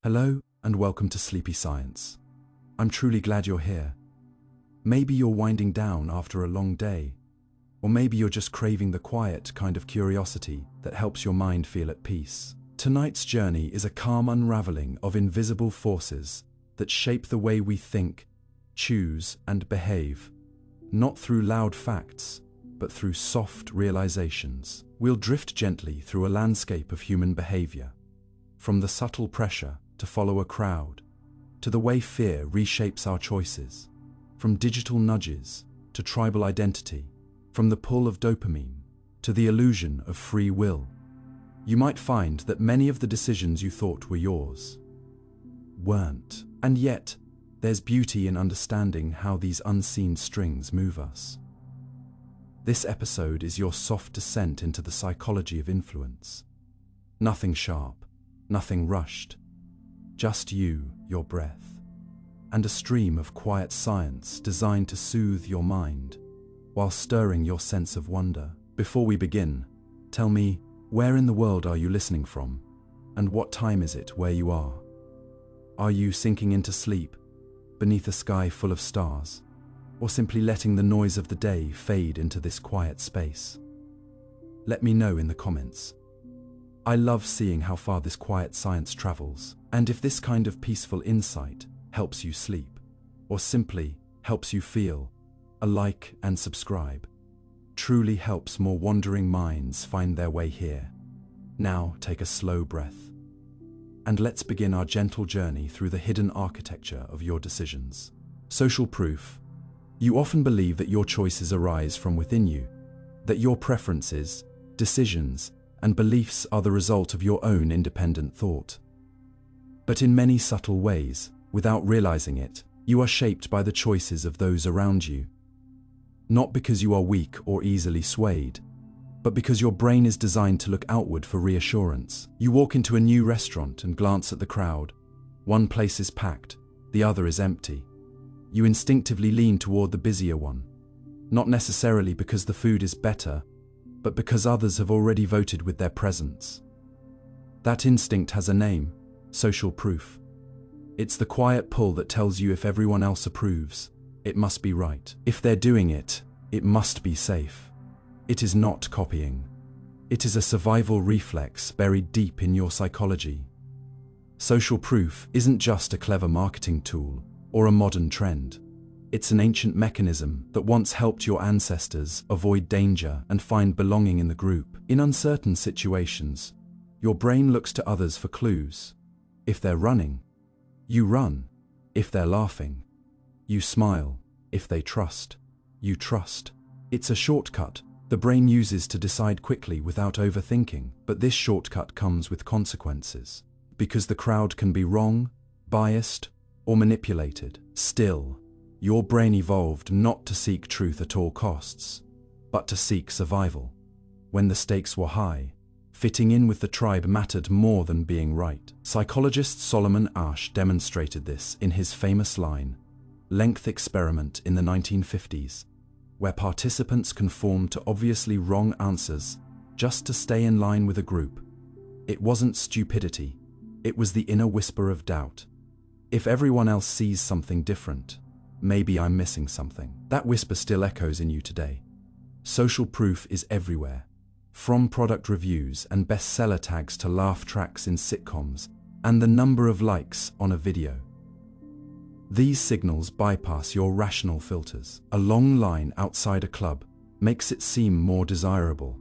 Hello, and welcome to Sleepy Science. I'm truly glad you're here. Maybe you're winding down after a long day, or maybe you're just craving the quiet kind of curiosity that helps your mind feel at peace. Tonight's journey is a calm unraveling of invisible forces that shape the way we think, choose, and behave, not through loud facts, but through soft realizations. We'll drift gently through a landscape of human behavior, from the subtle pressure to follow a crowd, to the way fear reshapes our choices, from digital nudges to tribal identity, from the pull of dopamine to the illusion of free will. You might find that many of the decisions you thought were yours weren't, and yet there's beauty in understanding how these unseen strings move us. This episode is your soft descent into the psychology of influence. Nothing sharp, nothing rushed. Just you, your breath, and a stream of quiet science designed to soothe your mind while stirring your sense of wonder. Before we begin, tell me, where in the world are you listening from, and what time is it where you are? Are you sinking into sleep beneath a sky full of stars, or simply letting the noise of the day fade into this quiet space? Let me know in the comments. I love seeing how far this quiet science travels, and if this kind of peaceful insight helps you sleep, or simply helps you feel, a like and subscribe truly helps more wandering minds find their way here. Now take a slow breath, and let's begin our gentle journey through the hidden architecture of your decisions. Social proof. You often believe that your choices arise from within you, that your preferences, decisions, and beliefs are the result of your own independent thought. But in many subtle ways, without realizing it, you are shaped by the choices of those around you. Not because you are weak or easily swayed, but because your brain is designed to look outward for reassurance. You walk into a new restaurant and glance at the crowd. One place is packed, the other is empty. You instinctively lean toward the busier one, not necessarily because the food is better, but because others have already voted with their presence. That instinct has a name: social proof. It's the quiet pull that tells you if everyone else approves, it must be right. If they're doing it, it must be safe. It is not copying. It is a survival reflex buried deep in your psychology. Social proof isn't just a clever marketing tool or a modern trend. It's an ancient mechanism that once helped your ancestors avoid danger and find belonging in the group. In uncertain situations, your brain looks to others for clues. If they're running, you run. If they're laughing, you smile. If they trust, you trust. It's a shortcut the brain uses to decide quickly without overthinking, but this shortcut comes with consequences, because the crowd can be wrong, biased, or manipulated. Still, your brain evolved not to seek truth at all costs, but to seek survival. When the stakes were high, fitting in with the tribe mattered more than being right. Psychologist Solomon Asch demonstrated this in his famous line-length experiment in the 1950s, where participants conformed to obviously wrong answers just to stay in line with a group. It wasn't stupidity, it was the inner whisper of doubt. If everyone else sees something different, maybe I'm missing something. That whisper still echoes in you today. Social proof is everywhere, from product reviews and bestseller tags to laugh tracks in sitcoms and the number of likes on a video. These signals bypass your rational filters. A long line outside a club makes it seem more desirable.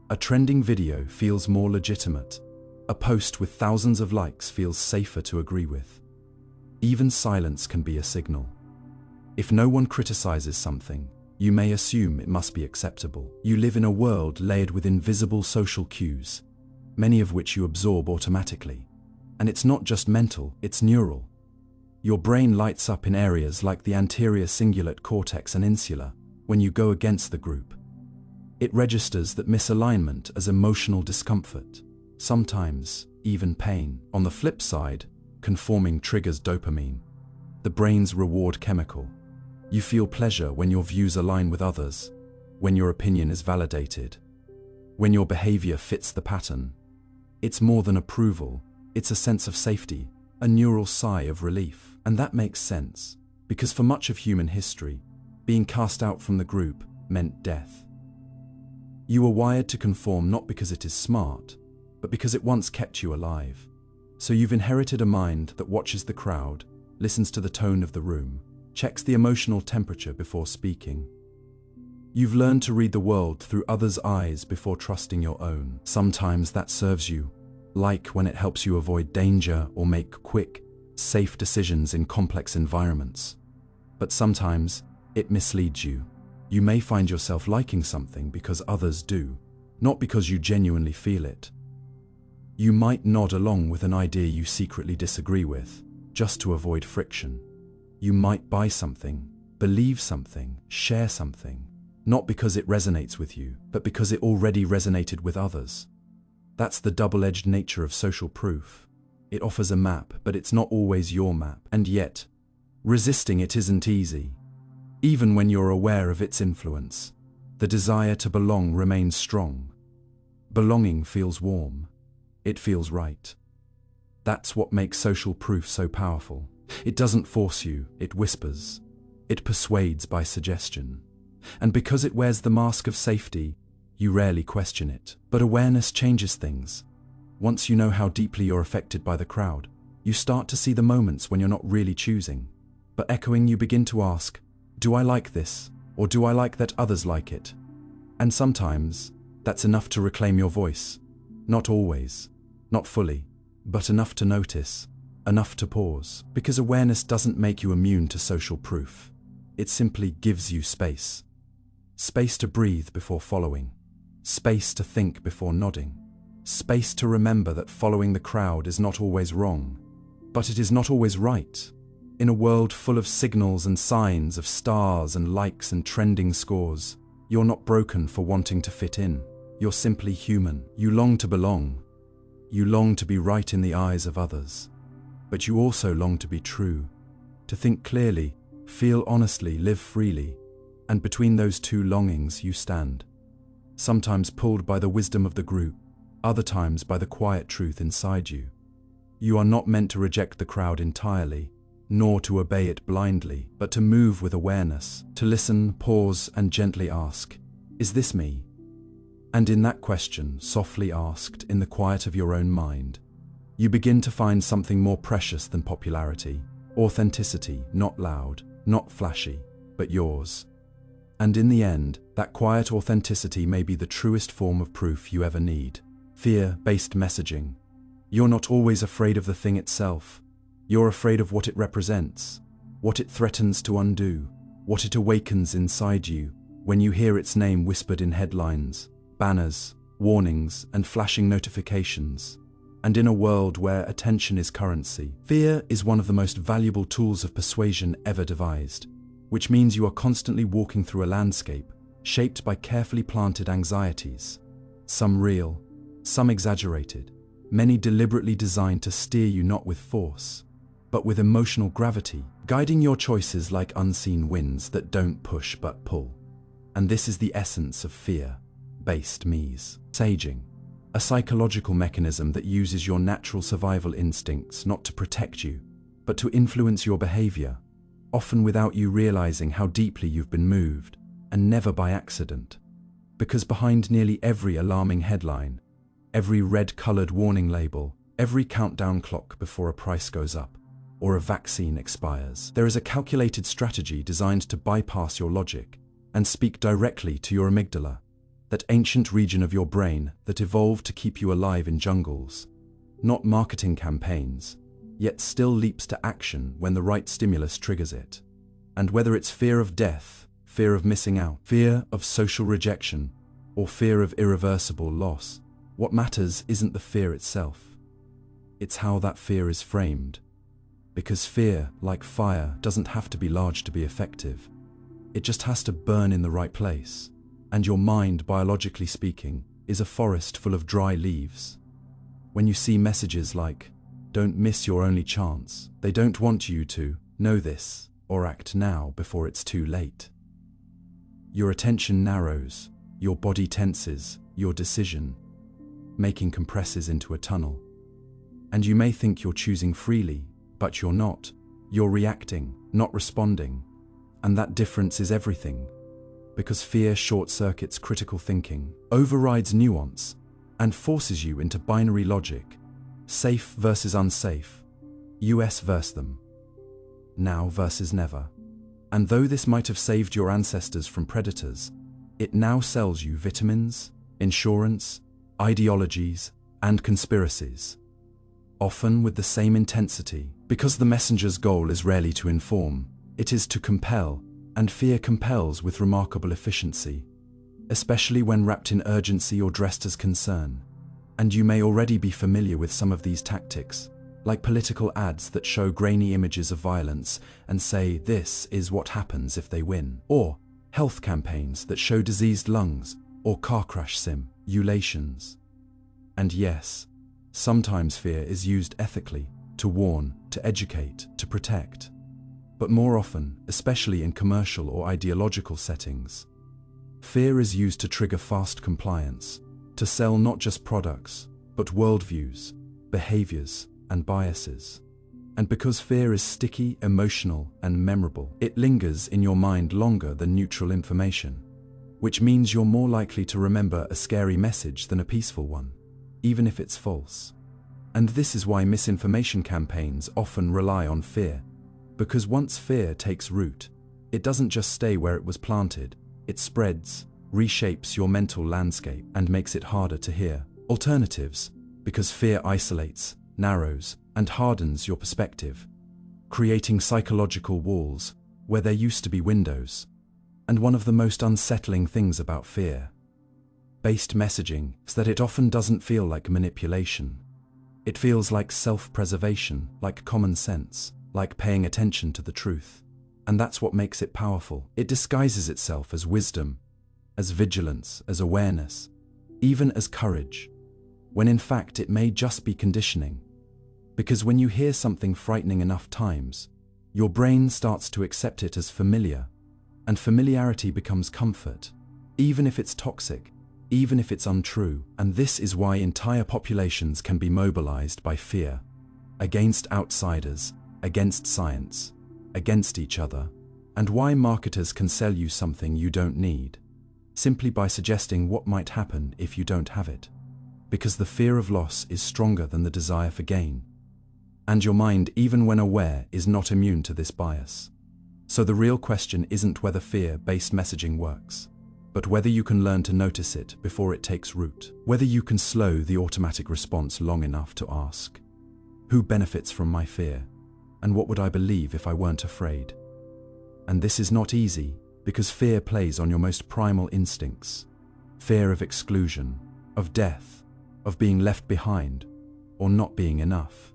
A trending video feels more legitimate. A post with thousands of likes feels safer to agree with. Even silence can be a signal. If no one criticizes something, you may assume it must be acceptable. You live in a world layered with invisible social cues, many of which you absorb automatically. And it's not just mental, it's neural. Your brain lights up in areas like the anterior cingulate cortex and insula when you go against the group. It registers that misalignment as emotional discomfort, sometimes even pain. On the flip side, conforming triggers dopamine, the brain's reward chemical. You feel pleasure when your views align with others, when your opinion is validated, when your behavior fits the pattern. It's more than approval, it's a sense of safety, a neural sigh of relief. And that makes sense, because for much of human history, being cast out from the group meant death. You were wired to conform not because it is smart, but because it once kept you alive. So you've inherited a mind that watches the crowd, listens to the tone of the room, checks the emotional temperature before speaking. You've learned to read the world through others' eyes before trusting your own. Sometimes that serves you, like when it helps you avoid danger or make quick, safe decisions in complex environments. But sometimes it misleads you. You may find yourself liking something because others do, not because you genuinely feel it. You might nod along with an idea you secretly disagree with, just to avoid friction. You might buy something, believe something, share something, not because it resonates with you, but because it already resonated with others. That's the double-edged nature of social proof. It offers a map, but it's not always your map. And yet, resisting it isn't easy. Even when you're aware of its influence, the desire to belong remains strong. Belonging feels warm. It feels right. That's what makes social proof so powerful. It doesn't force you, it whispers. It persuades by suggestion. And because it wears the mask of safety, you rarely question it. But awareness changes things. Once you know how deeply you're affected by the crowd, you start to see the moments when you're not really choosing. But echoing, you begin to ask, do I like this? Or do I like that others like it? And sometimes, that's enough to reclaim your voice. Not always, not fully, but enough to notice, enough to pause. Because awareness doesn't make you immune to social proof. It simply gives you space. Space to breathe before following. Space to think before nodding. Space to remember that following the crowd is not always wrong, but it is not always right. In a world full of signals and signs, of stars and likes and trending scores, you're not broken for wanting to fit in. You're simply human. You long to belong. You long to be right in the eyes of others. But you also long to be true, to think clearly, feel honestly, live freely. And between those two longings you stand, sometimes pulled by the wisdom of the group, other times by the quiet truth inside you. You are not meant to reject the crowd entirely, nor to obey it blindly, but to move with awareness, to listen, pause, and gently ask, is this me? And in that question, softly asked in the quiet of your own mind, you begin to find something more precious than popularity, authenticity, not loud, not flashy, but yours. And in the end, that quiet authenticity may be the truest form of proof you ever need. Fear-based messaging. You're not always afraid of the thing itself. You're afraid of what it represents, what it threatens to undo, what it awakens inside you when you hear its name whispered in headlines, banners, warnings, and flashing notifications. And in a world where attention is currency, fear is one of the most valuable tools of persuasion ever devised, which means you are constantly walking through a landscape shaped by carefully planted anxieties, some real, some exaggerated, many deliberately designed to steer you not with force, but with emotional gravity, guiding your choices like unseen winds that don't push but pull. And this is the essence of fear-based messaging, a psychological mechanism that uses your natural survival instincts not to protect you, but to influence your behavior, often without you realizing how deeply you've been moved, and never by accident. Because behind nearly every alarming headline, every red-colored warning label, every countdown clock before a price goes up, or a vaccine expires, there is a calculated strategy designed to bypass your logic and speak directly to your amygdala, that ancient region of your brain that evolved to keep you alive in jungles, not marketing campaigns, yet still leaps to action when the right stimulus triggers it. And whether it's fear of death, fear of missing out, fear of social rejection, or fear of irreversible loss, what matters isn't the fear itself. It's how that fear is framed. Because fear, like fire, doesn't have to be large to be effective. It just has to burn in the right place. And your mind, biologically speaking, is a forest full of dry leaves. When you see messages like, "Don't miss your only chance," they don't want you to know this or act now before it's too late. Your attention narrows, your body tenses, your decision-making compresses into a tunnel. And you may think you're choosing freely, but you're not. You're reacting, not responding. And that difference is everything. Because fear short-circuits critical thinking, overrides nuance, and forces you into binary logic. Safe versus unsafe. US versus them. Now versus never. And though this might have saved your ancestors from predators, it now sells you vitamins, insurance, ideologies, and conspiracies. Often with the same intensity, because the messenger's goal is rarely to inform, it is to compel, and fear compels with remarkable efficiency, especially when wrapped in urgency or dressed as concern. And you may already be familiar with some of these tactics, like political ads that show grainy images of violence and say this is what happens if they win, or health campaigns that show diseased lungs or car crash simulations. And yes, sometimes fear is used ethically, to warn, to educate, to protect. But more often, especially in commercial or ideological settings, fear is used to trigger fast compliance, to sell not just products, but worldviews, behaviors, and biases. And because fear is sticky, emotional, and memorable, it lingers in your mind longer than neutral information, which means you're more likely to remember a scary message than a peaceful one, even if it's false. And this is why misinformation campaigns often rely on fear, because once fear takes root, it doesn't just stay where it was planted, it spreads, reshapes your mental landscape, and makes it harder to hear alternatives, because fear isolates, narrows, and hardens your perspective, creating psychological walls where there used to be windows. And one of the most unsettling things about fear-based messaging is that it often doesn't feel like manipulation. It feels like self-preservation, like common sense, like paying attention to the truth. And that's what makes it powerful. It disguises itself as wisdom, as vigilance, as awareness, even as courage, when in fact it may just be conditioning. Because when you hear something frightening enough times, your brain starts to accept it as familiar, and familiarity becomes comfort, even if it's toxic, even if it's untrue. And this is why entire populations can be mobilized by fear, against outsiders, against science, against each other, and why marketers can sell you something you don't need, simply by suggesting what might happen if you don't have it. Because the fear of loss is stronger than the desire for gain. And your mind, even when aware, is not immune to this bias. So the real question isn't whether fear-based messaging works, but whether you can learn to notice it before it takes root, whether you can slow the automatic response long enough to ask, who benefits from my fear? And what would I believe if I weren't afraid? And this is not easy, because fear plays on your most primal instincts. Fear of exclusion, of death, of being left behind, or not being enough.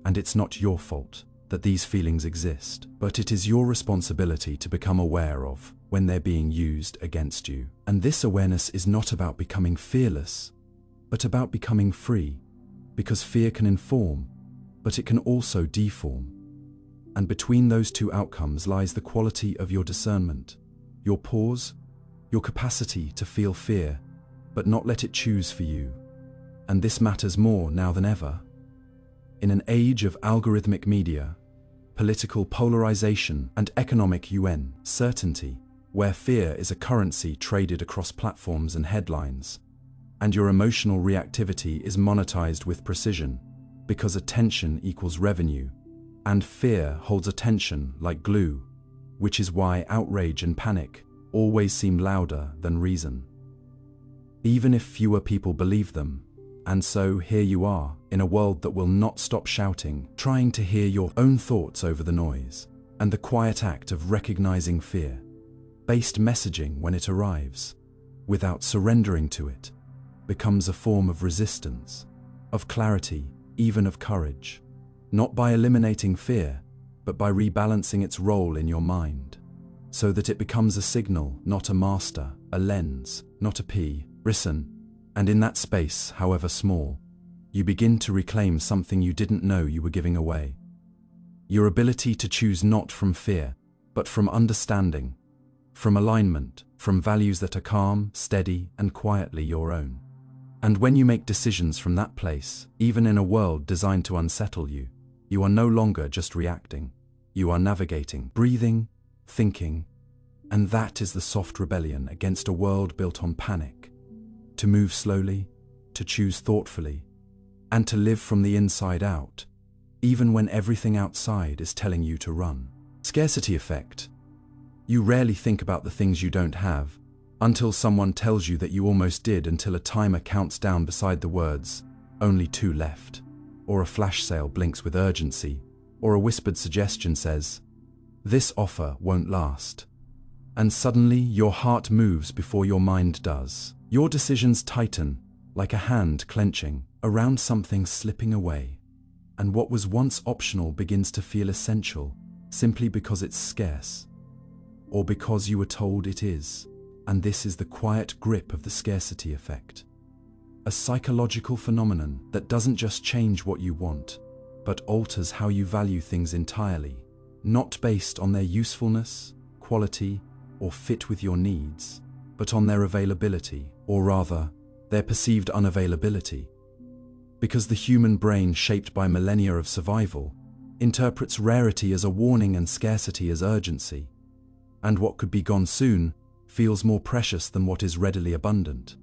And it's not your fault that these feelings exist, but it is your responsibility to become aware of when they're being used against you. And this awareness is not about becoming fearless, but about becoming free, because fear can inform, but it can also deform. And between those two outcomes lies the quality of your discernment, your pause, your capacity to feel fear, but not let it choose for you. And this matters more now than ever. In an age of algorithmic media, political polarization, and economic uncertainty, where fear is a currency traded across platforms and headlines, and your emotional reactivity is monetized with precision, because attention equals revenue, and fear holds attention like glue, which is why outrage and panic always seem louder than reason, even if fewer people believe them. And so here you are, in a world that will not stop shouting, trying to hear your own thoughts over the noise. And the quiet act of recognizing fear-based messaging when it arrives, without surrendering to it, becomes a form of resistance, of clarity, even of courage. Not by eliminating fear, but by rebalancing its role in your mind, so that it becomes a signal, not a master, a lens, not a person. And in that space, however small, you begin to reclaim something you didn't know you were giving away. Your ability to choose not from fear, but from understanding, from alignment, from values that are calm, steady, and quietly your own. And when you make decisions from that place, even in a world designed to unsettle you, You are no longer just reacting. You are navigating, breathing, thinking, and that is the soft rebellion against a world built on panic. To move slowly, to choose thoughtfully, and to live from the inside out, even when everything outside is telling you to run. Scarcity effect. You rarely think about the things you don't have, until someone tells you that you almost did, until a timer counts down beside the words, "Only 2 left," or a flash sale blinks with urgency, or a whispered suggestion says, "This offer won't last." And suddenly your heart moves before your mind does. Your decisions tighten, like a hand clenching, around something slipping away. And what was once optional begins to feel essential, simply because it's scarce, or because you were told it is. And this is the quiet grip of the scarcity effect. A psychological phenomenon that doesn't just change what you want, but alters how you value things entirely, not based on their usefulness, quality, or fit with your needs, but on their availability, or rather, their perceived unavailability. Because the human brain, shaped by millennia of survival, interprets rarity as a warning and scarcity as urgency. And what could be gone soon feels more precious than what is readily abundant,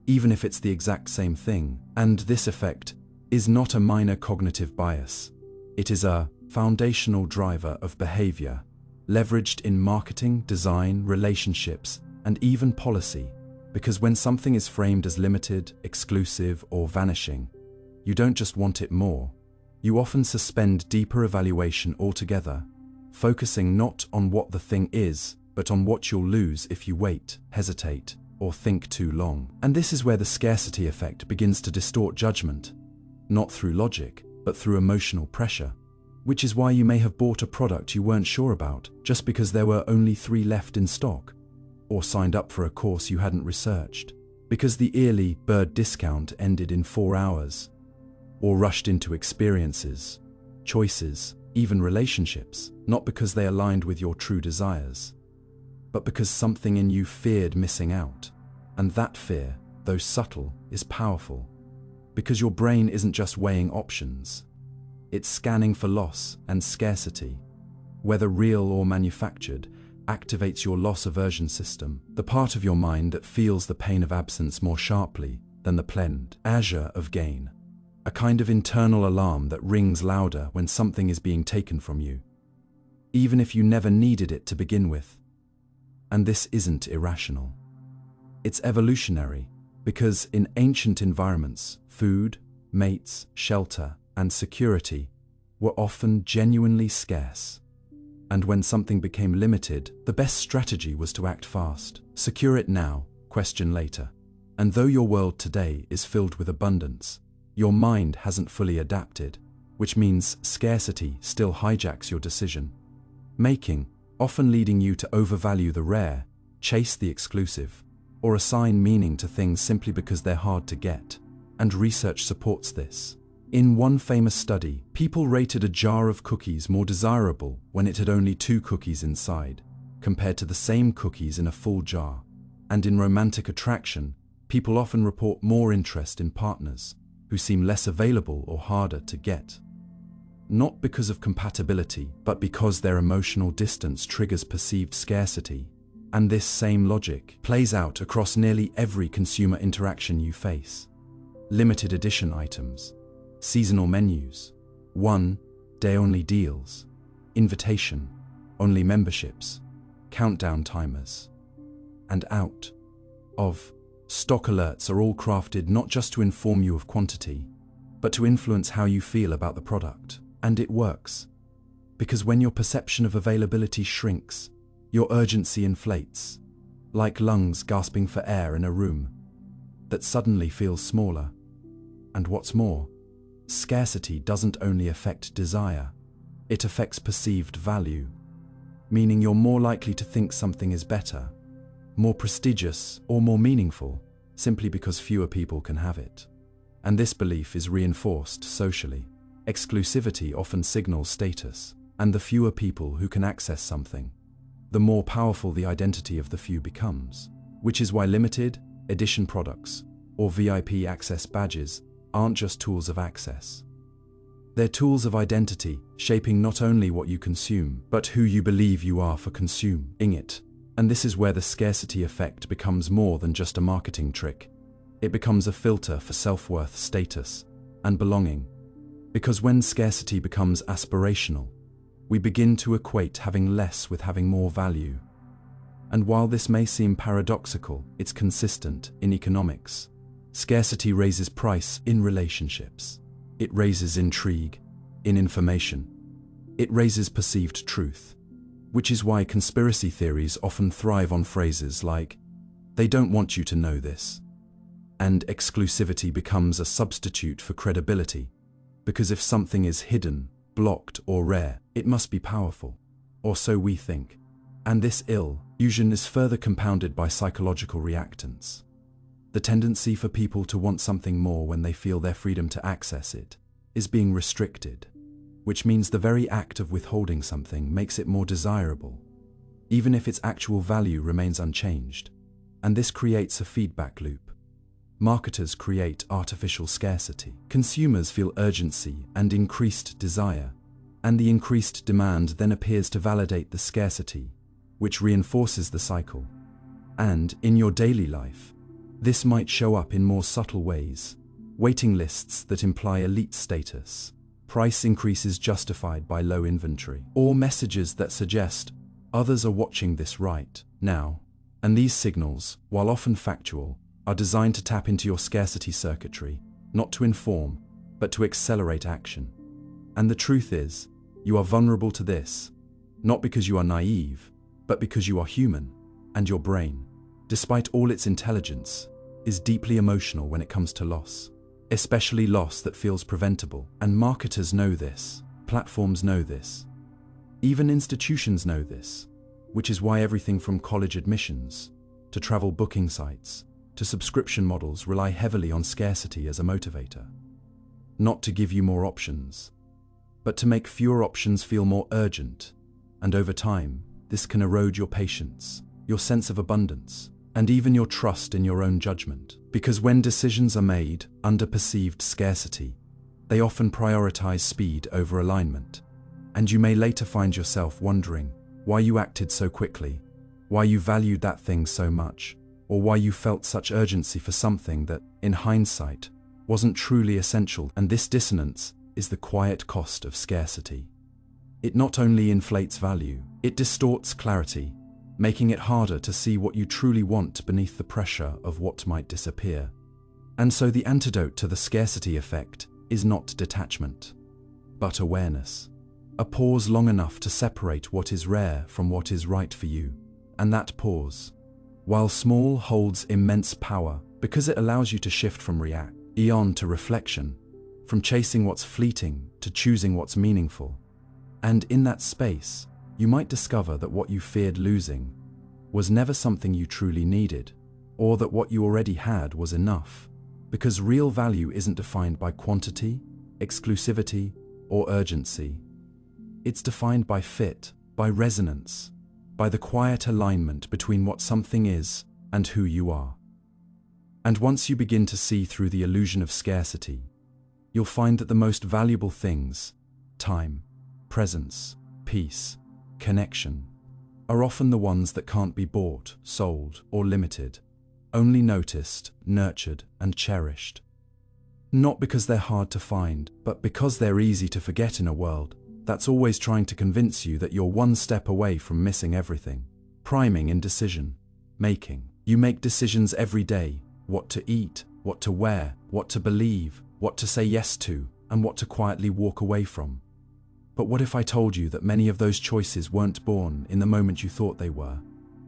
even if it's the exact same thing. And this effect is not a minor cognitive bias. It is a foundational driver of behavior, leveraged in marketing, design, relationships, and even policy. Because when something is framed as limited, exclusive, or vanishing, you don't just want it more. You often suspend deeper evaluation altogether, focusing not on what the thing is, but on what you'll lose if you wait, hesitate, or think too long. And this is where the scarcity effect begins to distort judgment, not through logic, but through emotional pressure. Which is why you may have bought a product you weren't sure about, just because there were only 3 left in stock, or signed up for a course you hadn't researched, because the early bird discount ended in 4 hours, or rushed into experiences, choices, even relationships, not because they aligned with your true desires, but because something in you feared missing out. And that fear, though subtle, is powerful, because your brain isn't just weighing options, it's scanning for loss, and scarcity, whether real or manufactured, activates your loss aversion system, the part of your mind that feels the pain of absence more sharply than the planned azure of gain. A kind of internal alarm that rings louder when something is being taken from you, even if you never needed it to begin with. And this isn't irrational. It's evolutionary, because in ancient environments, food, mates, shelter, and security were often genuinely scarce. And when something became limited, the best strategy was to act fast. Secure it now, question later. And though your world today is filled with abundance, your mind hasn't fully adapted, which means scarcity still hijacks your decision making, often leading you to overvalue the rare, chase the exclusive, or assign meaning to things simply because they're hard to get. And research supports this. In one famous study, people rated a jar of cookies more desirable when it had only 2 cookies inside, compared to the same cookies in a full jar. And in romantic attraction, people often report more interest in partners who seem less available or harder to get. Not because of compatibility, but because their emotional distance triggers perceived scarcity. And this same logic plays out across nearly every consumer interaction you face. Limited edition items, seasonal menus, one-day-only deals, invitation-only memberships, countdown timers, and out of stock alerts are all crafted not just to inform you of quantity, but to influence how you feel about the product. And it works, because when your perception of availability shrinks, your urgency inflates, like lungs gasping for air in a room that suddenly feels smaller. And what's more, scarcity doesn't only affect desire, it affects perceived value, meaning you're more likely to think something is better, more prestigious, or more meaningful, simply because fewer people can have it. And this belief is reinforced socially. Exclusivity often signals status, and the fewer people who can access something, the more powerful the identity of the few becomes. Which is why limited edition products or VIP access badges aren't just tools of access. They're tools of identity, shaping not only what you consume, but who you believe you are for consuming it. And this is where the scarcity effect becomes more than just a marketing trick. It becomes a filter for self-worth, status, and belonging. Because when scarcity becomes aspirational, we begin to equate having less with having more value. And while this may seem paradoxical, it's consistent in economics. Scarcity raises price in relationships. It raises intrigue in information. It raises perceived truth, which is why conspiracy theories often thrive on phrases like, "They don't want you to know this." And exclusivity becomes a substitute for credibility, because if something is hidden, blocked, or rare, it must be powerful, or so we think. And this illusion is further compounded by psychological reactants. The tendency for people to want something more when they feel their freedom to access it is being restricted, which means the very act of withholding something makes it more desirable, even if its actual value remains unchanged. And this creates a feedback loop. Marketers create artificial scarcity. Consumers feel urgency and increased desire, and the increased demand then appears to validate the scarcity, which reinforces the cycle. And in your daily life, this might show up in more subtle ways. Waiting lists that imply elite status, price increases justified by low inventory, or messages that suggest others are watching this right now. And these signals, while often factual, are designed to tap into your scarcity circuitry, not to inform, but to accelerate action. And the truth is, you are vulnerable to this, not because you are naive, but because you are human, and your brain, despite all its intelligence, is deeply emotional when it comes to loss, especially loss that feels preventable. And marketers know this, platforms know this, even institutions know this, which is why everything from college admissions to travel booking sites to subscription models rely heavily on scarcity as a motivator. Not to give you more options, but to make fewer options feel more urgent. And over time, this can erode your patience, your sense of abundance, and even your trust in your own judgment. Because when decisions are made under perceived scarcity, they often prioritize speed over alignment. And you may later find yourself wondering why you acted so quickly, why you valued that thing so much, or why you felt such urgency for something that, in hindsight, wasn't truly essential. And this dissonance is the quiet cost of scarcity. It not only inflates value, it distorts clarity, making it harder to see what you truly want beneath the pressure of what might disappear. And so the antidote to the scarcity effect is not detachment, but awareness. A pause long enough to separate what is rare from what is right for you. And that pause, while small, holds immense power because it allows you to shift from reaction to reflection, from chasing what's fleeting to choosing what's meaningful. And in that space, you might discover that what you feared losing was never something you truly needed, or that what you already had was enough. Because real value isn't defined by quantity, exclusivity, or urgency. It's defined by fit, by resonance, by the quiet alignment between what something is and who you are. And once you begin to see through the illusion of scarcity, you'll find that the most valuable things, time, presence, peace, connection, are often the ones that can't be bought, sold, or limited, only noticed, nurtured, and cherished. Not because they're hard to find, but because they're easy to forget in a world that's always trying to convince you that you're one step away from missing everything. Priming in decision making. You make decisions every day: what to eat, what to wear, what to believe, what to say yes to, and what to quietly walk away from. But what if I told you that many of those choices weren't born in the moment you thought they were?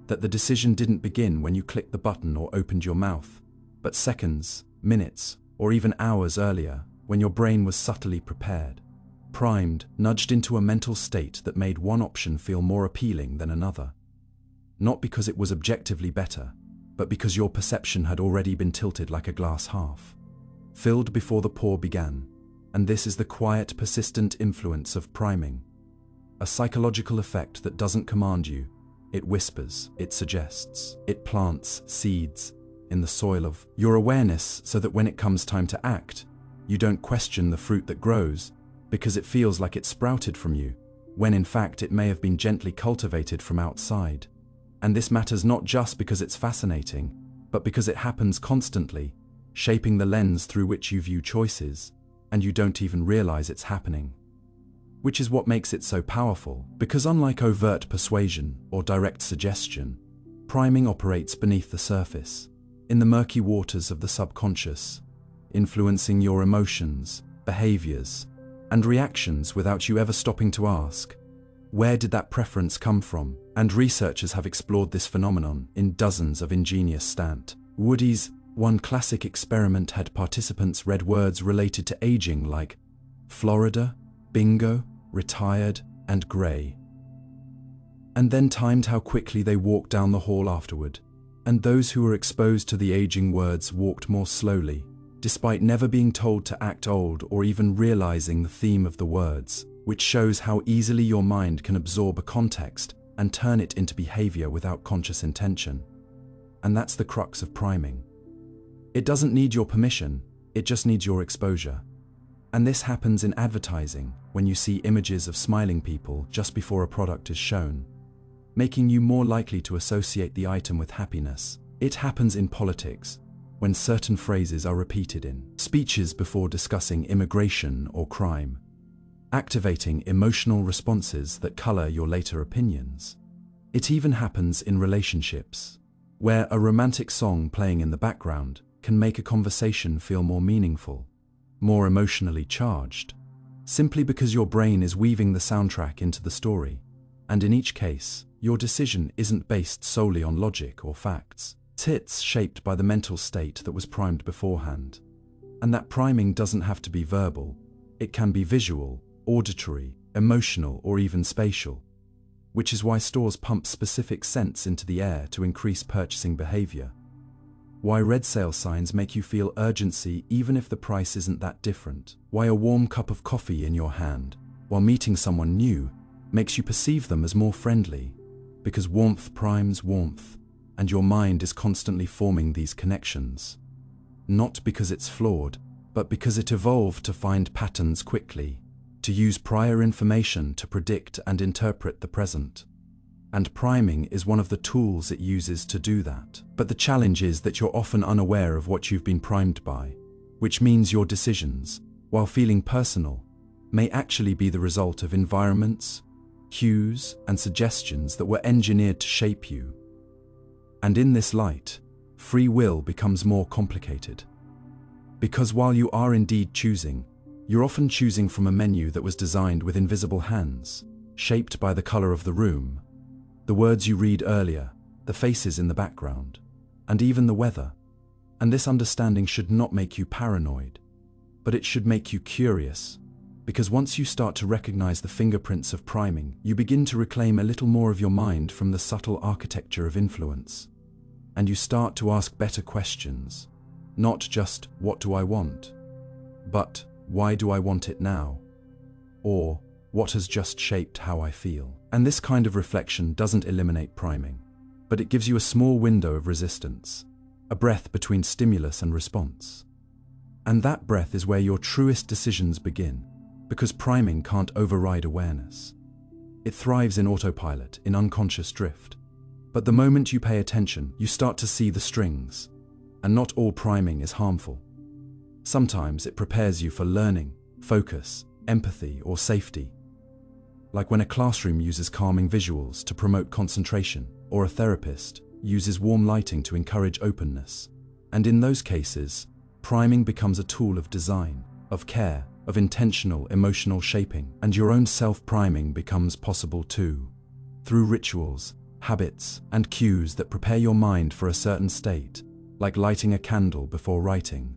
That the decision didn't begin when you clicked the button or opened your mouth, but seconds, minutes, or even hours earlier, when your brain was subtly prepared, primed, nudged into a mental state that made one option feel more appealing than another. Not because it was objectively better, but because your perception had already been tilted like a glass half, filled before the pour began. And this is the quiet, persistent influence of priming. A psychological effect that doesn't command you. It whispers, it suggests, it plants seeds in the soil of your awareness so that when it comes time to act, you don't question the fruit that grows, because it feels like it sprouted from you, when in fact it may have been gently cultivated from outside. And this matters not just because it's fascinating, but because it happens constantly, shaping the lens through which you view choices, and you don't even realize it's happening. Which is what makes it so powerful, because unlike overt persuasion or direct suggestion, priming operates beneath the surface, in the murky waters of the subconscious, influencing your emotions, behaviors, and reactions without you ever stopping to ask, where did that preference come from? And researchers have explored this phenomenon in dozens of ingenious studies. One classic experiment had participants read words related to aging like Florida, bingo, retired, and grey, and then timed how quickly they walked down the hall afterward. And those who were exposed to the aging words walked more slowly, despite never being told to act old or even realizing the theme of the words, which shows how easily your mind can absorb a context and turn it into behavior without conscious intention. And that's the crux of priming. It doesn't need your permission, it just needs your exposure. And this happens in advertising, when you see images of smiling people just before a product is shown, making you more likely to associate the item with happiness. It happens in politics, when certain phrases are repeated in speeches before discussing immigration or crime, activating emotional responses that color your later opinions. It even happens in relationships, where a romantic song playing in the background can make a conversation feel more meaningful, more emotionally charged, simply because your brain is weaving the soundtrack into the story. And in each case, your decision isn't based solely on logic or facts. It's shaped by the mental state that was primed beforehand. And that priming doesn't have to be verbal. It can be visual, auditory, emotional, or even spatial. Which is why stores pump specific scents into the air to increase purchasing behavior. Why red sale signs make you feel urgency even if the price isn't that different. Why a warm cup of coffee in your hand, while meeting someone new, makes you perceive them as more friendly. Because warmth primes warmth, and your mind is constantly forming these connections. Not because it's flawed, but because it evolved to find patterns quickly, to use prior information to predict and interpret the present. And priming is one of the tools it uses to do that. But the challenge is that you're often unaware of what you've been primed by, which means your decisions, while feeling personal, may actually be the result of environments, cues, and suggestions that were engineered to shape you. And in this light, free will becomes more complicated. Because while you are indeed choosing, you're often choosing from a menu that was designed with invisible hands, shaped by the color of the room, the words you read earlier, the faces in the background, and even the weather. And this understanding should not make you paranoid, but it should make you curious, because once you start to recognize the fingerprints of priming, you begin to reclaim a little more of your mind from the subtle architecture of influence. And you start to ask better questions, not just, what do I want? But, why do I want it now? Or, what has just shaped how I feel? And this kind of reflection doesn't eliminate priming, but it gives you a small window of resistance, a breath between stimulus and response. And that breath is where your truest decisions begin, because priming can't override awareness. It thrives in autopilot, in unconscious drift. But the moment you pay attention, you start to see the strings. And not all priming is harmful. Sometimes it prepares you for learning, focus, empathy, or safety. Like when a classroom uses calming visuals to promote concentration, or a therapist uses warm lighting to encourage openness. And in those cases, priming becomes a tool of design, of care, of intentional emotional shaping, and your own self-priming becomes possible too, through rituals, habits, and cues that prepare your mind for a certain state, like lighting a candle before writing,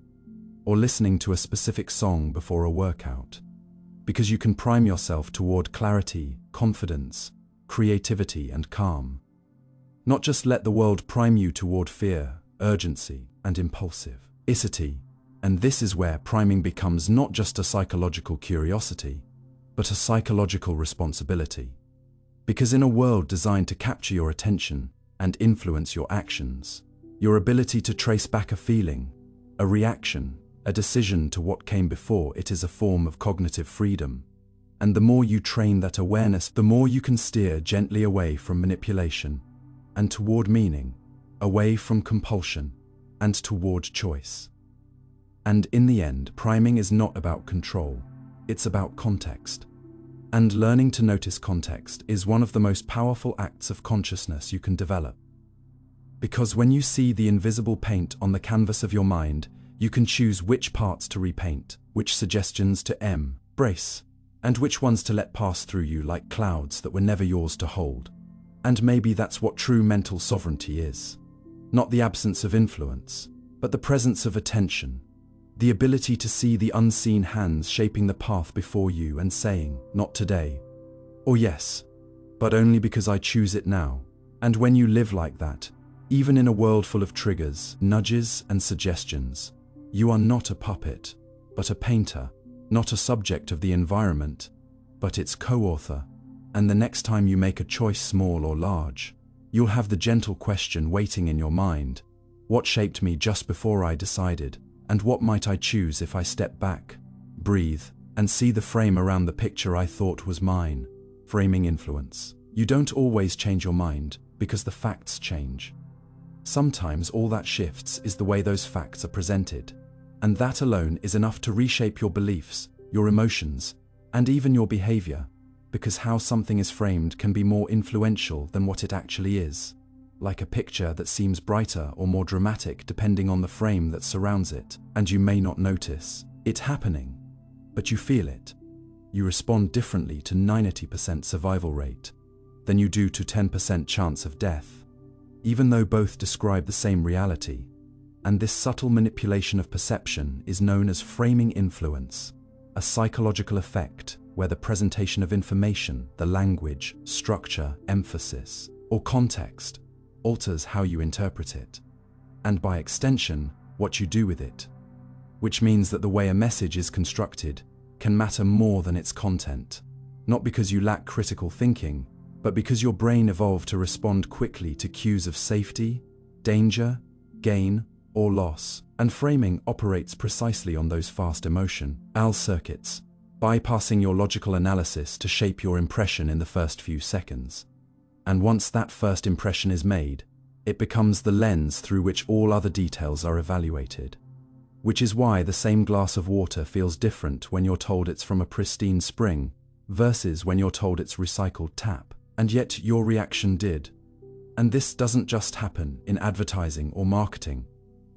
or listening to a specific song before a workout. Because you can prime yourself toward clarity, confidence, creativity, and calm. Not just let the world prime you toward fear, urgency, and impulsivity. And this is where priming becomes not just a psychological curiosity, but a psychological responsibility. Because in a world designed to capture your attention and influence your actions, your ability to trace back a feeling, a reaction, a decision to what came before. It is a form of cognitive freedom. And the more you train that awareness, the more you can steer gently away from manipulation and toward meaning, away from compulsion and toward choice. And in the end, priming is not about control, it's about context. And learning to notice context is one of the most powerful acts of consciousness you can develop. Because when you see the invisible paint on the canvas of your mind, you can choose which parts to repaint, which suggestions to embrace, and which ones to let pass through you like clouds that were never yours to hold. And maybe that's what true mental sovereignty is. Not the absence of influence, but the presence of attention. The ability to see the unseen hands shaping the path before you and saying, not today, or yes, but only because I choose it now. And when you live like that, even in a world full of triggers, nudges, and suggestions, you are not a puppet, but a painter, not a subject of the environment, but its co-author. And the next time you make a choice, small or large, you'll have the gentle question waiting in your mind: what shaped me just before I decided? And what might I choose if I step back, breathe, and see the frame around the picture I thought was mine? Framing influence. You don't always change your mind, because the facts change. Sometimes all that shifts is the way those facts are presented. And that alone is enough to reshape your beliefs, your emotions, and even your behavior, because how something is framed can be more influential than what it actually is. Like a picture that seems brighter or more dramatic depending on the frame that surrounds it, and you may not notice it happening, but you feel it. You respond differently to 90% survival rate than you do to 10% chance of death, even though both describe the same reality. And this subtle manipulation of perception is known as framing influence, a psychological effect where the presentation of information, the language, structure, emphasis, or context alters how you interpret it, and by extension, what you do with it. Which means that the way a message is constructed can matter more than its content, not because you lack critical thinking, but because your brain evolved to respond quickly to cues of safety, danger, gain, or loss, and framing operates precisely on those fast emotional circuits, bypassing your logical analysis to shape your impression in the first few seconds. And once that first impression is made, it becomes the lens through which all other details are evaluated. Which is why the same glass of water feels different when you're told it's from a pristine spring versus when you're told it's recycled tap, and yet your reaction did. And this doesn't just happen in advertising or marketing.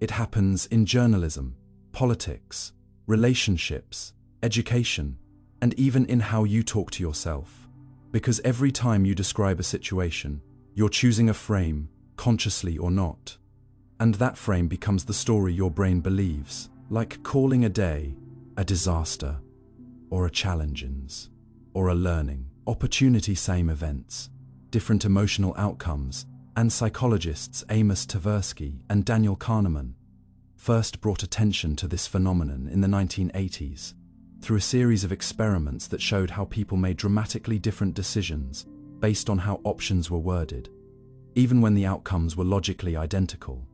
It happens in journalism, politics, relationships, education, and even in how you talk to yourself. Because every time you describe a situation, you're choosing a frame, consciously or not. And that frame becomes the story your brain believes, like calling a day a disaster, or a challenge, or a learning opportunity. Same events, different emotional outcomes, and psychologists Amos Tversky and Daniel Kahneman first brought attention to this phenomenon in the 1980s. Through a series of experiments that showed how people made dramatically different decisions based on how options were worded, even when the outcomes were logically identical.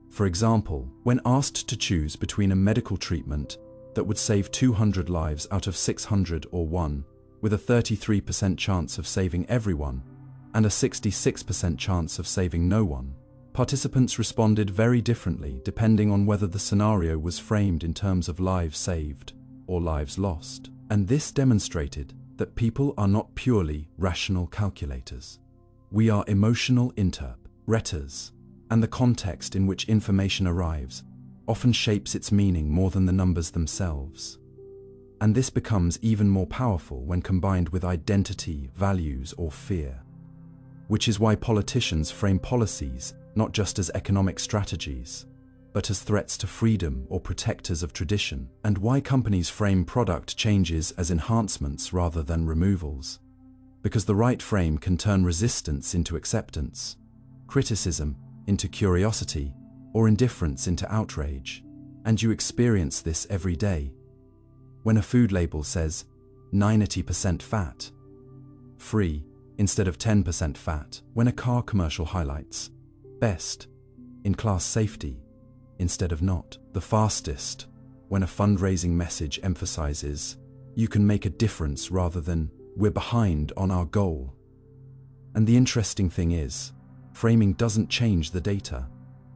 For example, when asked to choose between a medical treatment that would save 200 lives out of 600 or one, with a 33% chance of saving everyone and a 66% chance of saving no one, participants responded very differently depending on whether the scenario was framed in terms of lives saved or lives lost. And this demonstrated that people are not purely rational calculators. We are emotional interpreters, and the context in which information arrives often shapes its meaning more than the numbers themselves. And this becomes even more powerful when combined with identity, values, or fear. Which is why politicians frame policies not just as economic strategies, but as threats to freedom or protectors of tradition, and why companies frame product changes as enhancements rather than removals. Because the right frame can turn resistance into acceptance, criticism into curiosity, or indifference into outrage, and you experience this every day. When a food label says 90% fat, free, instead of 10% fat, when a car commercial highlights best in class safety, instead of not, the fastest, when a fundraising message emphasizes, "You can make a difference," rather than, "We're behind on our goal." And the interesting thing is, framing doesn't change the data.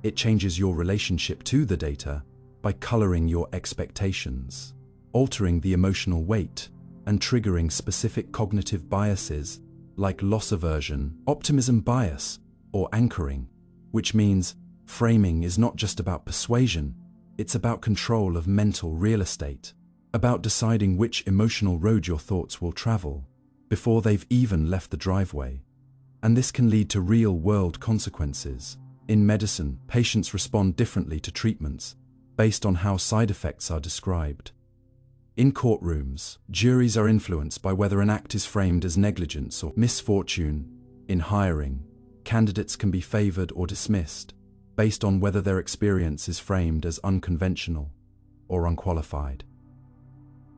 It changes your relationship to the data by coloring your expectations, altering the emotional weight, and triggering specific cognitive biases like loss aversion, optimism bias, or anchoring, which means framing is not just about persuasion, it's about control of mental real estate, about deciding which emotional road your thoughts will travel before they've even left the driveway. And this can lead to real-world consequences. In medicine, patients respond differently to treatments based on how side effects are described. In courtrooms, juries are influenced by whether an act is framed as negligence or misfortune. In hiring, candidates can be favored or dismissed based on whether their experience is framed as unconventional or unqualified.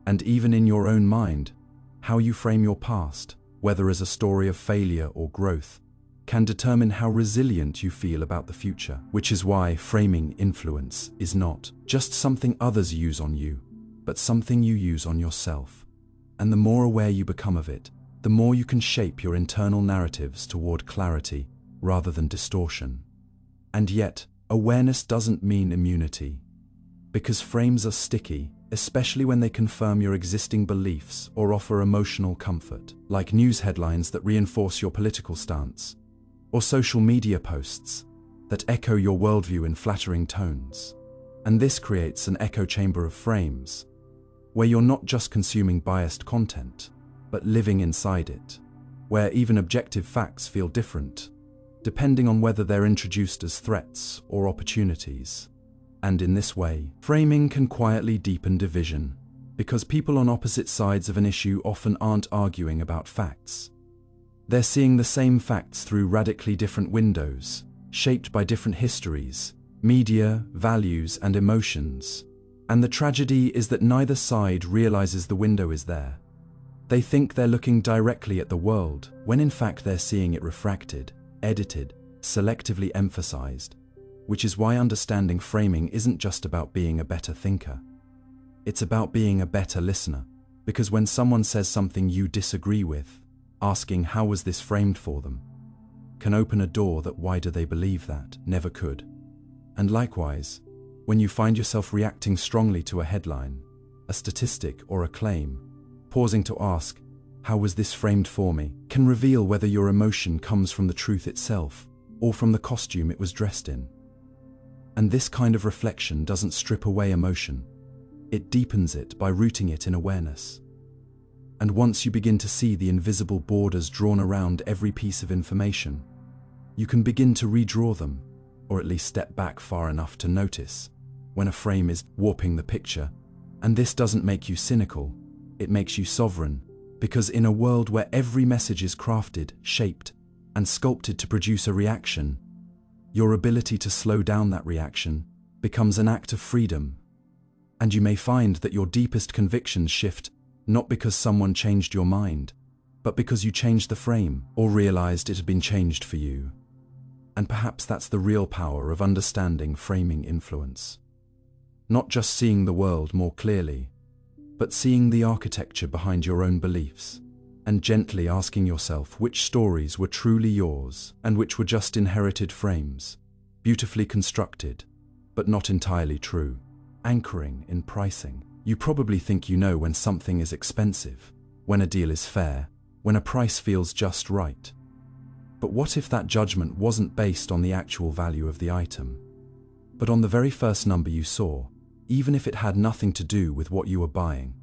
And even in your own mind, how you frame your past, whether as a story of failure or growth, can determine how resilient you feel about the future, which is why framing influence is not just something others use on you, but something you use on yourself. And the more aware you become of it, the more you can shape your internal narratives toward clarity rather than distortion. And yet, awareness doesn't mean immunity, because frames are sticky, especially when they confirm your existing beliefs or offer emotional comfort, like news headlines that reinforce your political stance, or social media posts that echo your worldview in flattering tones. And this creates an echo chamber of frames, where you're not just consuming biased content, but living inside it, where even objective facts feel different, depending on whether they're introduced as threats or opportunities. And in this way, framing can quietly deepen division, because people on opposite sides of an issue often aren't arguing about facts. They're seeing the same facts through radically different windows, shaped by different histories, media, values, and emotions. And the tragedy is that neither side realizes the window is there. They think they're looking directly at the world, when in fact they're seeing it refracted, edited, selectively emphasized, which is why understanding framing isn't just about being a better thinker. It's about being a better listener, because when someone says something you disagree with, asking how was this framed for them, can open a door that why do they believe that never could. And likewise, when you find yourself reacting strongly to a headline, a statistic, or a claim, pausing to ask, how was this framed for me, can reveal whether your emotion comes from the truth itself or from the costume it was dressed in. And this kind of reflection doesn't strip away emotion. It deepens it by rooting it in awareness. And once you begin to see the invisible borders drawn around every piece of information, you can begin to redraw them, or at least step back far enough to notice when a frame is warping the picture. And this doesn't make you cynical, it makes you sovereign, because in a world where every message is crafted, shaped, and sculpted to produce a reaction, your ability to slow down that reaction becomes an act of freedom. And you may find that your deepest convictions shift not because someone changed your mind, but because you changed the frame or realized it had been changed for you. And perhaps that's the real power of understanding framing influence. Not just seeing the world more clearly, but seeing the architecture behind your own beliefs, and gently asking yourself which stories were truly yours and which were just inherited frames, beautifully constructed, but not entirely true. Anchoring in pricing. You probably think you know when something is expensive, when a deal is fair, when a price feels just right. But what if that judgment wasn't based on the actual value of the item, but on the very first number you saw, even if it had nothing to do with what you were buying?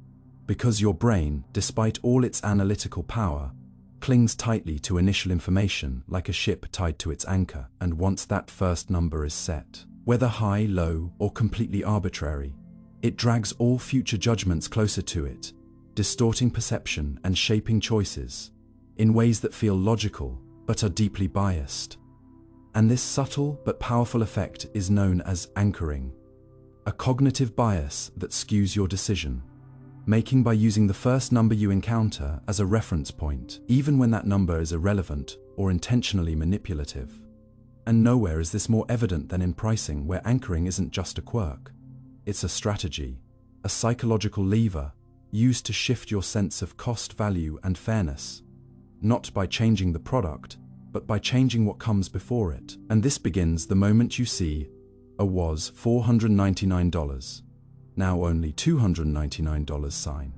Because your brain, despite all its analytical power, clings tightly to initial information like a ship tied to its anchor, and once that first number is set, whether high, low, or completely arbitrary, it drags all future judgments closer to it, distorting perception and shaping choices in ways that feel logical but are deeply biased. And this subtle but powerful effect is known as anchoring, a cognitive bias that skews your decision making by using the first number you encounter as a reference point, even when that number is irrelevant or intentionally manipulative. And nowhere is this more evident than in pricing, where anchoring isn't just a quirk, it's a strategy. a psychological lever used to shift your sense of cost, value, and fairness, not by changing the product, but by changing what comes before it. And this begins the moment you see a was $499, now only $299 sign,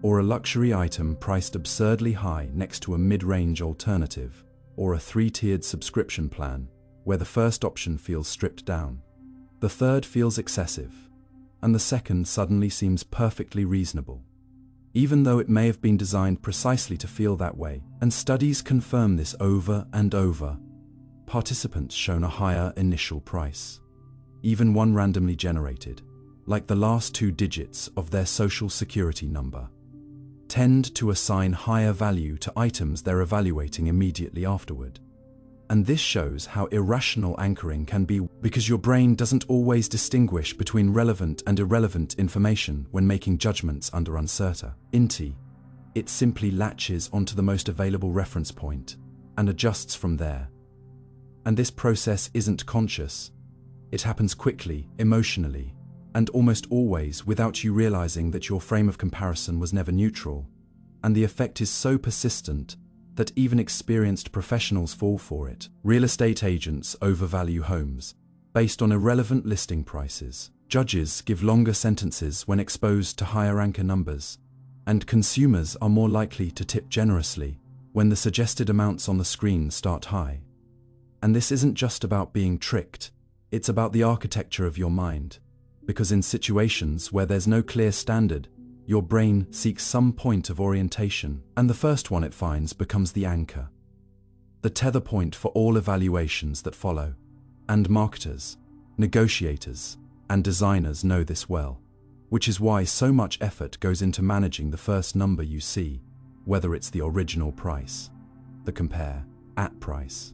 or a luxury item priced absurdly high next to a mid-range alternative, or a 3-tiered subscription plan where the first option feels stripped down, the third feels excessive, and the second suddenly seems perfectly reasonable, even though it may have been designed precisely to feel that way. And studies confirm this over and over. Participants shown a higher initial price, even one randomly generated, like the last 2 digits of their social security number, tend to assign higher value to items they're evaluating immediately afterward. And this shows how irrational anchoring can be, because your brain doesn't always distinguish between relevant and irrelevant information when making judgments under uncertainty. It simply latches onto the most available reference point and adjusts from there. And this process isn't conscious. It happens quickly, emotionally, and almost always without you realizing that your frame of comparison was never neutral. And the effect is so persistent that even experienced professionals fall for it. Real estate agents overvalue homes based on irrelevant listing prices. Judges give longer sentences when exposed to higher anchor numbers, and consumers are more likely to tip generously when the suggested amounts on the screen start high. And this isn't just about being tricked, it's about the architecture of your mind, because in situations where there's no clear standard, your brain seeks some point of orientation, and the first one it finds becomes the anchor, the tether point for all evaluations that follow. And marketers, negotiators, and designers know this well, which is why so much effort goes into managing the first number you see, whether it's the original price, the compare at price,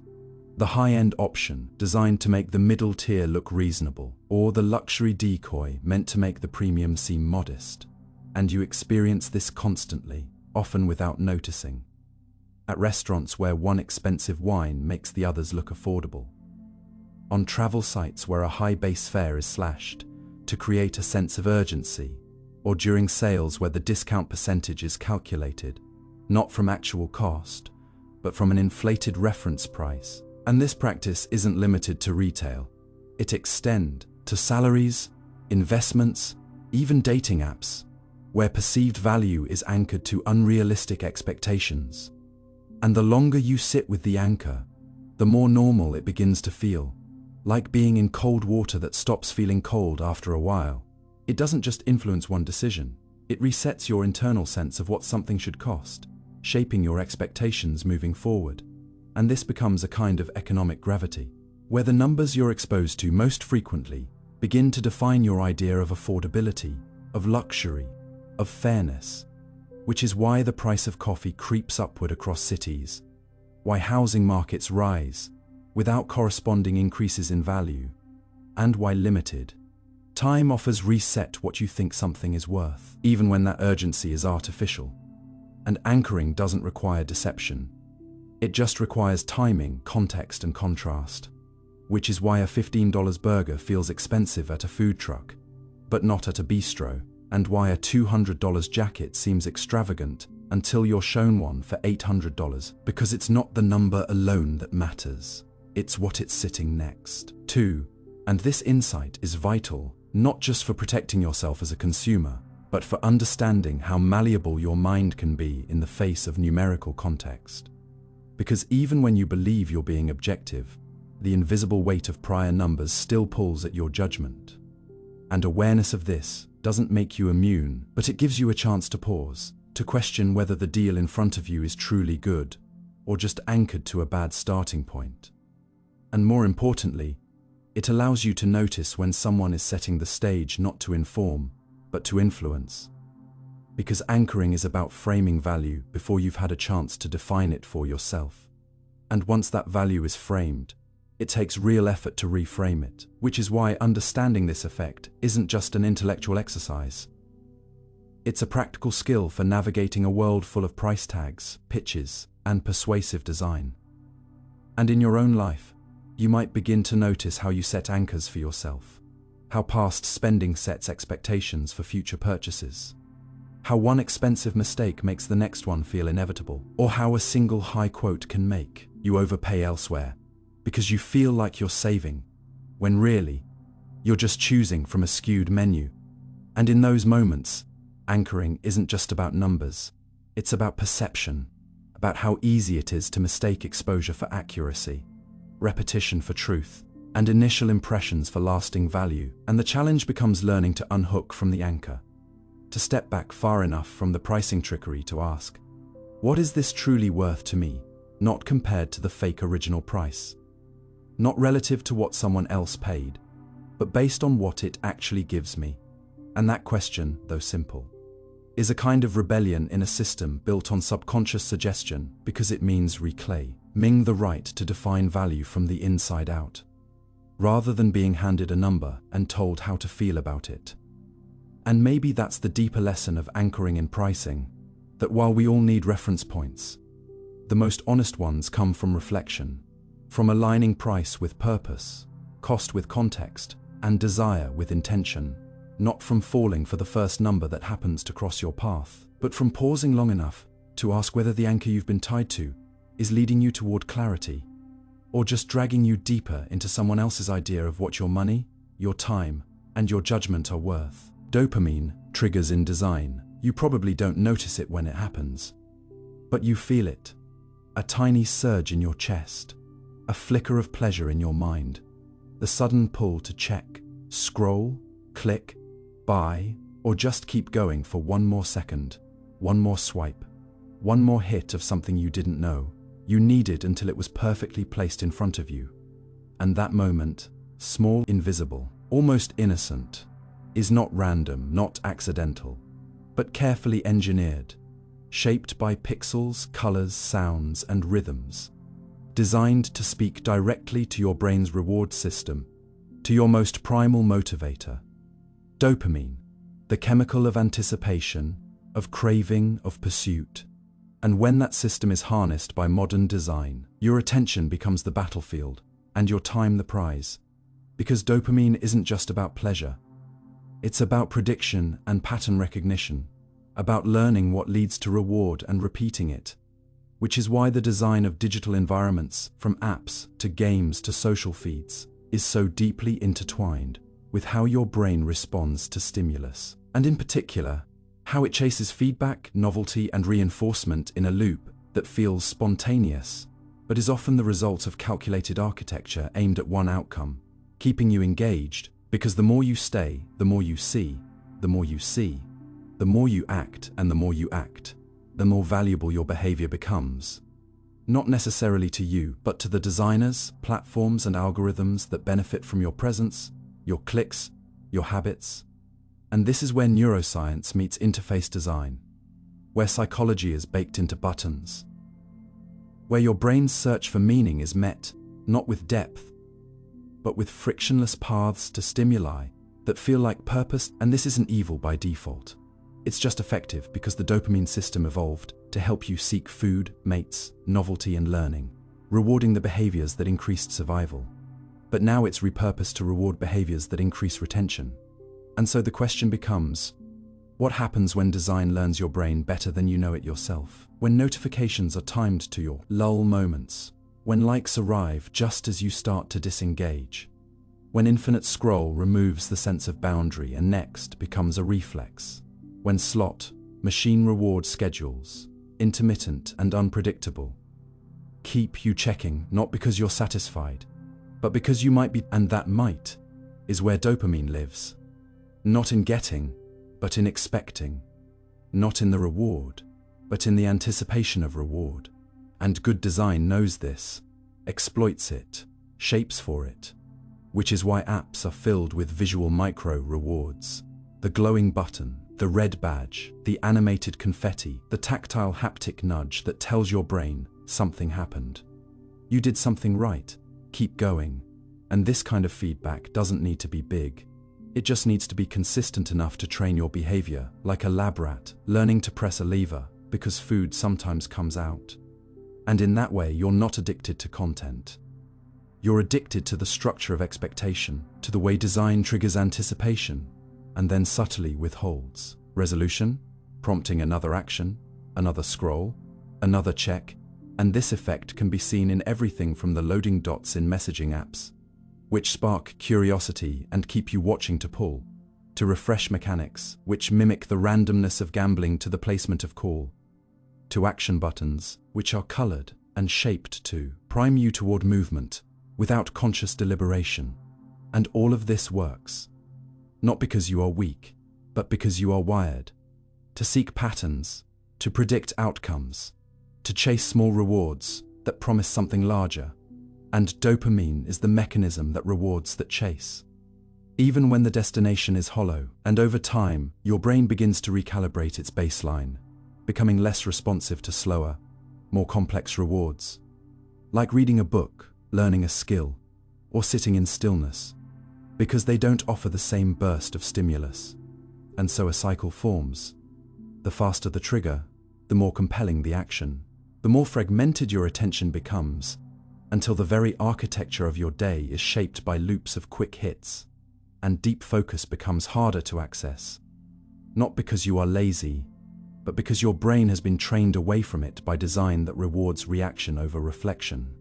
the high-end option designed to make the middle tier look reasonable, or the luxury decoy meant to make the premium seem modest. And you experience this constantly, often without noticing. At restaurants where one expensive wine makes the others look affordable. On travel sites where a high base fare is slashed to create a sense of urgency, or during sales where the discount percentage is calculated, not from actual cost, but from an inflated reference price. And this practice isn't limited to retail. It extends to salaries, investments, even dating apps, where perceived value is anchored to unrealistic expectations. And the longer you sit with the anchor, the more normal it begins to feel, like being in cold water that stops feeling cold after a while. It doesn't just influence one decision, it resets your internal sense of what something should cost, shaping your expectations moving forward. And this becomes a kind of economic gravity, where the numbers you're exposed to most frequently begin to define your idea of affordability, of luxury, of fairness, which is why the price of coffee creeps upward across cities, why housing markets rise without corresponding increases in value, and why limited time offers reset what you think something is worth, even when that urgency is artificial. And anchoring doesn't require deception. It just requires timing, context, and contrast, which is why a $15 burger feels expensive at a food truck, but not at a bistro, and why a $200 jacket seems extravagant until you're shown one for $800, because it's not the number alone that matters, it's what it's sitting next to. And this insight is vital, not just for protecting yourself as a consumer, but for understanding how malleable your mind can be in the face of numerical context. Because even when you believe you're being objective, the invisible weight of prior numbers still pulls at your judgment. And awareness of this doesn't make you immune, but it gives you a chance to pause, to question whether the deal in front of you is truly good, or just anchored to a bad starting point. And more importantly, it allows you to notice when someone is setting the stage not to inform, but to influence. Because anchoring is about framing value before you've had a chance to define it for yourself. And once that value is framed, it takes real effort to reframe it, which is why understanding this effect isn't just an intellectual exercise. It's a practical skill for navigating a world full of price tags, pitches, and persuasive design. And in your own life, you might begin to notice how you set anchors for yourself. how past spending sets expectations for future purchases, how one expensive mistake makes the next one feel inevitable, or how a single high quote can make you overpay elsewhere because you feel like you're saving, when really, you're just choosing from a skewed menu. And in those moments, anchoring isn't just about numbers, it's about perception, about how easy it is to mistake exposure for accuracy, repetition for truth, and initial impressions for lasting value. And the challenge becomes learning to unhook from the anchor, to step back far enough from the pricing trickery to ask, what is this truly worth to me, not compared to the fake original price? Not relative to what someone else paid, but based on what it actually gives me. And that question, though simple, is a kind of rebellion in a system built on subconscious suggestion because it means reclaiming the right to define value from the inside out, rather than being handed a number and told how to feel about it. And maybe that's the deeper lesson of anchoring in pricing, that while we all need reference points, the most honest ones come from reflection, from aligning price with purpose, cost with context, and desire with intention, not from falling for the first number that happens to cross your path, but from pausing long enough to ask whether the anchor you've been tied to is leading you toward clarity, or just dragging you deeper into someone else's idea of what your money, your time, and your judgment are worth. Dopamine triggers in design. You probably don't notice it when it happens, but you feel it. A tiny surge in your chest, a flicker of pleasure in your mind, the sudden pull to check, scroll, click, buy, or just keep going for one more second, one more swipe, one more hit of something you didn't know you needed until it was perfectly placed in front of you. And that moment, small, invisible, almost innocent, is not random, not accidental, but carefully engineered, shaped by pixels, colors, sounds, and rhythms, designed to speak directly to your brain's reward system, to your most primal motivator. Dopamine, the chemical of anticipation, of craving, of pursuit. And when that system is harnessed by modern design, your attention becomes the battlefield, and your time the prize. Because dopamine isn't just about pleasure. It's about prediction and pattern recognition, about learning what leads to reward and repeating it. Which is why the design of digital environments, from apps to games to social feeds, is so deeply intertwined with how your brain responds to stimulus, and in particular, how it chases feedback, novelty, and reinforcement in a loop that feels spontaneous, but is often the result of calculated architecture aimed at one outcome, keeping you engaged, because the more you stay, the more you see, the more you see, the more you act, and the more you act, the more valuable your behavior becomes. Not necessarily to you, but to the designers, platforms, and algorithms that benefit from your presence, your clicks, your habits. And this is where neuroscience meets interface design, where psychology is baked into buttons, where your brain's search for meaning is met, not with depth, but with frictionless paths to stimuli that feel like purpose. And this isn't evil by default. It's just effective because the dopamine system evolved to help you seek food, mates, novelty, and learning, rewarding the behaviors that increased survival. But now it's repurposed to reward behaviors that increase retention. And so the question becomes, what happens when design learns your brain better than you know it yourself? When notifications are timed to your lull moments, when likes arrive just as you start to disengage, when infinite scroll removes the sense of boundary and next becomes a reflex, when slot, machine reward schedules, intermittent and unpredictable, keep you checking not because you're satisfied, but because you might be. And that might is where dopamine lives. Not in getting, but in expecting. Not in the reward, but in the anticipation of reward. And good design knows this, exploits it, shapes for it. Which is why apps are filled with visual micro-rewards. The glowing button, the red badge, the animated confetti, the tactile haptic nudge that tells your brain something happened. You did something right, keep going. And this kind of feedback doesn't need to be big. It just needs to be consistent enough to train your behavior, like a lab rat, learning to press a lever, because food sometimes comes out. And in that way, you're not addicted to content. You're addicted to the structure of expectation, to the way design triggers anticipation, and then subtly withholds resolution, prompting another action, another scroll, another check, and this effect can be seen in everything from the loading dots in messaging apps, which spark curiosity and keep you watching to pull, to refresh mechanics, which mimic the randomness of gambling, to the placement of call, to action buttons, which are colored and shaped to prime you toward movement without conscious deliberation. And all of this works, not because you are weak, but because you are wired to seek patterns, to predict outcomes, to chase small rewards that promise something larger. And dopamine is the mechanism that rewards that chase, even when the destination is hollow. And over time, your brain begins to recalibrate its baseline, becoming less responsive to slower, more complex rewards, like reading a book, learning a skill, or sitting in stillness, because they don't offer the same burst of stimulus. And so a cycle forms. The faster the trigger, the more compelling the action, the more fragmented your attention becomes, until the very architecture of your day is shaped by loops of quick hits, and deep focus becomes harder to access, not because you are lazy, but because your brain has been trained away from it by design that rewards reaction over reflection.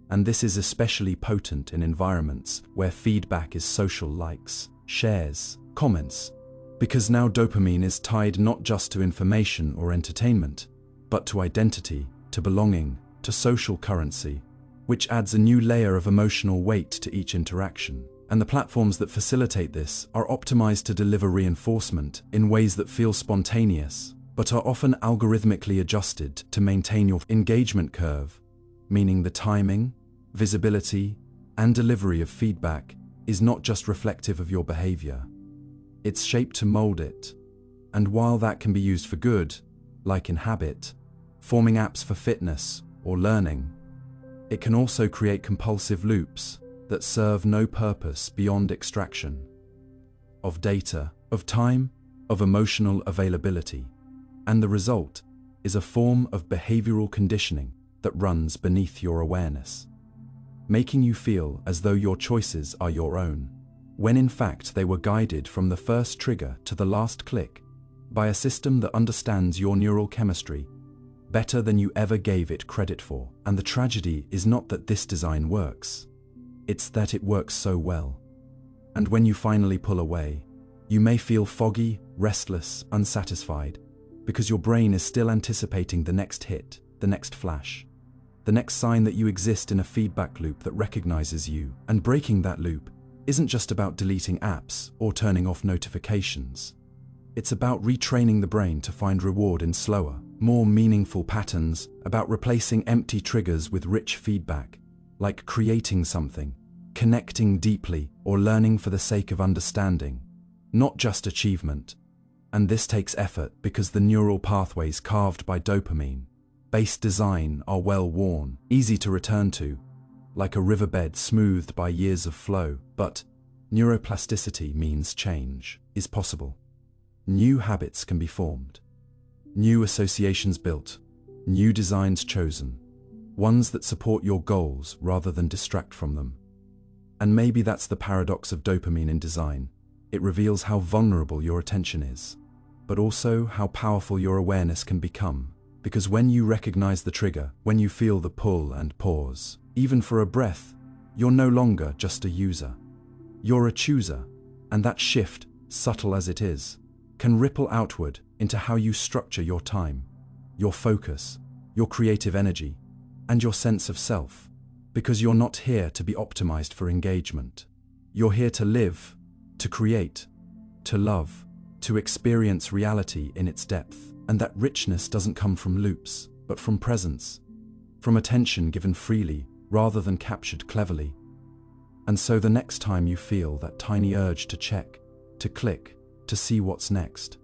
And this is especially potent in environments where feedback is social likes, shares, comments, because now dopamine is tied not just to information or entertainment, but to identity, to belonging, to social currency, which adds a new layer of emotional weight to each interaction. And the platforms that facilitate this are optimized to deliver reinforcement in ways that feel spontaneous, but are often algorithmically adjusted to maintain your engagement curve, meaning the timing, visibility, and delivery of feedback is not just reflective of your behavior. It's shaped to mold it. And while that can be used for good, like in habit, forming apps for fitness or learning, it can also create compulsive loops that serve no purpose beyond extraction of data, of time, of emotional availability. And the result is a form of behavioral conditioning that runs beneath your awareness, making you feel as though your choices are your own, when in fact they were guided from the first trigger to the last click by a system that understands your neural chemistry better than you ever gave it credit for. And the tragedy is not that this design works, it's that it works so well. And when you finally pull away, you may feel foggy, restless, unsatisfied, because your brain is still anticipating the next hit, the next flash, the next sign that you exist in a feedback loop that recognizes you. And breaking that loop isn't just about deleting apps or turning off notifications. It's about retraining the brain to find reward in slower, more meaningful patterns, about replacing empty triggers with rich feedback, like creating something, connecting deeply, or learning for the sake of understanding, not just achievement. And this takes effort because the neural pathways carved by dopamine-based design are well-worn, easy to return to, like a riverbed smoothed by years of flow. But neuroplasticity means change is possible. New habits can be formed, new associations built, new designs chosen, ones that support your goals rather than distract from them. And maybe that's the paradox of dopamine in design. It reveals how vulnerable your attention is, but also how powerful your awareness can become. Because when you recognize the trigger, when you feel the pull and pause, even for a breath, you're no longer just a user. You're a chooser, and that shift, subtle as it is, can ripple outward into how you structure your time, your focus, your creative energy, and your sense of self. Because you're not here to be optimized for engagement. You're here to live, to create, to love, to experience reality in its depth. And that richness doesn't come from loops, but from presence, from attention given freely rather than captured cleverly. And so the next time you feel that tiny urge to check, to click, to see what's next,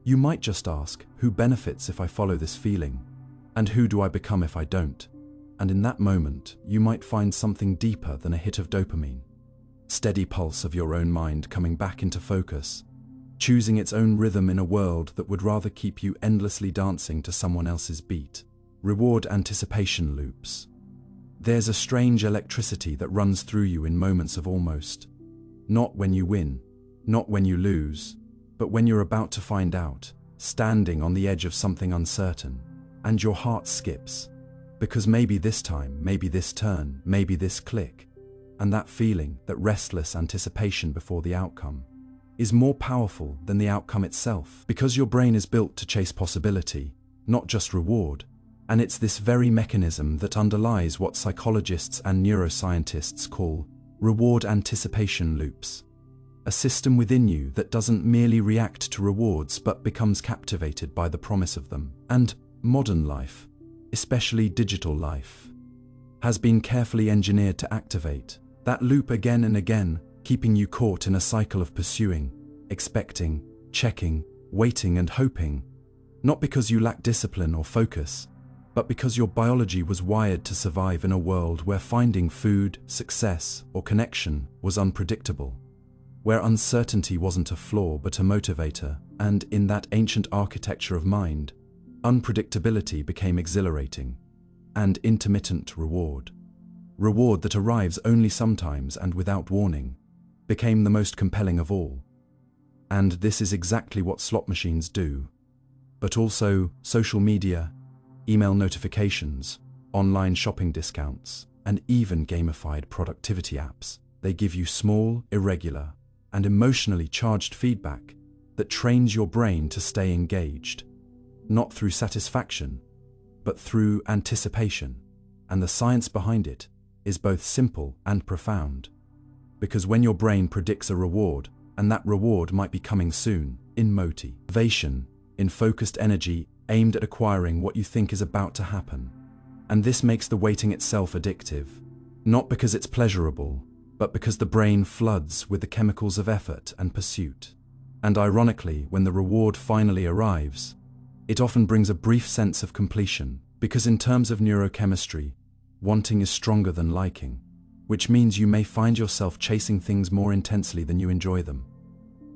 you might just ask, who benefits if I follow this feeling? And who do I become if I don't? And in that moment, you might find something deeper than a hit of dopamine. Steady pulse of your own mind coming back into focus, choosing its own rhythm in a world that would rather keep you endlessly dancing to someone else's beat. Reward anticipation loops. There's a strange electricity that runs through you in moments of almost. Not when you win, not when you lose, but when you're about to find out, standing on the edge of something uncertain, and your heart skips. Because maybe this time, maybe this turn, maybe this click, and that feeling, that restless anticipation before the outcome, is more powerful than the outcome itself. Because your brain is built to chase possibility, not just reward. And it's this very mechanism that underlies what psychologists and neuroscientists call reward anticipation loops. A system within you that doesn't merely react to rewards but becomes captivated by the promise of them. And modern life, especially digital life, has been carefully engineered to activate that loop again and again, keeping you caught in a cycle of pursuing, expecting, checking, waiting and hoping, not because you lack discipline or focus, but because your biology was wired to survive in a world where finding food, success, or connection was unpredictable, where uncertainty wasn't a flaw but a motivator, and in that ancient architecture of mind, unpredictability became exhilarating, and intermittent reward. Reward that arrives only sometimes and without warning, became the most compelling of all. And this is exactly what slot machines do. But also social media, email notifications, online shopping discounts, and even gamified productivity apps. They give you small, irregular, and emotionally charged feedback that trains your brain to stay engaged, not through satisfaction, but through anticipation. And the science behind it is both simple and profound. Because when your brain predicts a reward, and that reward might be coming soon, in motivation, in focused energy aimed at acquiring what you think is about to happen. And this makes the waiting itself addictive, not because it's pleasurable, but because the brain floods with the chemicals of effort and pursuit. And ironically, when the reward finally arrives, it often brings a brief sense of completion, because in terms of neurochemistry, wanting is stronger than liking, which means you may find yourself chasing things more intensely than you enjoy them.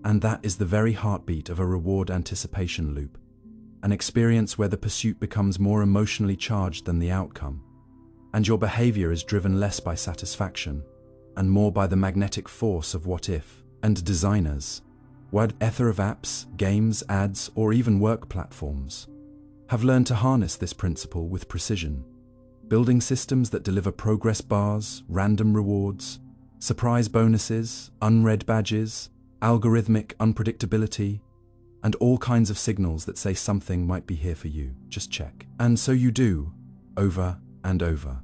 And that is the very heartbeat of a reward anticipation loop. An experience where the pursuit becomes more emotionally charged than the outcome, and your behavior is driven less by satisfaction and more by the magnetic force of what if. And designers, wide ether of apps, games, ads, or even work platforms, have learned to harness this principle with precision, building systems that deliver progress bars, random rewards, surprise bonuses, unread badges, algorithmic unpredictability, and all kinds of signals that say something might be here for you, just check. And so you do, over and over.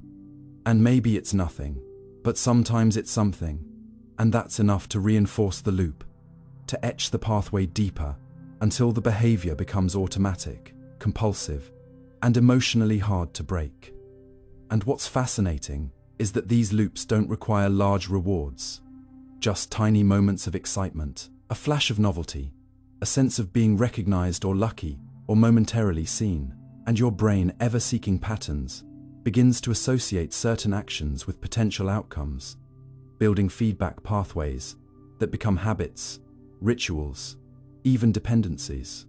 And maybe it's nothing, but sometimes it's something, and that's enough to reinforce the loop, to etch the pathway deeper, until the behavior becomes automatic, compulsive, and emotionally hard to break. And what's fascinating is that these loops don't require large rewards, just tiny moments of excitement, a flash of novelty, a sense of being recognized or lucky or momentarily seen, and your brain, ever seeking patterns, begins to associate certain actions with potential outcomes, building feedback pathways that become habits, rituals, even dependencies.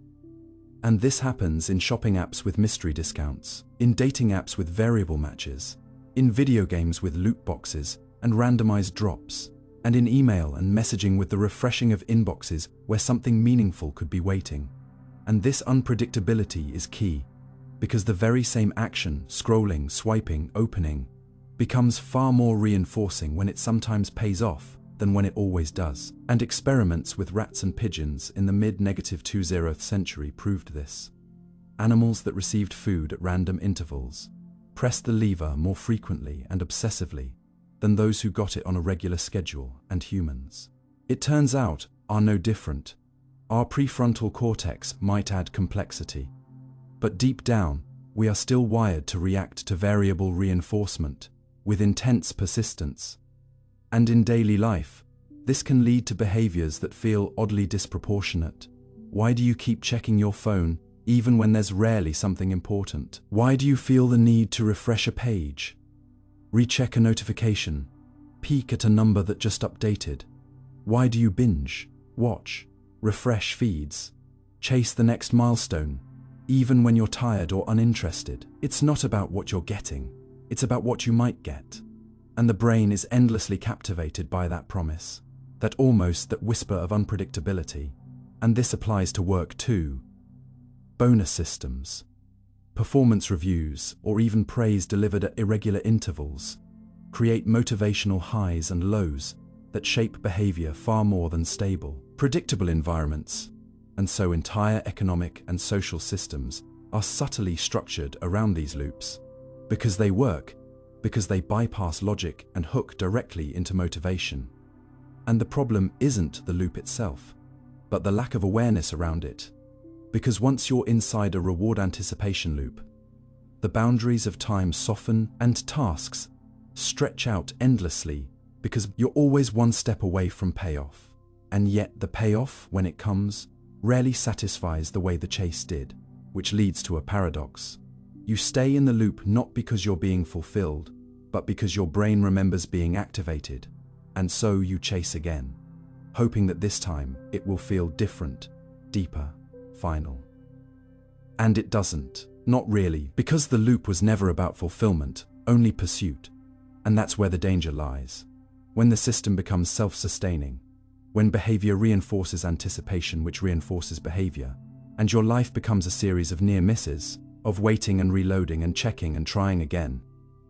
And this happens in shopping apps with mystery discounts, in dating apps with variable matches, in video games with loot boxes and randomized drops, and in email and messaging with the refreshing of inboxes where something meaningful could be waiting. And this unpredictability is key, because the very same action, scrolling, swiping, opening, becomes far more reinforcing when it sometimes pays off than when it always does. And experiments with rats and pigeons in the mid-20th century proved this. Animals that received food at random intervals pressed the lever more frequently and obsessively than those who got it on a regular schedule, and humans, it turns out, are no different. Our prefrontal cortex might add complexity, but deep down, we are still wired to react to variable reinforcement with intense persistence. And in daily life, this can lead to behaviors that feel oddly disproportionate. Why do you keep checking your phone even when there's rarely something important? Why do you feel the need to refresh a page, recheck a notification, peek at a number that just updated? Why do you binge, watch, refresh feeds, chase the next milestone, even when you're tired or uninterested? It's not about what you're getting. It's about what you might get. And the brain is endlessly captivated by that promise, that whisper of unpredictability. And this applies to work too. Bonus systems, performance reviews, or even praise delivered at irregular intervals create motivational highs and lows that shape behavior far more than stable, predictable environments. And so entire economic and social systems are subtly structured around these loops. Because they work, because they bypass logic and hook directly into motivation. And the problem isn't the loop itself, but the lack of awareness around it. Because once you're inside a reward anticipation loop, the boundaries of time soften and tasks stretch out endlessly because you're always one step away from payoff. And yet the payoff, when it comes, rarely satisfies the way the chase did, which leads to a paradox. You stay in the loop not because you're being fulfilled, but because your brain remembers being activated, and so you chase again, hoping that this time it will feel different, deeper, final. And it doesn't, not really, because the loop was never about fulfillment, only pursuit. And that's where the danger lies. When the system becomes self-sustaining, when behavior reinforces anticipation which reinforces behavior, and your life becomes a series of near misses, of waiting and reloading and checking and trying again.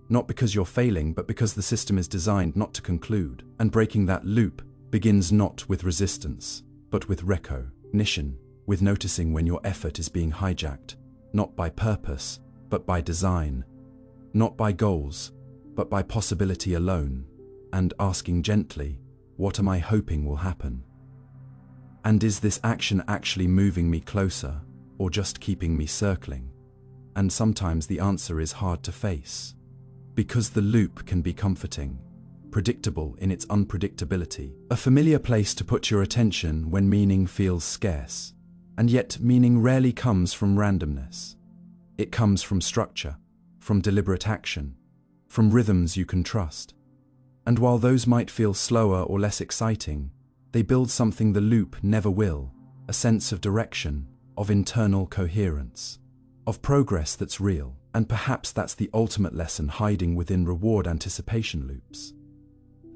Not because you're failing, but because the system is designed not to conclude. And breaking that loop begins not with resistance, but with recognition, with noticing when your effort is being hijacked, not by purpose, but by design, not by goals, but by possibility alone, and asking gently, what am I hoping will happen? And is this action actually moving me closer, or just keeping me circling? And sometimes the answer is hard to face. Because the loop can be comforting, predictable in its unpredictability, a familiar place to put your attention when meaning feels scarce. And yet meaning rarely comes from randomness. It comes from structure, from deliberate action, from rhythms you can trust. And while those might feel slower or less exciting, they build something the loop never will, a sense of direction, of internal coherence, of progress that's real. And perhaps that's the ultimate lesson hiding within reward anticipation loops.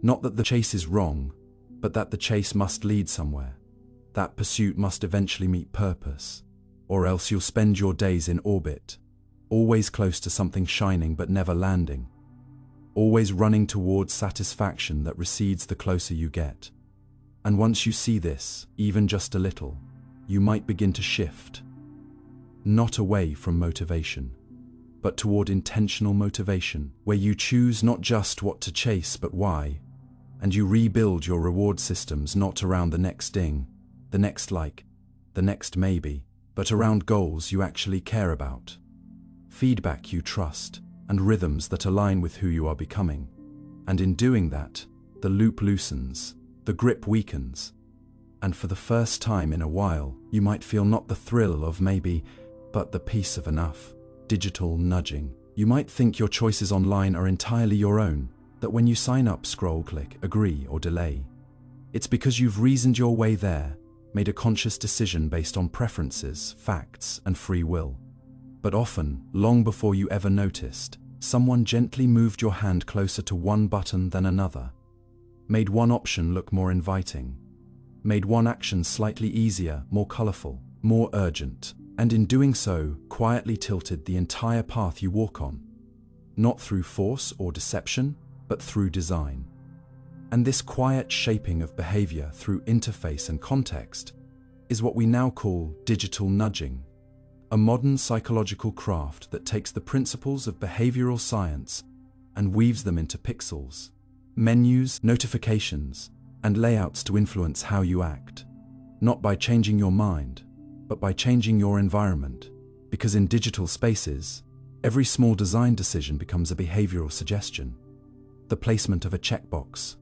Not that the chase is wrong, but that the chase must lead somewhere. That pursuit must eventually meet purpose, or else you'll spend your days in orbit, always close to something shining but never landing, always running towards satisfaction that recedes the closer you get. And once you see this, even just a little, you might begin to shift, not away from motivation, but toward intentional motivation, where you choose not just what to chase but why, and you rebuild your reward systems not around the next ding, the next like, the next maybe, but around goals you actually care about, feedback you trust, and rhythms that align with who you are becoming. And in doing that, the loop loosens, the grip weakens, and for the first time in a while, you might feel not the thrill of maybe, but the peace of enough. Digital nudging. You might think your choices online are entirely your own, that when you sign up, scroll, click, agree, or delay. It's because you've reasoned your way there, made a conscious decision based on preferences, facts, and free will. But often, long before you ever noticed, someone gently moved your hand closer to one button than another, made one option look more inviting, made one action slightly easier, more colorful, more urgent, and in doing so, quietly tilted the entire path you walk on, not through force or deception, but through design. And this quiet shaping of behavior through interface and context is what we now call digital nudging, a modern psychological craft that takes the principles of behavioral science and weaves them into pixels, menus, notifications, and layouts to influence how you act, not by changing your mind, but by changing your environment. Because in digital spaces, every small design decision becomes a behavioral suggestion. The placement of a checkbox,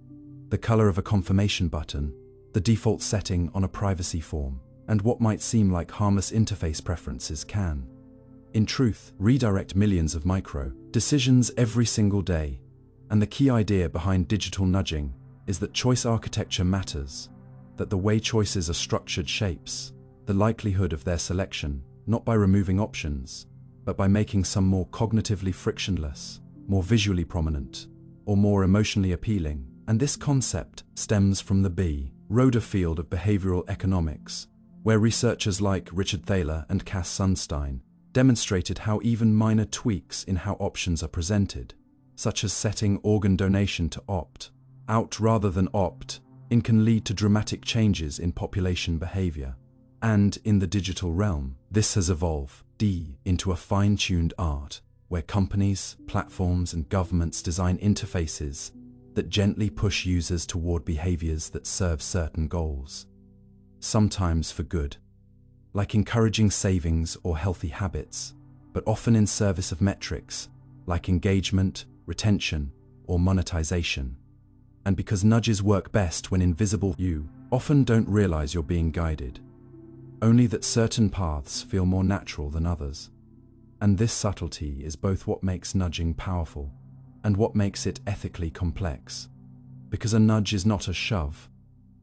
the color of a confirmation button, the default setting on a privacy form, and what might seem like harmless interface preferences can, in truth, redirect millions of micro decisions every single day. And the key idea behind digital nudging is that choice architecture matters, that the way choices are structured shapes the likelihood of their selection, not by removing options, but by making some more cognitively frictionless, more visually prominent, or more emotionally appealing. And this concept stems from the B. Roeder field of behavioral economics, where researchers like Richard Thaler and Cass Sunstein demonstrated how even minor tweaks in how options are presented, such as setting organ donation to opt out rather than opt in, can lead to dramatic changes in population behavior. And in the digital realm, this has evolved into a fine-tuned art, where companies, platforms, and governments design interfaces that gently push users toward behaviors that serve certain goals, sometimes for good, like encouraging savings or healthy habits, but often in service of metrics like engagement, retention, or monetization. And because nudges work best when invisible, you often don't realize you're being guided, only that certain paths feel more natural than others. And this subtlety is both what makes nudging powerful and what makes it ethically complex. Because a nudge is not a shove,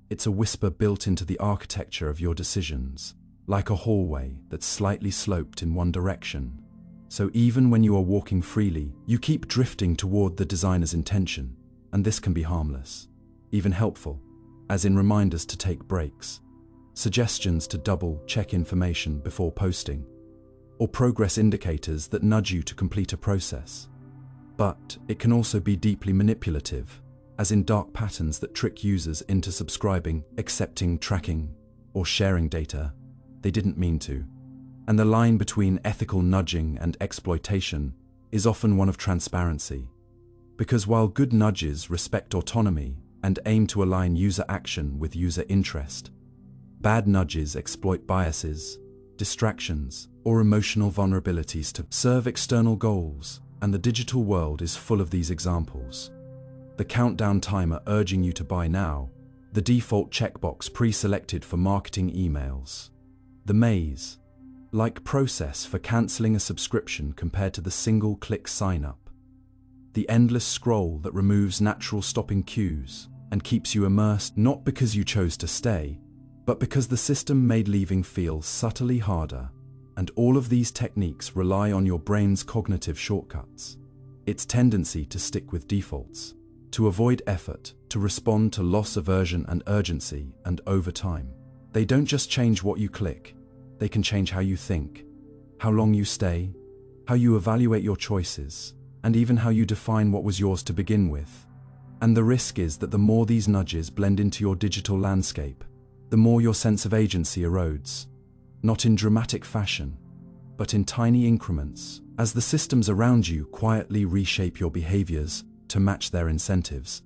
it's a whisper built into the architecture of your decisions, like a hallway that's slightly sloped in one direction. So even when you are walking freely, you keep drifting toward the designer's intention, and this can be harmless, even helpful, as in reminders to take breaks, suggestions to double-check information before posting, or progress indicators that nudge you to complete a process. But it can also be deeply manipulative, as in dark patterns that trick users into subscribing, accepting, tracking, or sharing data they didn't mean to. And the line between ethical nudging and exploitation is often one of transparency. Because while good nudges respect autonomy and aim to align user action with user interest, bad nudges exploit biases, distractions, or emotional vulnerabilities to serve external goals, and the digital world is full of these examples. The countdown timer urging you to buy now, the default checkbox pre-selected for marketing emails, the maze-like process for cancelling a subscription compared to the single-click sign-up, the endless scroll that removes natural stopping cues and keeps you immersed not because you chose to stay, but because the system made leaving feel subtly harder. And all of these techniques rely on your brain's cognitive shortcuts, its tendency to stick with defaults, to avoid effort, to respond to loss aversion and urgency. And over time, they don't just change what you click, they can change how you think, how long you stay, how you evaluate your choices, and even how you define what was yours to begin with. And the risk is that the more these nudges blend into your digital landscape, the more your sense of agency erodes, not in dramatic fashion, but in tiny increments, as the systems around you quietly reshape your behaviors to match their incentives.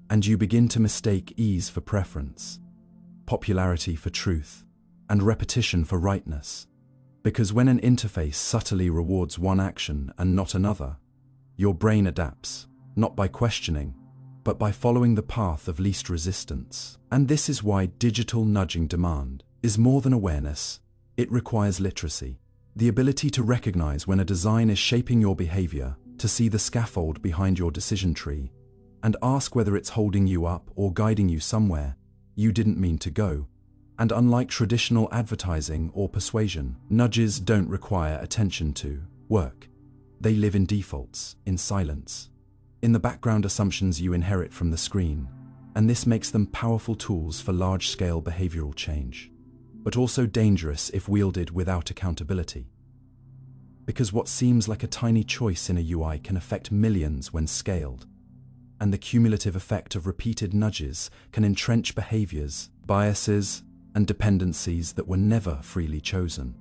And you begin to mistake ease for preference, popularity for truth, and repetition for rightness. Because when an interface subtly rewards one action and not another, your brain adapts, not by questioning, but by following the path of least resistance. And this is why digital nudging demand is more than awareness. It requires literacy, the ability to recognize when a design is shaping your behavior, to see the scaffold behind your decision tree, and ask whether it's holding you up or guiding you somewhere you didn't mean to go. And unlike traditional advertising or persuasion, nudges don't require attention to work. They live in defaults, in silence, in the background assumptions you inherit from the screen, and this makes them powerful tools for large-scale behavioral change, but also dangerous if wielded without accountability. Because what seems like a tiny choice in a UI can affect millions when scaled, and the cumulative effect of repeated nudges can entrench behaviors, biases, and dependencies that were never freely chosen.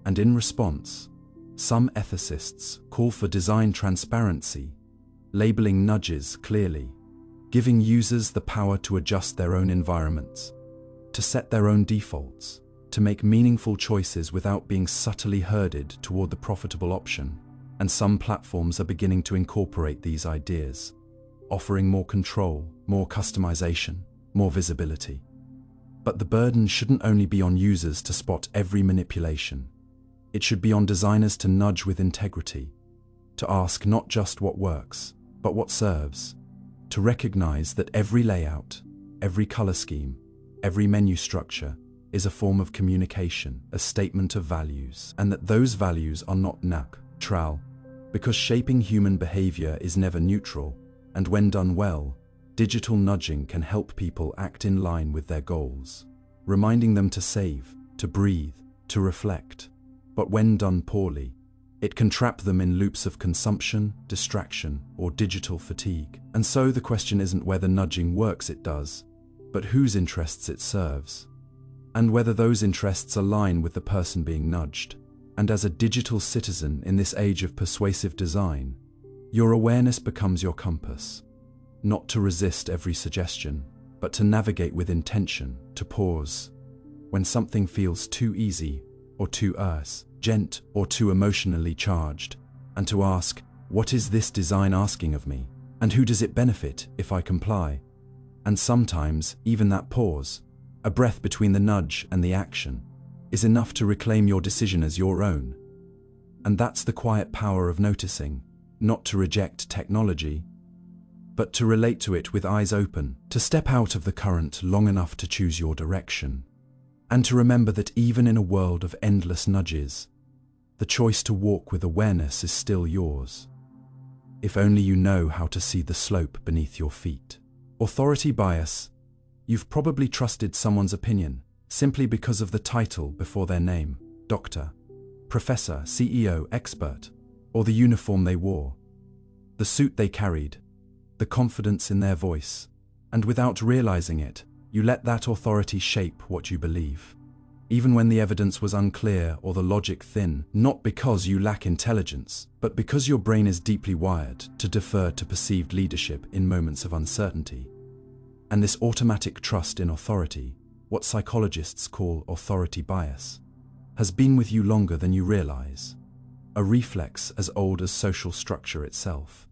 And in response, some ethicists call for design transparency, labeling nudges clearly, giving users the power to adjust their own environments, to set their own defaults, to make meaningful choices without being subtly herded toward the profitable option. And some platforms are beginning to incorporate these ideas, offering more control, more customization, more visibility. But the burden shouldn't only be on users to spot every manipulation. It should be on designers to nudge with integrity, to ask not just what works, but what serves, to recognize that every layout, every color scheme, every menu structure is a form of communication, a statement of values, and that those values are not neutral, Because shaping human behavior is never neutral, and when done well, digital nudging can help people act in line with their goals, reminding them to save, to breathe, to reflect. But when done poorly, it can trap them in loops of consumption, distraction, or digital fatigue. And so the question isn't whether nudging works, it does, but whose interests it serves, and whether those interests align with the person being nudged. And as a digital citizen in this age of persuasive design, your awareness becomes your compass, not to resist every suggestion, but to navigate with intention, to pause when something feels too easy or too urgent or too emotionally charged, and to ask, what is this design asking of me? And who does it benefit if I comply? And sometimes, even that pause, a breath between the nudge and the action, is enough to reclaim your decision as your own. And that's the quiet power of noticing, not to reject technology, but to relate to it with eyes open, to step out of the current long enough to choose your direction, and to remember that even in a world of endless nudges, the choice to walk with awareness is still yours, if only you know how to see the slope beneath your feet. Authority bias. You've probably trusted someone's opinion simply because of the title before their name, doctor, professor, CEO, expert, or the uniform they wore, the suit they carried, the confidence in their voice, and without realizing it, you let that authority shape what you believe, even when the evidence was unclear or the logic thin, not because you lack intelligence, but because your brain is deeply wired to defer to perceived leadership in moments of uncertainty. And this automatic trust in authority, what psychologists call authority bias, has been with you longer than you realize, a reflex as old as social structure itself.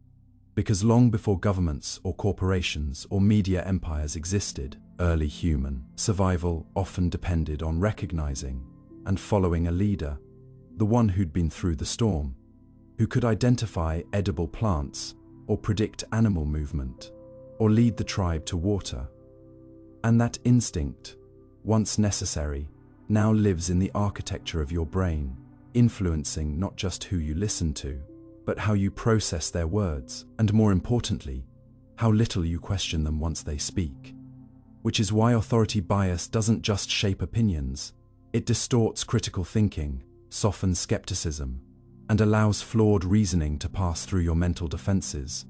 Because long before governments or corporations or media empires existed, early human survival often depended on recognizing and following a leader, the one who'd been through the storm, who could identify edible plants or predict animal movement, or lead the tribe to water. And that instinct, once necessary, now lives in the architecture of your brain, influencing not just who you listen to, but how you process their words, and more importantly, how little you question them once they speak. Which is why authority bias doesn't just shape opinions, it distorts critical thinking, softens skepticism, and allows flawed reasoning to pass through your mental defenses,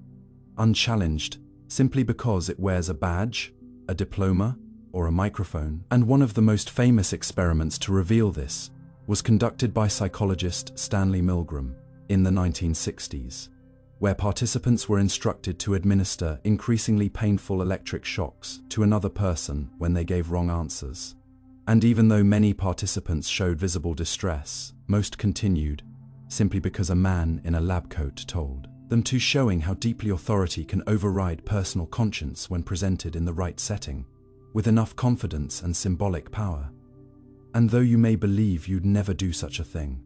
unchallenged, simply because it wears a badge, a diploma, or a microphone. And one of the most famous experiments to reveal this was conducted by psychologist Stanley Milgram in the 1960s, where participants were instructed to administer increasingly painful electric shocks to another person when they gave wrong answers. And even though many participants showed visible distress, most continued, simply because a man in a lab coat told them to, showing how deeply authority can override personal conscience when presented in the right setting, with enough confidence and symbolic power. And though you may believe you'd never do such a thing,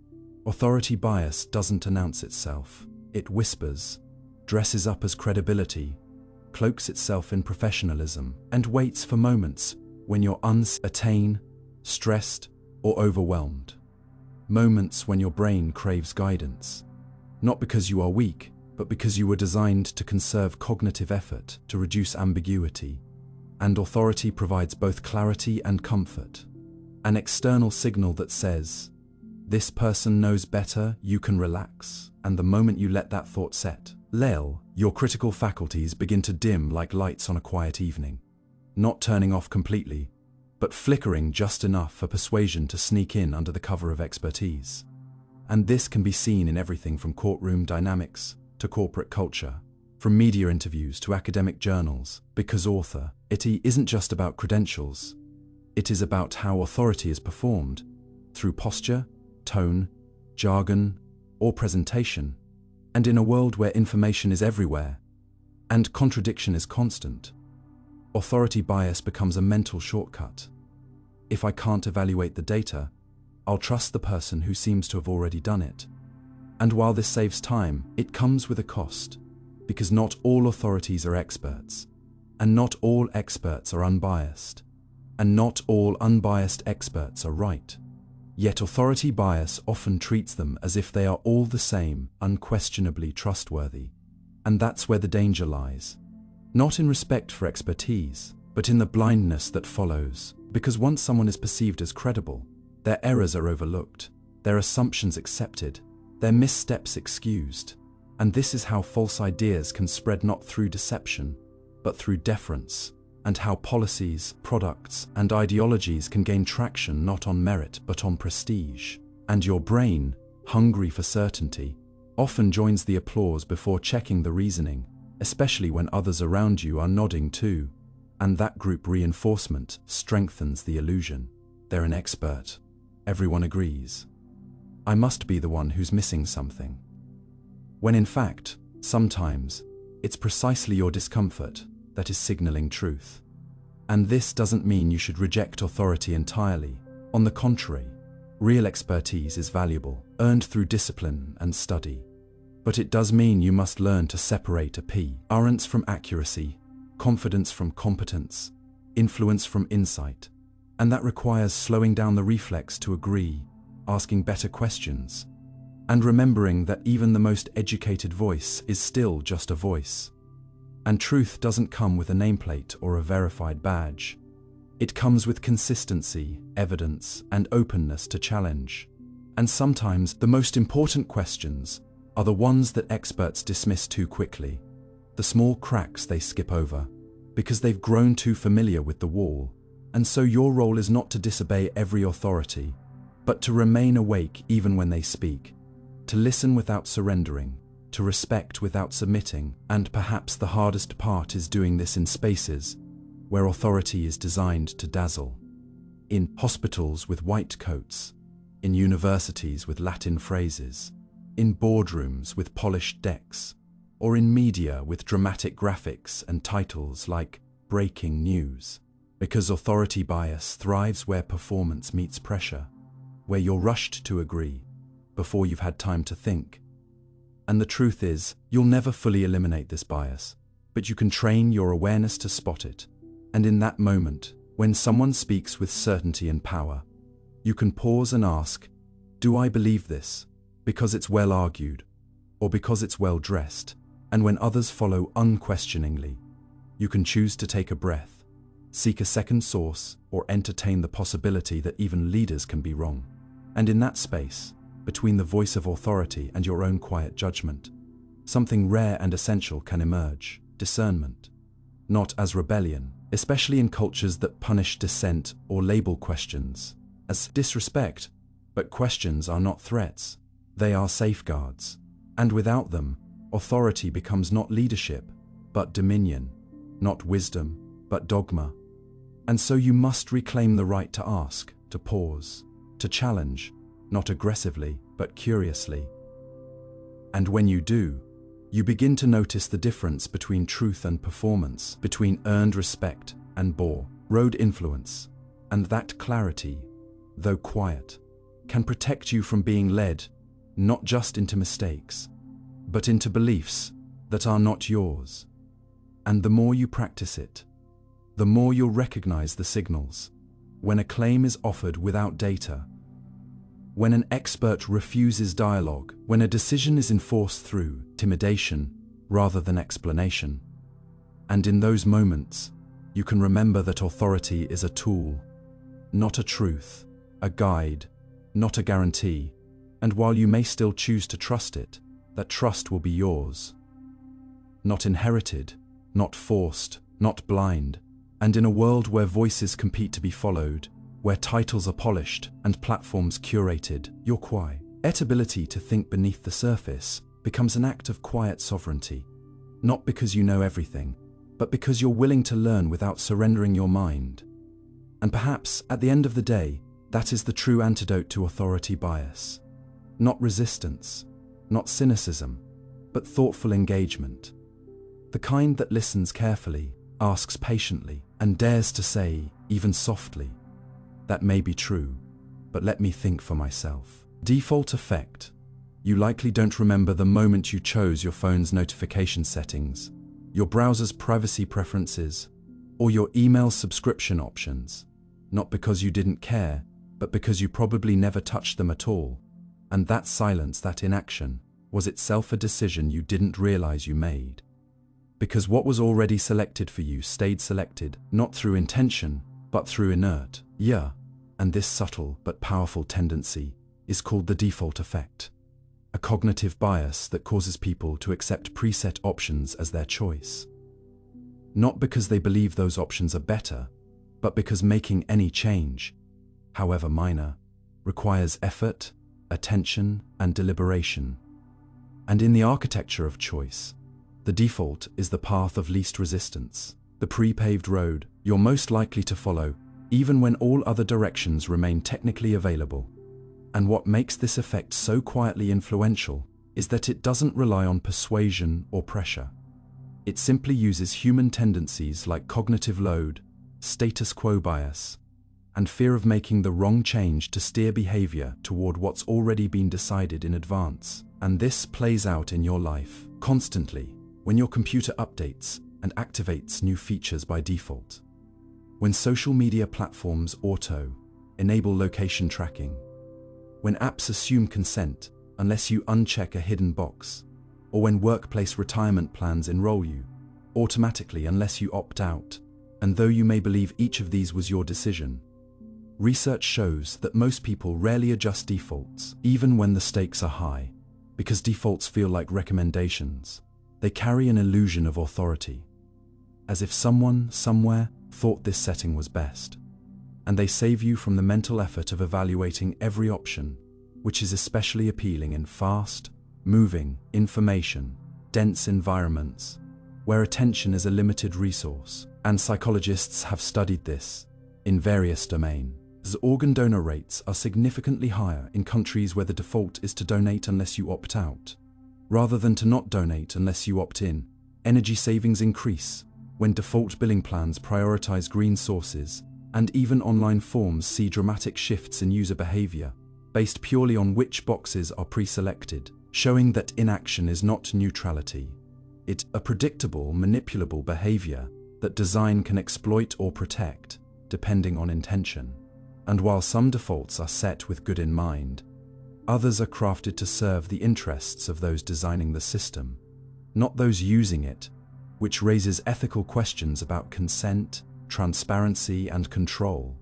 authority bias doesn't announce itself. It whispers, dresses up as credibility, cloaks itself in professionalism, and waits for moments when you're uncertain, stressed, or overwhelmed. Moments when your brain craves guidance, not because you are weak, but because you were designed to conserve cognitive effort, to reduce ambiguity. And authority provides both clarity and comfort. An external signal that says, this person knows better, you can relax. And the moment you let that thought set, your critical faculties begin to dim like lights on a quiet evening, not turning off completely, but flickering just enough for persuasion to sneak in under the cover of expertise. And this can be seen in everything from courtroom dynamics to corporate culture, from media interviews to academic journals, because authority isn't just about credentials, it is about how authority is performed, through posture, tone, jargon, or presentation. And in a world where information is everywhere, and contradiction is constant, authority bias becomes a mental shortcut. If I can't evaluate the data, I'll trust the person who seems to have already done it. And while this saves time, it comes with a cost, because not all authorities are experts, and not all experts are unbiased, and not all unbiased experts are right. Yet authority bias often treats them as if they are all the same, unquestionably trustworthy. And that's where the danger lies. Not in respect for expertise, but in the blindness that follows. Because once someone is perceived as credible, their errors are overlooked, their assumptions accepted, their missteps excused. And this is how false ideas can spread not through deception, but through deference, and how policies, products, and ideologies can gain traction not on merit but on prestige. And your brain, hungry for certainty, often joins the applause before checking the reasoning, especially when others around you are nodding too. And that group reinforcement strengthens the illusion. They're an expert. Everyone agrees. I must be the one who's missing something. When in fact, sometimes, it's precisely your discomfort that is signaling truth. And this doesn't mean you should reject authority entirely. On the contrary, real expertise is valuable, earned through discipline and study. But it does mean you must learn to separate appearance from accuracy, confidence from competence, influence from insight. And that requires slowing down the reflex to agree, asking better questions, and remembering that even the most educated voice is still just a voice. And truth doesn't come with a nameplate or a verified badge. It comes with consistency, evidence, and openness to challenge. And sometimes the most important questions are the ones that experts dismiss too quickly, the small cracks they skip over, because they've grown too familiar with the wall. And so your role is not to disobey every authority, but to remain awake even when they speak, to listen without surrendering, to respect without submitting. And perhaps the hardest part is doing this in spaces where authority is designed to dazzle. In hospitals with white coats, in universities with Latin phrases, in boardrooms with polished decks, or in media with dramatic graphics and titles like breaking news. Because authority bias thrives where performance meets pressure, where you're rushed to agree before you've had time to think. And the truth is, you'll never fully eliminate this bias, but you can train your awareness to spot it. And in that moment, when someone speaks with certainty and power, you can pause and ask, do I believe this because it's well argued, or because it's well dressed? And when others follow unquestioningly, you can choose to take a breath, seek a second source, or entertain the possibility that even leaders can be wrong. And in that space, between the voice of authority and your own quiet judgment, something rare and essential can emerge: discernment. Not as rebellion, especially in cultures that punish dissent or label questions as disrespect, but questions are not threats, they are safeguards. And without them, authority becomes not leadership, but dominion, not wisdom, but dogma. And so you must reclaim the right to ask, to pause, to challenge, not aggressively, but curiously. And when you do, you begin to notice the difference between truth and performance, between earned respect and borrowed influence. And that clarity, though quiet, can protect you from being led not just into mistakes, but into beliefs that are not yours. And the more you practice it, the more you'll recognize the signals. When a claim is offered without data, when an expert refuses dialogue, when a decision is enforced through intimidation rather than explanation. And in those moments, you can remember that authority is a tool, not a truth, a guide, not a guarantee. And while you may still choose to trust it, that trust will be yours. Not inherited, not forced, not blind. And in a world where voices compete to be followed, where titles are polished and platforms curated, your quiet ability to think beneath the surface becomes an act of quiet sovereignty. Not because you know everything, but because you're willing to learn without surrendering your mind. And perhaps, at the end of the day, that is the true antidote to authority bias. Not resistance, not cynicism, but thoughtful engagement. The kind that listens carefully, asks patiently, and dares to say, even softly, that may be true, but let me think for myself. Default effect. You likely don't remember the moment you chose your phone's notification settings, your browser's privacy preferences, or your email subscription options. Not because you didn't care, but because you probably never touched them at all. And that silence, that inaction, was itself a decision you didn't realize you made. Because what was already selected for you stayed selected, not through intention, but through inert. Yeah, and this subtle but powerful tendency is called the default effect, a cognitive bias that causes people to accept preset options as their choice. Not because they believe those options are better, but because making any change, however minor, requires effort, attention, and deliberation. And in the architecture of choice, the default is the path of least resistance, the pre-paved road you're most likely to follow, even when all other directions remain technically available. And what makes this effect so quietly influential is that it doesn't rely on persuasion or pressure. It simply uses human tendencies like cognitive load, status quo bias, and fear of making the wrong change to steer behavior toward what's already been decided in advance. And this plays out in your life constantly when your computer updates and activates new features by default. When social media platforms enable location tracking. When apps assume consent unless you uncheck a hidden box. Or when workplace retirement plans enroll you automatically unless you opt out. And though you may believe each of these was your decision, research shows that most people rarely adjust defaults, even when the stakes are high, because defaults feel like recommendations. They carry an illusion of authority, as if someone, somewhere, thought this setting was best. And they save you from the mental effort of evaluating every option, which is especially appealing in fast, moving, information-dense environments, where attention is a limited resource. And psychologists have studied this in various domains. Organ donor rates are significantly higher in countries where the default is to donate unless you opt out, rather than to not donate unless you opt in. Energy savings increase when default billing plans prioritize green sources, and even online forms see dramatic shifts in user behavior based purely on which boxes are pre-selected, showing that inaction is not neutrality. It's a predictable, manipulable behavior that design can exploit or protect, depending on intention. And while some defaults are set with good in mind, others are crafted to serve the interests of those designing the system, not those using it, which raises ethical questions about consent, transparency, and control.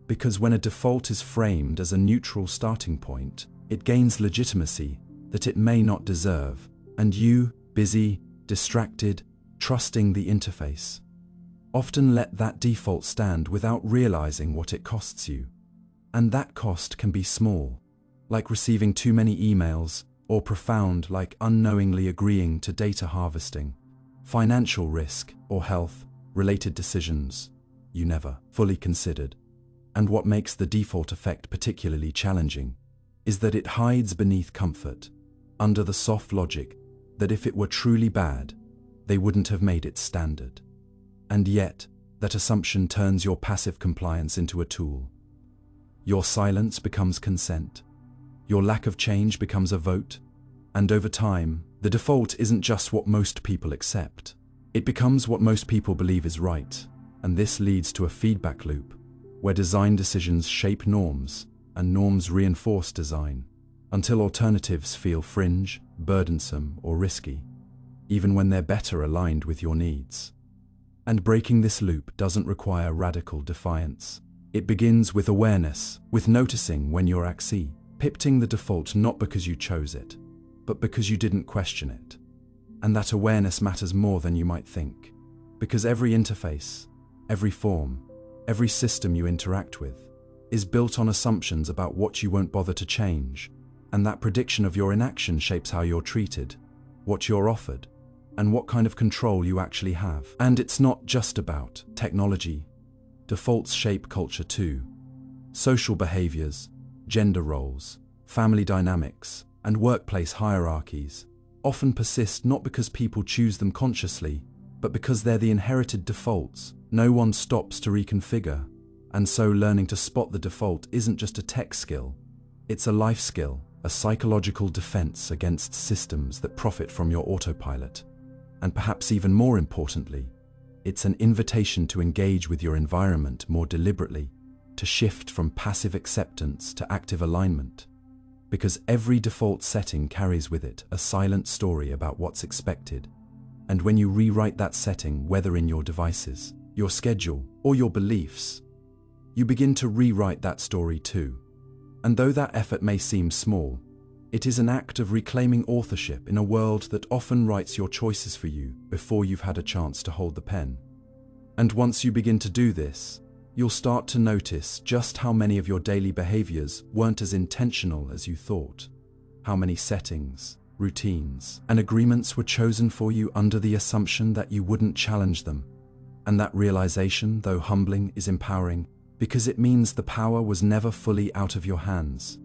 Because when a default is framed as a neutral starting point, it gains legitimacy that it may not deserve, and you, busy, distracted, trusting the interface, often let that default stand without realizing what it costs you. And that cost can be small, like receiving too many emails, or profound, like unknowingly agreeing to data harvesting, financial risk, or health-related decisions you never fully considered. And what makes the default effect particularly challenging is that it hides beneath comfort, under the soft logic that if it were truly bad, they wouldn't have made it standard. And yet, that assumption turns your passive compliance into a tool. Your silence becomes consent. Your lack of change becomes a vote. And over time, the default isn't just what most people accept. It becomes what most people believe is right. And this leads to a feedback loop, where design decisions shape norms, and norms reinforce design, until alternatives feel fringe, burdensome, or risky, even when they're better aligned with your needs. And breaking this loop doesn't require radical defiance. It begins with awareness, with noticing when you're accepting the default not because you chose it, but because you didn't question it. And that awareness matters more than you might think, because every interface, every form, every system you interact with is built on assumptions about what you won't bother to change, and that prediction of your inaction shapes how you're treated, what you're offered, and what kind of control you actually have. And it's not just about technology. Defaults shape culture too. Social behaviors, gender roles, family dynamics, and workplace hierarchies often persist not because people choose them consciously, but because they're the inherited defaults no one stops to reconfigure. And so learning to spot the default isn't just a tech skill, it's a life skill, a psychological defense against systems that profit from your autopilot. And perhaps even more importantly, it's an invitation to engage with your environment more deliberately, to shift from passive acceptance to active alignment, because every default setting carries with it a silent story about what's expected. And when you rewrite that setting, whether in your devices, your schedule, or your beliefs, you begin to rewrite that story too. And though that effort may seem small, it is an act of reclaiming authorship in a world that often writes your choices for you before you've had a chance to hold the pen. And once you begin to do this, you'll start to notice just how many of your daily behaviors weren't as intentional as you thought. How many settings, routines, and agreements were chosen for you under the assumption that you wouldn't challenge them. And that realization, though humbling, is empowering, because it means the power was never fully out of your hands.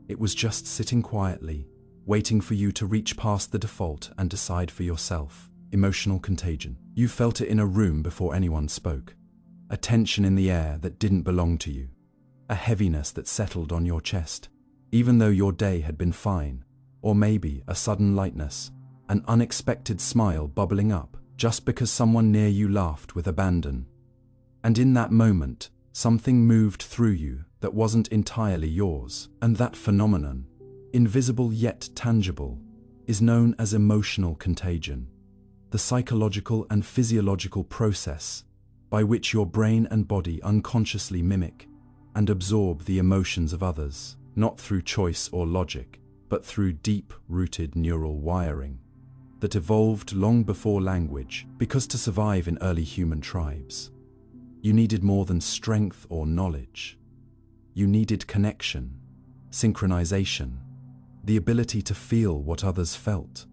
It was just sitting quietly, waiting for you to reach past the default and decide for yourself. Emotional contagion. You felt it in a room before anyone spoke. A tension in the air that didn't belong to you. A heaviness that settled on your chest, even though your day had been fine. Or maybe a sudden lightness, an unexpected smile bubbling up just because someone near you laughed with abandon. And in that moment, something moved through you that wasn't entirely yours. And that phenomenon, invisible yet tangible, is known as emotional contagion. The psychological and physiological process by which your brain and body unconsciously mimic and absorb the emotions of others, not through choice or logic, but through deep-rooted neural wiring that evolved long before language, because to survive in early human tribes, you needed more than strength or knowledge. You needed connection, synchronization, the ability to feel what others felt,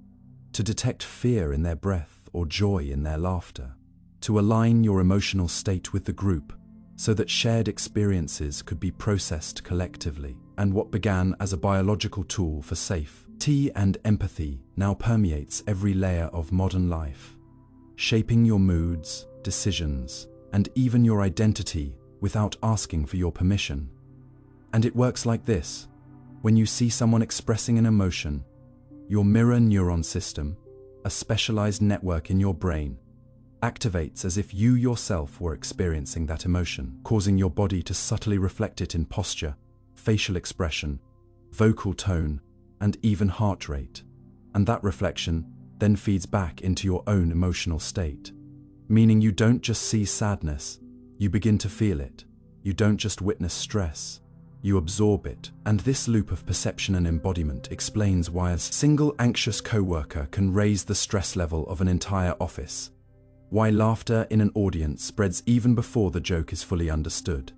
to detect fear in their breath or joy in their laughter, to align your emotional state with the group so that shared experiences could be processed collectively. And what began as a biological tool for safety and empathy now permeates every layer of modern life, shaping your moods, decisions, and even your identity without asking for your permission. And it works like this. When you see someone expressing an emotion, your mirror neuron system, a specialized network in your brain, activates as if you yourself were experiencing that emotion, causing your body to subtly reflect it in posture, facial expression, vocal tone, and even heart rate. And that reflection then feeds back into your own emotional state, meaning you don't just see sadness, you begin to feel it. You don't just witness stress, you absorb it. And this loop of perception and embodiment explains why a single anxious coworker can raise the stress level of an entire office, why laughter in an audience spreads even before the joke is fully understood,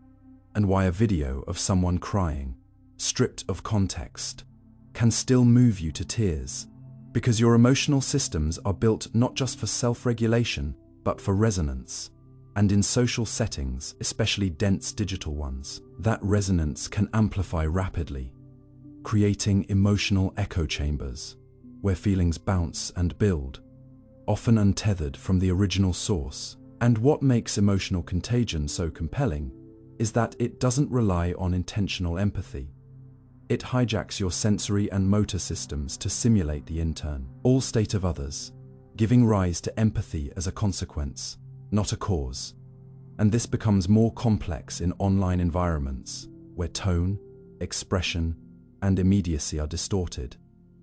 and why a video of someone crying, stripped of context, can still move you to tears, because your emotional systems are built not just for self-regulation, but for resonance. And in social settings, especially dense digital ones, that resonance can amplify rapidly, creating emotional echo chambers, where feelings bounce and build, often untethered from the original source. And what makes emotional contagion so compelling is that it doesn't rely on intentional empathy. It hijacks your sensory and motor systems to simulate the all state of others, giving rise to empathy as a consequence, not a cause. And this becomes more complex in online environments, where tone, expression, and immediacy are distorted,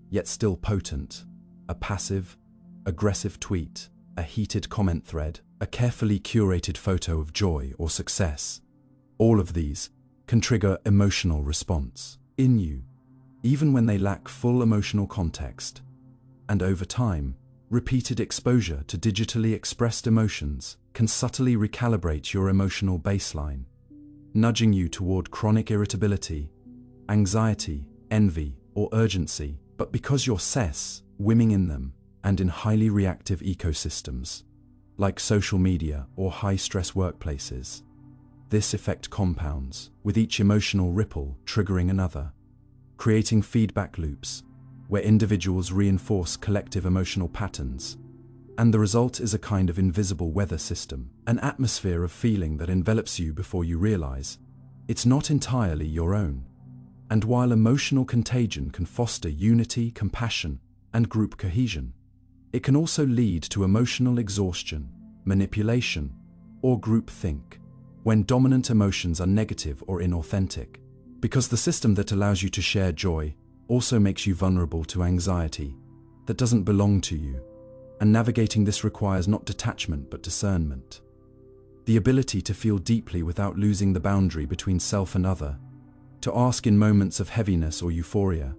yet still potent. A passive, aggressive tweet, a heated comment thread, a carefully curated photo of joy or success, all of these can trigger emotional response in you, even when they lack full emotional context. And over time, repeated exposure to digitally expressed emotions can subtly recalibrate your emotional baseline, nudging you toward chronic irritability, anxiety, envy, or urgency. But because you're swimming in them, and in highly reactive ecosystems, like social media or high-stress workplaces, this effect compounds, with each emotional ripple triggering another, creating feedback loops where individuals reinforce collective emotional patterns. And the result is a kind of invisible weather system, an atmosphere of feeling that envelops you before you realize it's not entirely your own. And while emotional contagion can foster unity, compassion, and group cohesion, it can also lead to emotional exhaustion, manipulation, or groupthink, when dominant emotions are negative or inauthentic. Because the system that allows you to share joy also makes you vulnerable to anxiety that doesn't belong to you. And navigating this requires not detachment but discernment. The ability to feel deeply without losing the boundary between self and other. To ask in moments of heaviness or euphoria,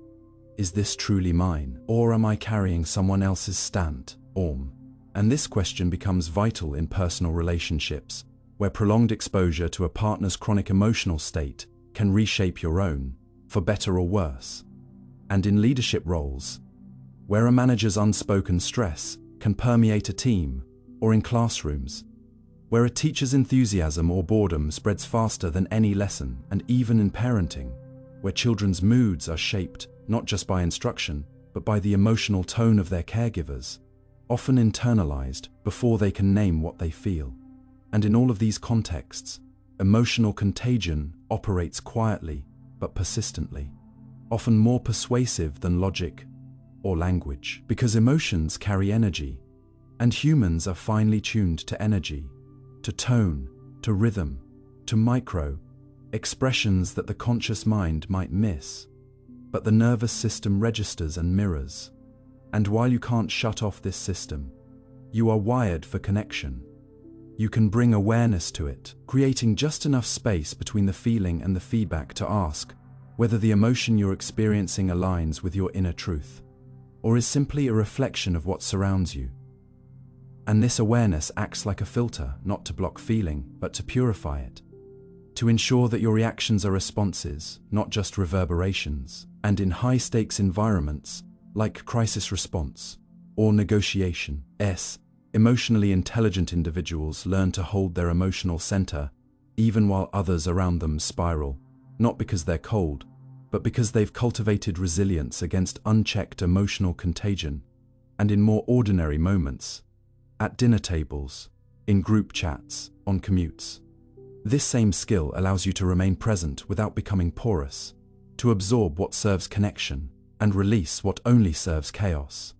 is this truly mine, or am I carrying someone else's stand, orm? And this question becomes vital in personal relationships, where prolonged exposure to a partner's chronic emotional state can reshape your own, for better or worse. And in leadership roles, where a manager's unspoken stress can permeate a team, or in classrooms, where a teacher's enthusiasm or boredom spreads faster than any lesson, and even in parenting, where children's moods are shaped not just by instruction, but by the emotional tone of their caregivers, often internalized before they can name what they feel. And in all of these contexts, emotional contagion operates quietly but persistently, often more persuasive than logic or language, because emotions carry energy, and humans are finely tuned to energy, to tone, to rhythm, to micro expressions that the conscious mind might miss, but the nervous system registers and mirrors. And while you can't shut off this system, you are wired for connection. You can bring awareness to it, creating just enough space between the feeling and the feedback to ask whether the emotion you're experiencing aligns with your inner truth, or is simply a reflection of what surrounds you. And this awareness acts like a filter, not to block feeling, but to purify it, to ensure that your reactions are responses, not just reverberations. And in high-stakes environments, like crisis response or negotiation, emotionally intelligent individuals learn to hold their emotional center even while others around them spiral, not because they're cold, but because they've cultivated resilience against unchecked emotional contagion. And in more ordinary moments, at dinner tables, in group chats, on commutes, this same skill allows you to remain present without becoming porous, to absorb what serves connection and release what only serves chaos.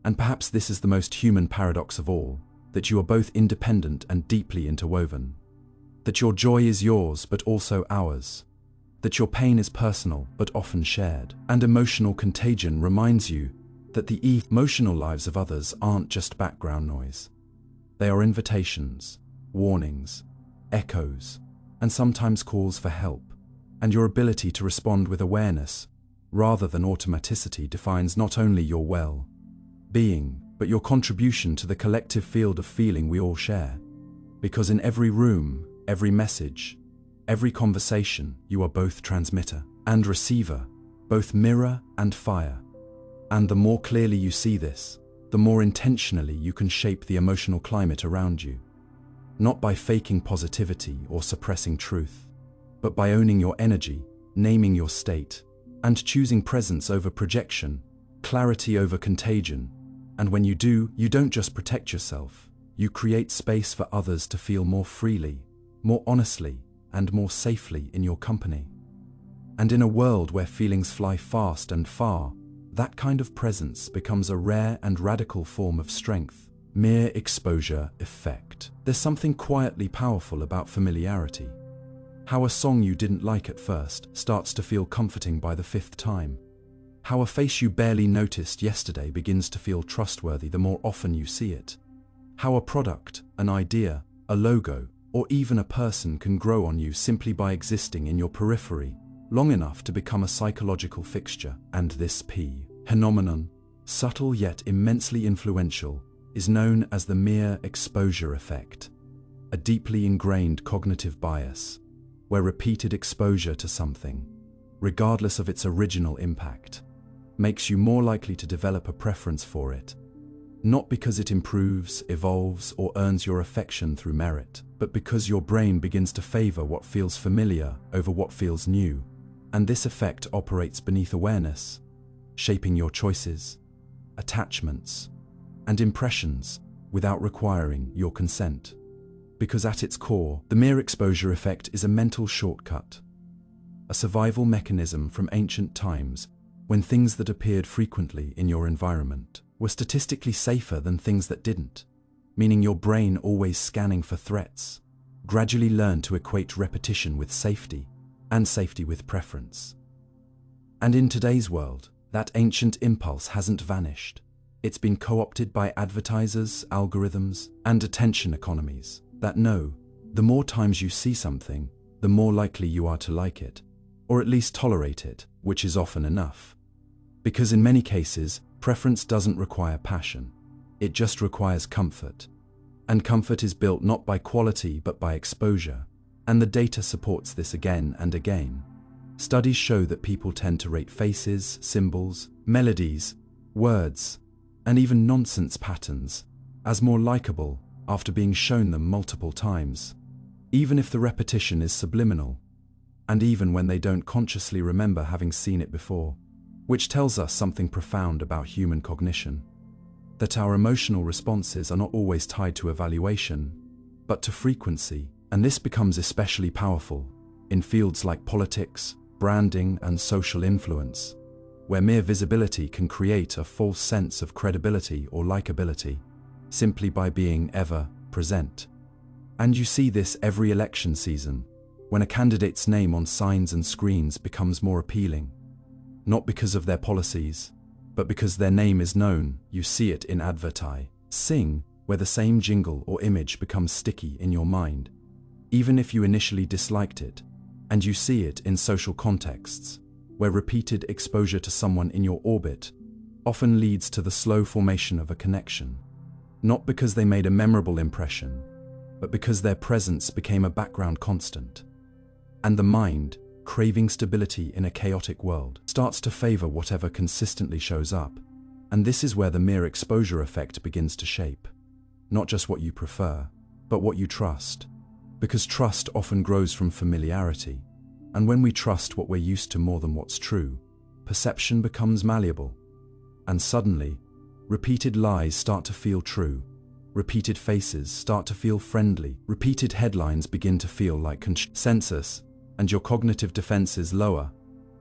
And perhaps this is the most human paradox of all, that you are both independent and deeply interwoven. That your joy is yours but also ours. That your pain is personal but often shared. And emotional contagion reminds you that the emotional lives of others aren't just background noise. They are invitations, warnings, echoes, and sometimes calls for help. And your ability to respond with awareness, rather than automaticity, defines not only your well-being, but your contribution to the collective field of feeling we all share. Because in every room, every message, every conversation, you are both transmitter and receiver, both mirror and fire. And the more clearly you see this, the more intentionally you can shape the emotional climate around you. Not by faking positivity or suppressing truth, but by owning your energy, naming your state, and choosing presence over projection, clarity over contagion. And when you do, you don't just protect yourself, you create space for others to feel more freely, more honestly, and more safely in your company. And in a world where feelings fly fast and far, that kind of presence becomes a rare and radical form of strength. Mere exposure effect. There's something quietly powerful about familiarity. How a song you didn't like at first starts to feel comforting by the fifth time. How a face you barely noticed yesterday begins to feel trustworthy the more often you see it. How a product, an idea, a logo, or even a person can grow on you simply by existing in your periphery long enough to become a psychological fixture. And this phenomenon, subtle yet immensely influential, is known as the mere exposure effect, a deeply ingrained cognitive bias, where repeated exposure to something, regardless of its original impact, makes you more likely to develop a preference for it, not because it improves, evolves, or earns your affection through merit, but because your brain begins to favor what feels familiar over what feels new. And this effect operates beneath awareness, shaping your choices, attachments, and impressions without requiring your consent. Because at its core, the mere exposure effect is a mental shortcut, a survival mechanism from ancient times when things that appeared frequently in your environment were statistically safer than things that didn't, meaning your brain always scanning for threats, gradually learn to equate repetition with safety, and safety with preference. And in today's world, that ancient impulse hasn't vanished. It's been co-opted by advertisers, algorithms, and attention economies that know the more times you see something, the more likely you are to like it, or at least tolerate it, which is often enough. Because in many cases, preference doesn't require passion. It just requires comfort. And comfort is built not by quality but by exposure. And the data supports this again and again. Studies show that people tend to rate faces, symbols, melodies, words, and even nonsense patterns as more likable after being shown them multiple times, even if the repetition is subliminal, and even when they don't consciously remember having seen it before, which tells us something profound about human cognition, that our emotional responses are not always tied to evaluation, but to frequency, and this becomes especially powerful in fields like politics, branding, and social influence, where mere visibility can create a false sense of credibility or likability, simply by being ever present. And you see this every election season, when a candidate's name on signs and screens becomes more appealing, not because of their policies, but because their name is known. You see it in advertising, where the same jingle or image becomes sticky in your mind, even if you initially disliked it, and you see it in social contexts, where repeated exposure to someone in your orbit often leads to the slow formation of a connection, not because they made a memorable impression, but because their presence became a background constant. And the mind, craving stability in a chaotic world, starts to favor whatever consistently shows up, and this is where the mere exposure effect begins to shape, not just what you prefer, but what you trust, because trust often grows from familiarity, and when we trust what we're used to more than what's true, perception becomes malleable, and suddenly, repeated lies start to feel true, repeated faces start to feel friendly, repeated headlines begin to feel like consensus, and your cognitive defenses lower,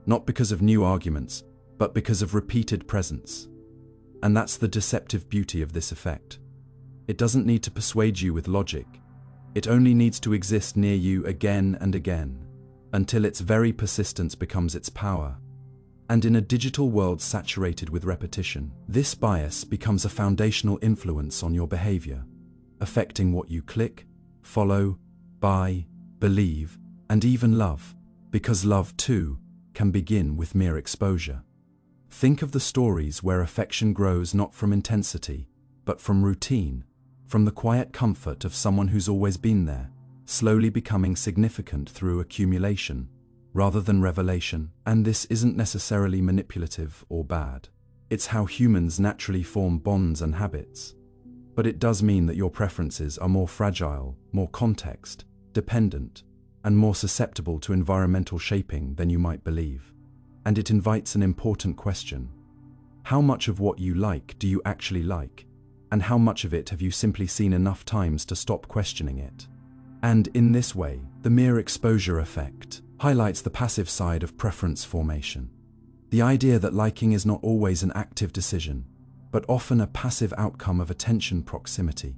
not because of new arguments, but because of repeated presence. And that's the deceptive beauty of this effect. It doesn't need to persuade you with logic. It only needs to exist near you again and again, until its very persistence becomes its power. And in a digital world saturated with repetition, this bias becomes a foundational influence on your behavior, affecting what you click, follow, buy, believe, and even love, because love, too, can begin with mere exposure. Think of the stories where affection grows not from intensity, but from routine, from the quiet comfort of someone who's always been there, slowly becoming significant through accumulation, rather than revelation. And this isn't necessarily manipulative or bad. It's how humans naturally form bonds and habits. But it does mean that your preferences are more fragile, more context dependent, and more susceptible to environmental shaping than you might believe. And it invites an important question. How much of what you like do you actually like? And how much of it have you simply seen enough times to stop questioning it? And in this way, the mere exposure effect highlights the passive side of preference formation. The idea that liking is not always an active decision, but often a passive outcome of attention proximity,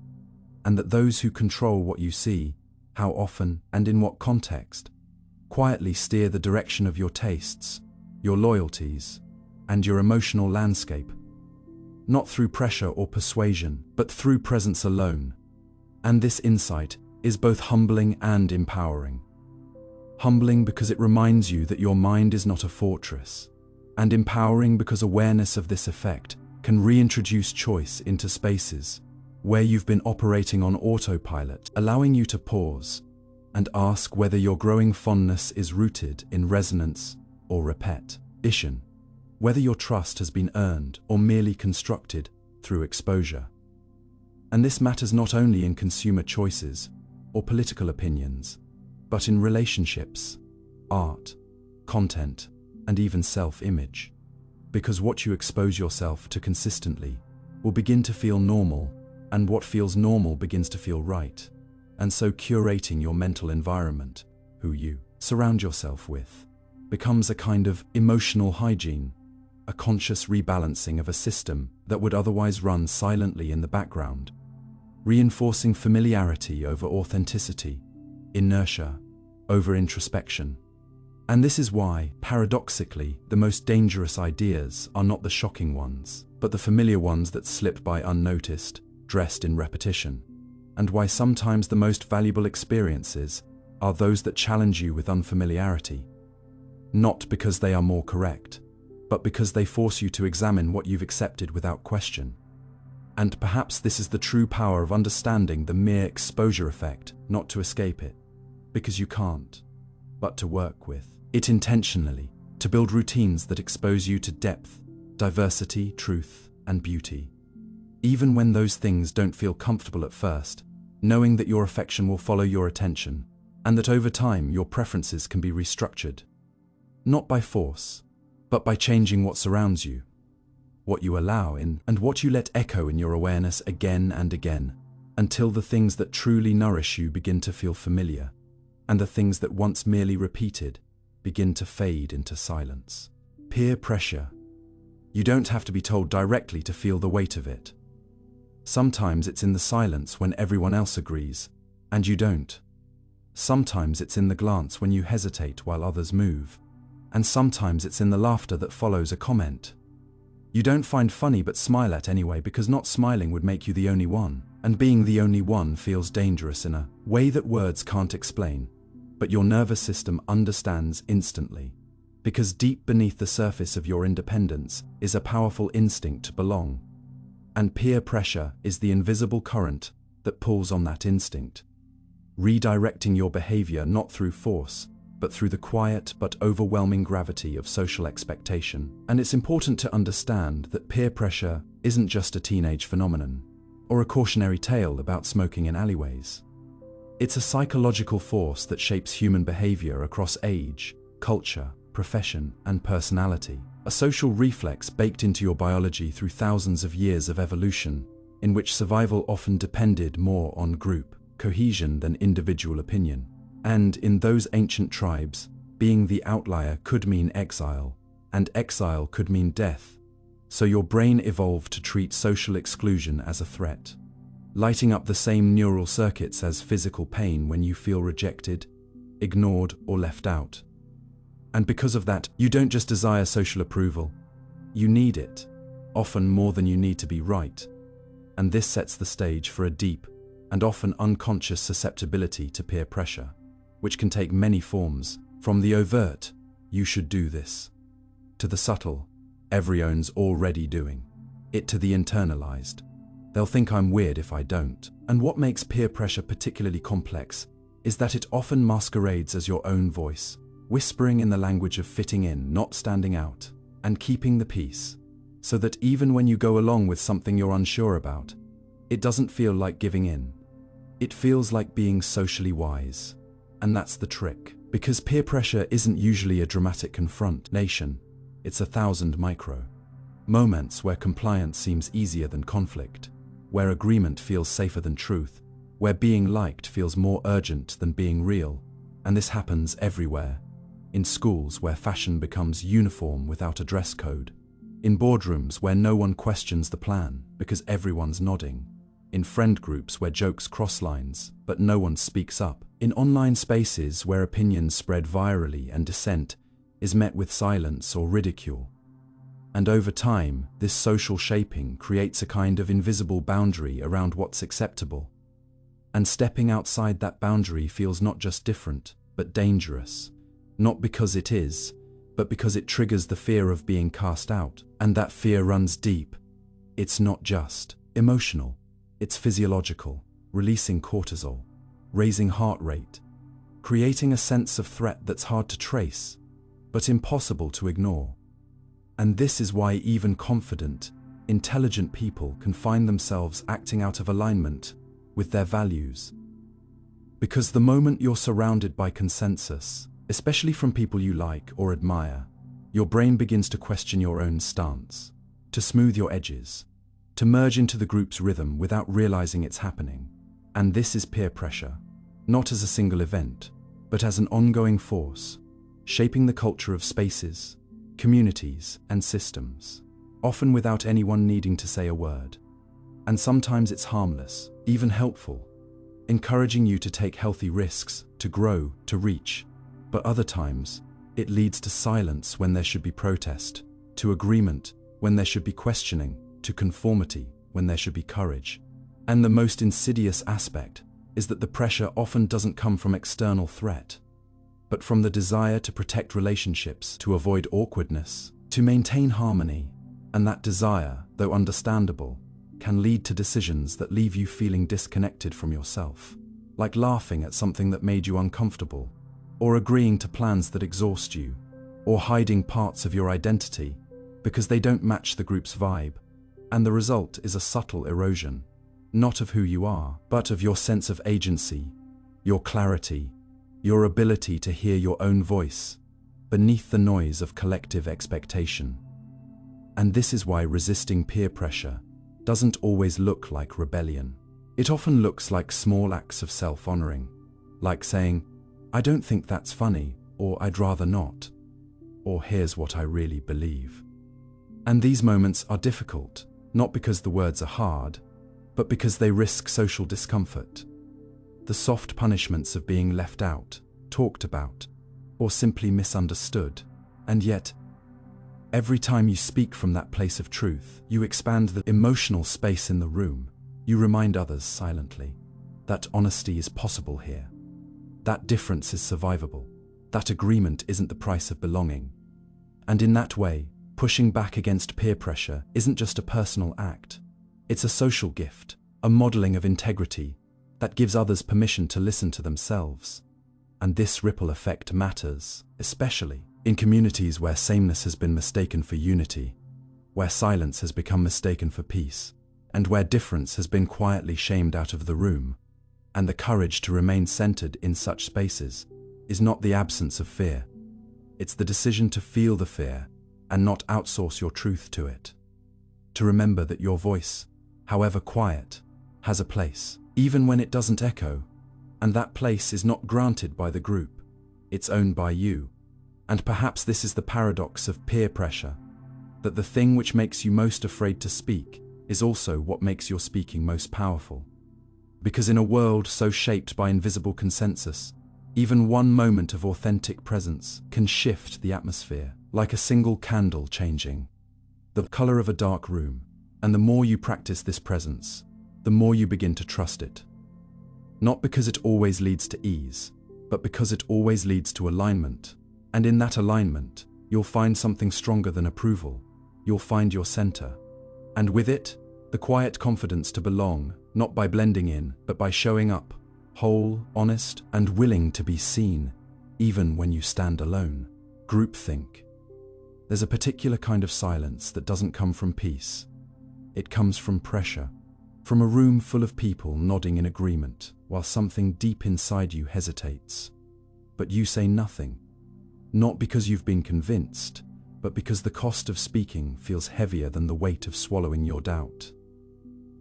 and that those who control what you see, how often and in what context, quietly steer the direction of your tastes, your loyalties, and your emotional landscape, not through pressure or persuasion, but through presence alone. And this insight is both humbling and empowering. Humbling because it reminds you that your mind is not a fortress, and empowering because awareness of this effect can reintroduce choice into spaces where you've been operating on autopilot, allowing you to pause and ask whether your growing fondness is rooted in resonance or repetition, whether your trust has been earned or merely constructed through exposure. And this matters not only in consumer choices or political opinions, but in relationships, art, content, and even self-image. Because what you expose yourself to consistently will begin to feel normal, and what feels normal begins to feel right. And so curating your mental environment, who you surround yourself with, becomes a kind of emotional hygiene, a conscious rebalancing of a system that would otherwise run silently in the background, reinforcing familiarity over authenticity, inertia, over introspection. And this is why, paradoxically, the most dangerous ideas are not the shocking ones, but the familiar ones that slip by unnoticed, dressed in repetition. And why sometimes the most valuable experiences are those that challenge you with unfamiliarity. Not because they are more correct, but because they force you to examine what you've accepted without question. And perhaps this is the true power of understanding the mere exposure effect, not to escape it, because you can't, but to work with it intentionally, to build routines that expose you to depth, diversity, truth, and beauty. Even when those things don't feel comfortable at first, knowing that your affection will follow your attention, and that over time your preferences can be restructured. Not by force, but by changing what surrounds you, what you allow in, and what you let echo in your awareness again and again, until the things that truly nourish you begin to feel familiar, and the things that once merely repeated begin to fade into silence. Peer pressure. You don't have to be told directly to feel the weight of it. Sometimes it's in the silence when everyone else agrees, and you don't. Sometimes it's in the glance when you hesitate while others move, and sometimes it's in the laughter that follows a comment you don't find funny but smile at anyway, because not smiling would make you the only one, and being the only one feels dangerous in a way that words can't explain, but your nervous system understands instantly, because deep beneath the surface of your independence is a powerful instinct to belong. And peer pressure is the invisible current that pulls on that instinct, redirecting your behavior not through force, but through the quiet but overwhelming gravity of social expectation. And it's important to understand that peer pressure isn't just a teenage phenomenon, or a cautionary tale about smoking in alleyways. It's a psychological force that shapes human behavior across age, culture, profession, and personality. A social reflex baked into your biology through thousands of years of evolution, in which survival often depended more on group cohesion than individual opinion. And in those ancient tribes, being the outlier could mean exile, and exile could mean death. So your brain evolved to treat social exclusion as a threat, lighting up the same neural circuits as physical pain when you feel rejected, ignored, or left out. And because of that, you don't just desire social approval, you need it, often more than you need to be right. And this sets the stage for a deep and often unconscious susceptibility to peer pressure, which can take many forms, from the overt, "you should do this," to the subtle, "everyone's already doing it," to the internalized, "they'll think I'm weird if I don't." And what makes peer pressure particularly complex is that it often masquerades as your own voice, whispering in the language of fitting in, not standing out, and keeping the peace, so that even when you go along with something you're unsure about, it doesn't feel like giving in. It feels like being socially wise. And that's the trick, because peer pressure isn't usually a dramatic confrontation, it's 1,000 micro moments where compliance seems easier than conflict, where agreement feels safer than truth, where being liked feels more urgent than being real. And this happens everywhere. In schools where fashion becomes uniform without a dress code, in boardrooms where no one questions the plan because everyone's nodding, in friend groups where jokes cross lines but no one speaks up, in online spaces where opinions spread virally and dissent is met with silence or ridicule. And over time, this social shaping creates a kind of invisible boundary around what's acceptable. And stepping outside that boundary feels not just different, but dangerous. Not because it is, but because it triggers the fear of being cast out. And that fear runs deep. It's not just emotional. It's physiological, releasing cortisol, raising heart rate, creating a sense of threat that's hard to trace, but impossible to ignore. And this is why even confident, intelligent people can find themselves acting out of alignment with their values. Because the moment you're surrounded by consensus, especially from people you like or admire, your brain begins to question your own stance, to smooth your edges, to merge into the group's rhythm without realizing it's happening. And this is peer pressure, not as a single event, but as an ongoing force, shaping the culture of spaces, communities, and systems, often without anyone needing to say a word. And sometimes it's harmless, even helpful. encouraging you to take healthy risks, to grow, to reach. But other times, it leads to silence when there should be protest, to agreement when there should be questioning, to conformity when there should be courage. And the most insidious aspect is that the pressure often doesn't come from external threat, but from the desire to protect relationships, to avoid awkwardness, to maintain harmony. And that desire, though understandable, can lead to decisions that leave you feeling disconnected from yourself, like laughing at something that made you uncomfortable, or agreeing to plans that exhaust you, or hiding parts of your identity because they don't match the group's vibe. And the result is a subtle erosion, not of who you are, but of your sense of agency, your clarity, your ability to hear your own voice beneath the noise of collective expectation. And this is why resisting peer pressure doesn't always look like rebellion. It often looks like small acts of self-honoring, like saying, "I don't think that's funny," or "I'd rather not," or "Here's what I really believe." And these moments are difficult, not because the words are hard, but because they risk social discomfort. The soft punishments of being left out, talked about, or simply misunderstood. And yet, every time you speak from that place of truth, you expand the emotional space in the room. You remind others silently that honesty is possible here, that difference is survivable, that agreement isn't the price of belonging. And in that way, pushing back against peer pressure isn't just a personal act. It's a social gift, a modeling of integrity that gives others permission to listen to themselves. And this ripple effect matters, especially in communities where sameness has been mistaken for unity, where silence has become mistaken for peace, and where difference has been quietly shamed out of the room. And the courage to remain centered in such spaces is not the absence of fear. It's the decision to feel the fear and not outsource your truth to it. To remember that your voice, however quiet, has a place, even when it doesn't echo. And that place is not granted by the group, it's owned by you. And perhaps this is the paradox of peer pressure, that the thing which makes you most afraid to speak is also what makes your speaking most powerful. Because in a world so shaped by invisible consensus, even one moment of authentic presence can shift the atmosphere, like a single candle changing the color of a dark room. And the more you practice this presence, the more you begin to trust it. Not because it always leads to ease, but because it always leads to alignment. And in that alignment, you'll find something stronger than approval. You'll find your center. And with it, the quiet confidence to belong, not by blending in, but by showing up, whole, honest, and willing to be seen, even when you stand alone. Groupthink. There's a particular kind of silence that doesn't come from peace. It comes from pressure, from a room full of people nodding in agreement, while something deep inside you hesitates. But you say nothing, not because you've been convinced, but because the cost of speaking feels heavier than the weight of swallowing your doubt.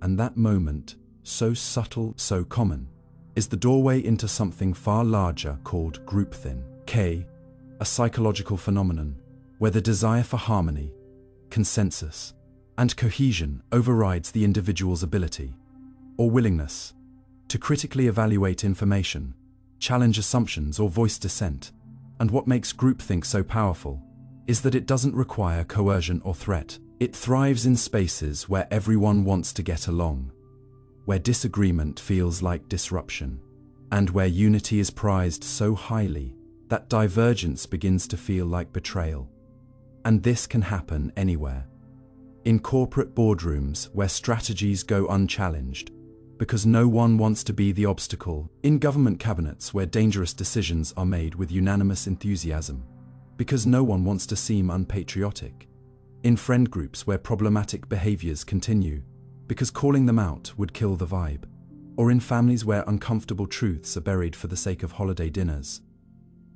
And that moment, so subtle, so common, is the doorway into something far larger called groupthink, a psychological phenomenon where the desire for harmony, consensus, and cohesion overrides the individual's ability or willingness to critically evaluate information, challenge assumptions, or voice dissent. And what makes groupthink so powerful is that it doesn't require coercion or threat. It thrives in spaces where everyone wants to get along, where disagreement feels like disruption, and where unity is prized so highly that divergence begins to feel like betrayal. And this can happen anywhere. In corporate boardrooms where strategies go unchallenged, because no one wants to be the obstacle. In government cabinets where dangerous decisions are made with unanimous enthusiasm, because no one wants to seem unpatriotic. In friend groups where problematic behaviors continue, because calling them out would kill the vibe. Or in families where uncomfortable truths are buried for the sake of holiday dinners.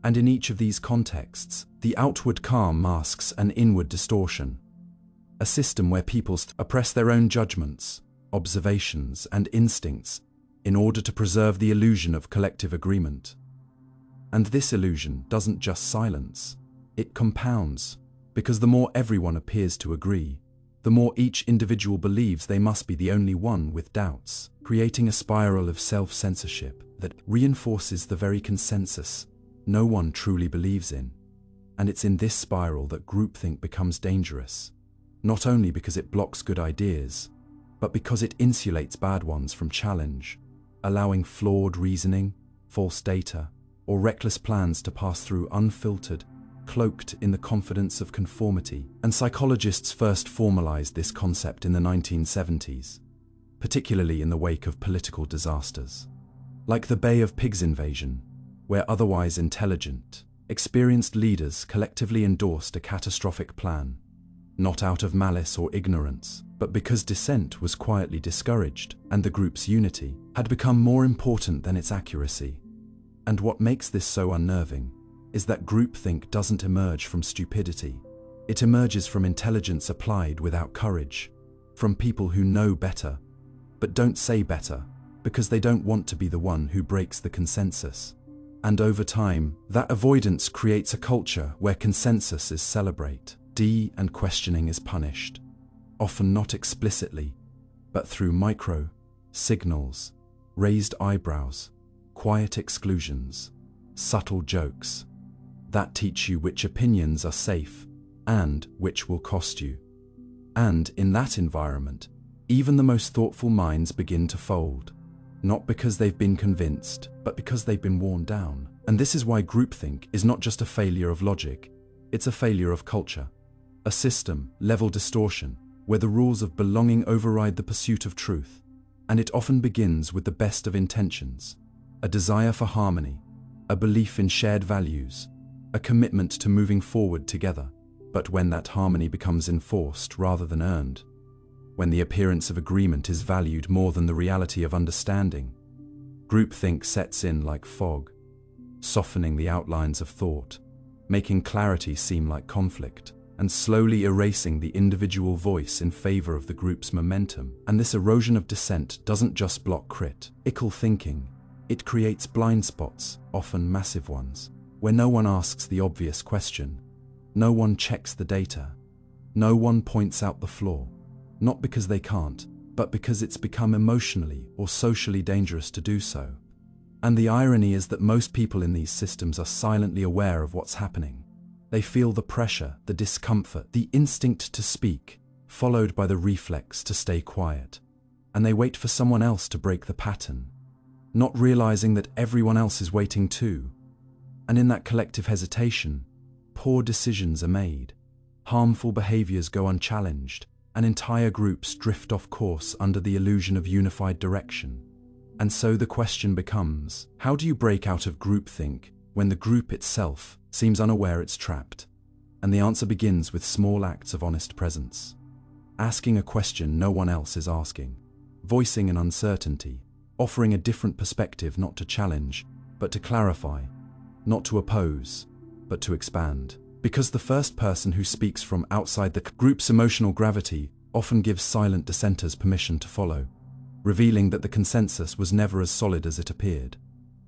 And in each of these contexts, the outward calm masks an inward distortion. A system where people oppress their own judgments, observations, and instincts in order to preserve the illusion of collective agreement. And this illusion doesn't just silence, it compounds, because the more everyone appears to agree, the more each individual believes they must be the only one with doubts. creating a spiral of self-censorship that reinforces the very consensus no one truly believes in. And it's in this spiral that groupthink becomes dangerous, not only because it blocks good ideas, but because it insulates bad ones from challenge, allowing flawed reasoning, false data, or reckless plans to pass through unfiltered, cloaked in the confidence of conformity. And psychologists first formalized this concept in the 1970s, particularly in the wake of political disasters, like the Bay of Pigs invasion, where otherwise intelligent, experienced leaders collectively endorsed a catastrophic plan, not out of malice or ignorance, but because dissent was quietly discouraged and the group's unity had become more important than its accuracy. And what makes this so unnerving is that groupthink doesn't emerge from stupidity. It emerges from intelligence applied without courage, from people who know better, but don't say better, because they don't want to be the one who breaks the consensus. And over time, that avoidance creates a culture where consensus is celebrated, and questioning is punished, often not explicitly, but through micro signals, raised eyebrows, quiet exclusions, subtle jokes that teach you which opinions are safe and which will cost you. And in that environment, even the most thoughtful minds begin to fold, not because they've been convinced, but because they've been worn down. And this is why groupthink is not just a failure of logic, it's a failure of culture, a system-level distortion where the rules of belonging override the pursuit of truth. And it often begins with the best of intentions, a desire for harmony, a belief in shared values, a commitment to moving forward together. But when that harmony becomes enforced rather than earned, when the appearance of agreement is valued more than the reality of understanding, groupthink sets in like fog, softening the outlines of thought, making clarity seem like conflict, and slowly erasing the individual voice in favor of the group's momentum. And this erosion of dissent doesn't just block critical thinking, it creates blind spots, often massive ones, where no one asks the obvious question, no one checks the data, no one points out the flaw, not because they can't, but because it's become emotionally or socially dangerous to do so. And the irony is that most people in these systems are silently aware of what's happening. They feel the pressure, the discomfort, the instinct to speak, followed by the reflex to stay quiet. And they wait for someone else to break the pattern, not realizing that everyone else is waiting too. And in that collective hesitation, poor decisions are made, harmful behaviors go unchallenged, and entire groups drift off course under the illusion of unified direction. And so the question becomes, how do you break out of groupthink when the group itself seems unaware it's trapped? And the answer begins with small acts of honest presence. Asking a question no one else is asking, voicing an uncertainty, offering a different perspective not to challenge, but to clarify, not to oppose, but to expand. Because the first person who speaks from outside the group's emotional gravity often gives silent dissenters permission to follow, revealing that the consensus was never as solid as it appeared.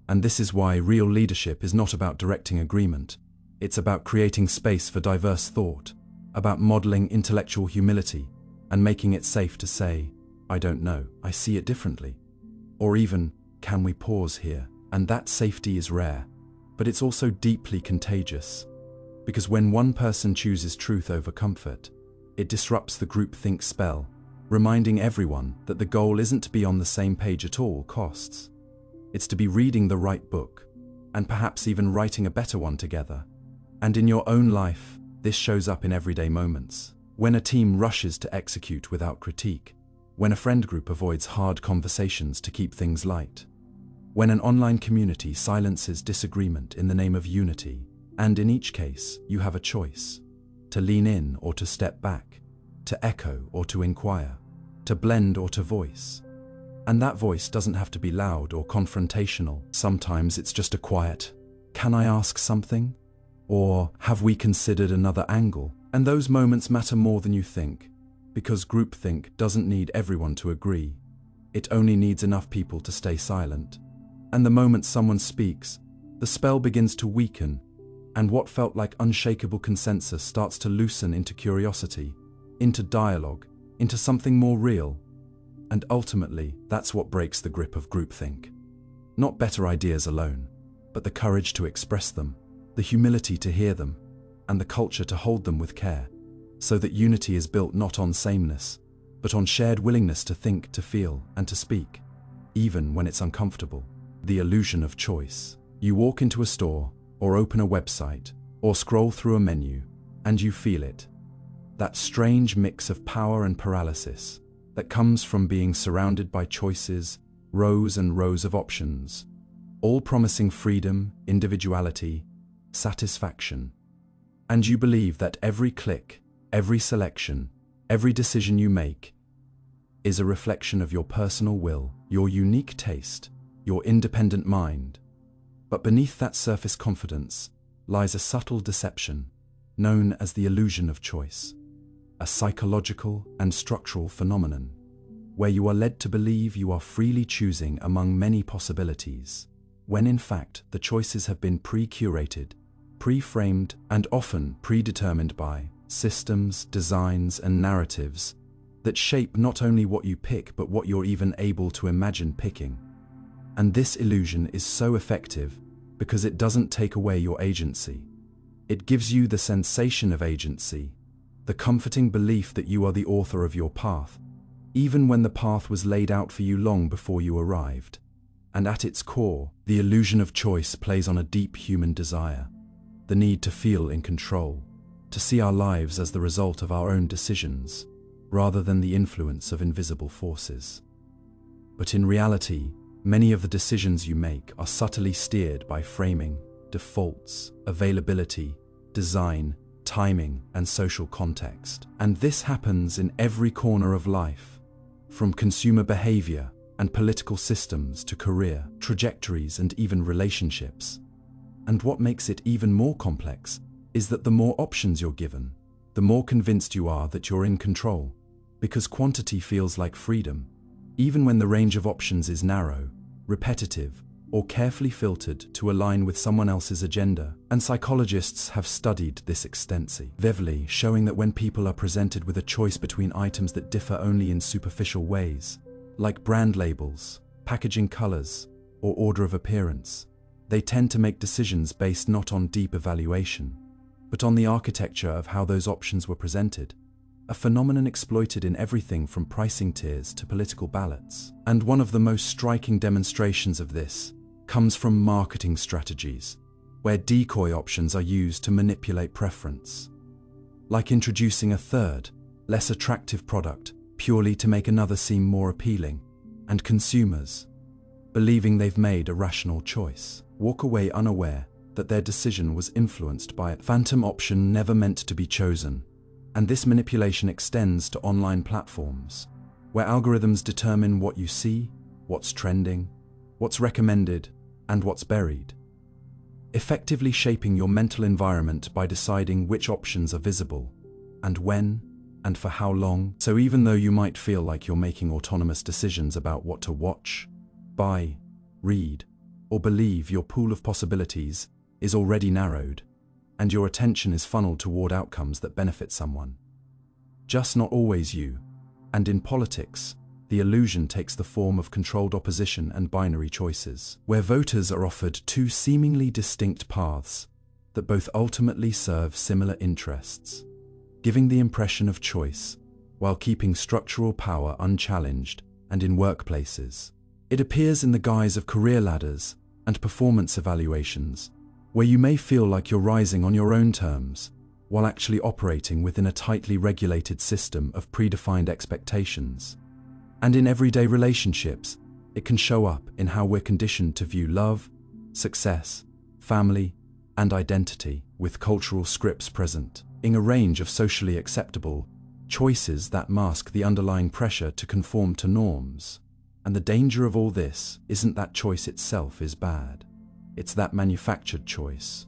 And this is why real leadership is not about directing agreement. It's about creating space for diverse thought, about modeling intellectual humility, and making it safe to say, I don't know, I see it differently. Or even, can we pause here? And that safety is rare, but it's also deeply contagious. Because when one person chooses truth over comfort, it disrupts the groupthink spell, reminding everyone that the goal isn't to be on the same page at all costs. It's to be reading the right book, and perhaps even writing a better one together. And in your own life, this shows up in everyday moments. When a team rushes to execute without critique, when a friend group avoids hard conversations to keep things light, when an online community silences disagreement in the name of unity. And in each case, you have a choice: to lean in or to step back, to echo or to inquire, to blend or to voice. And that voice doesn't have to be loud or confrontational. Sometimes it's just a quiet, "Can I ask something?" Or "Have we considered another angle?" And those moments matter more than you think, because groupthink doesn't need everyone to agree. It only needs enough people to stay silent. And the moment someone speaks, the spell begins to weaken, and what felt like unshakable consensus starts to loosen into curiosity, into dialogue, into something more real. And ultimately, that's what breaks the grip of groupthink. Not better ideas alone, but the courage to express them, the humility to hear them, and the culture to hold them with care, so that unity is built not on sameness, but on shared willingness to think, to feel, and to speak, even when it's uncomfortable. The illusion of choice. You walk into a store, or open a website, or scroll through a menu, and you feel it. That strange mix of power and paralysis that comes from being surrounded by choices, rows and rows of options, all promising freedom, individuality, satisfaction. And you believe that every click, every selection, every decision you make is a reflection of your personal will, your unique taste, your independent mind. But beneath that surface confidence lies a subtle deception, known as the illusion of choice, a psychological and structural phenomenon, where you are led to believe you are freely choosing among many possibilities, when in fact the choices have been pre-curated, pre-framed, and often predetermined by systems, designs, and narratives that shape not only what you pick but what you're even able to imagine picking. And this illusion is so effective because it doesn't take away your agency. It gives you the sensation of agency, the comforting belief that you are the author of your path, even when the path was laid out for you long before you arrived. And at its core, the illusion of choice plays on a deep human desire, the need to feel in control, to see our lives as the result of our own decisions, rather than the influence of invisible forces. But in reality, many of the decisions you make are subtly steered by framing, defaults, availability, design, timing, and social context. And this happens in every corner of life, from consumer behavior and political systems to career, trajectories, and even relationships. And what makes it even more complex is that the more options you're given, the more convinced you are that you're in control, because quantity feels like freedom, even when the range of options is narrow, repetitive, or carefully filtered to align with someone else's agenda. And psychologists have studied this extensively, showing that when people are presented with a choice between items that differ only in superficial ways, like brand labels, packaging colors, or order of appearance, they tend to make decisions based not on deep evaluation, but on the architecture of how those options were presented, a phenomenon exploited in everything from pricing tiers to political ballots. And one of the most striking demonstrations of this comes from marketing strategies, where decoy options are used to manipulate preference, like introducing a third, less attractive product purely to make another seem more appealing, and consumers, believing they've made a rational choice, walk away unaware that their decision was influenced by a phantom option never meant to be chosen. And this manipulation extends to online platforms, where algorithms determine what you see, what's trending, what's recommended, and what's buried, effectively shaping your mental environment by deciding which options are visible, and when, and for how long. So even though you might feel like you're making autonomous decisions about what to watch, buy, read, or believe, your pool of possibilities is already narrowed, and your attention is funneled toward outcomes that benefit someone, just not always you. And in politics, the illusion takes the form of controlled opposition and binary choices, where voters are offered two seemingly distinct paths that both ultimately serve similar interests, giving the impression of choice while keeping structural power unchallenged. And in workplaces, it appears in the guise of career ladders and performance evaluations, where you may feel like you're rising on your own terms, while actually operating within a tightly regulated system of predefined expectations. And in everyday relationships, it can show up in how we're conditioned to view love, success, family, and identity, with cultural scripts present in a range of socially acceptable choices that mask the underlying pressure to conform to norms. And the danger of all this isn't that choice itself is bad. It's that manufactured choice,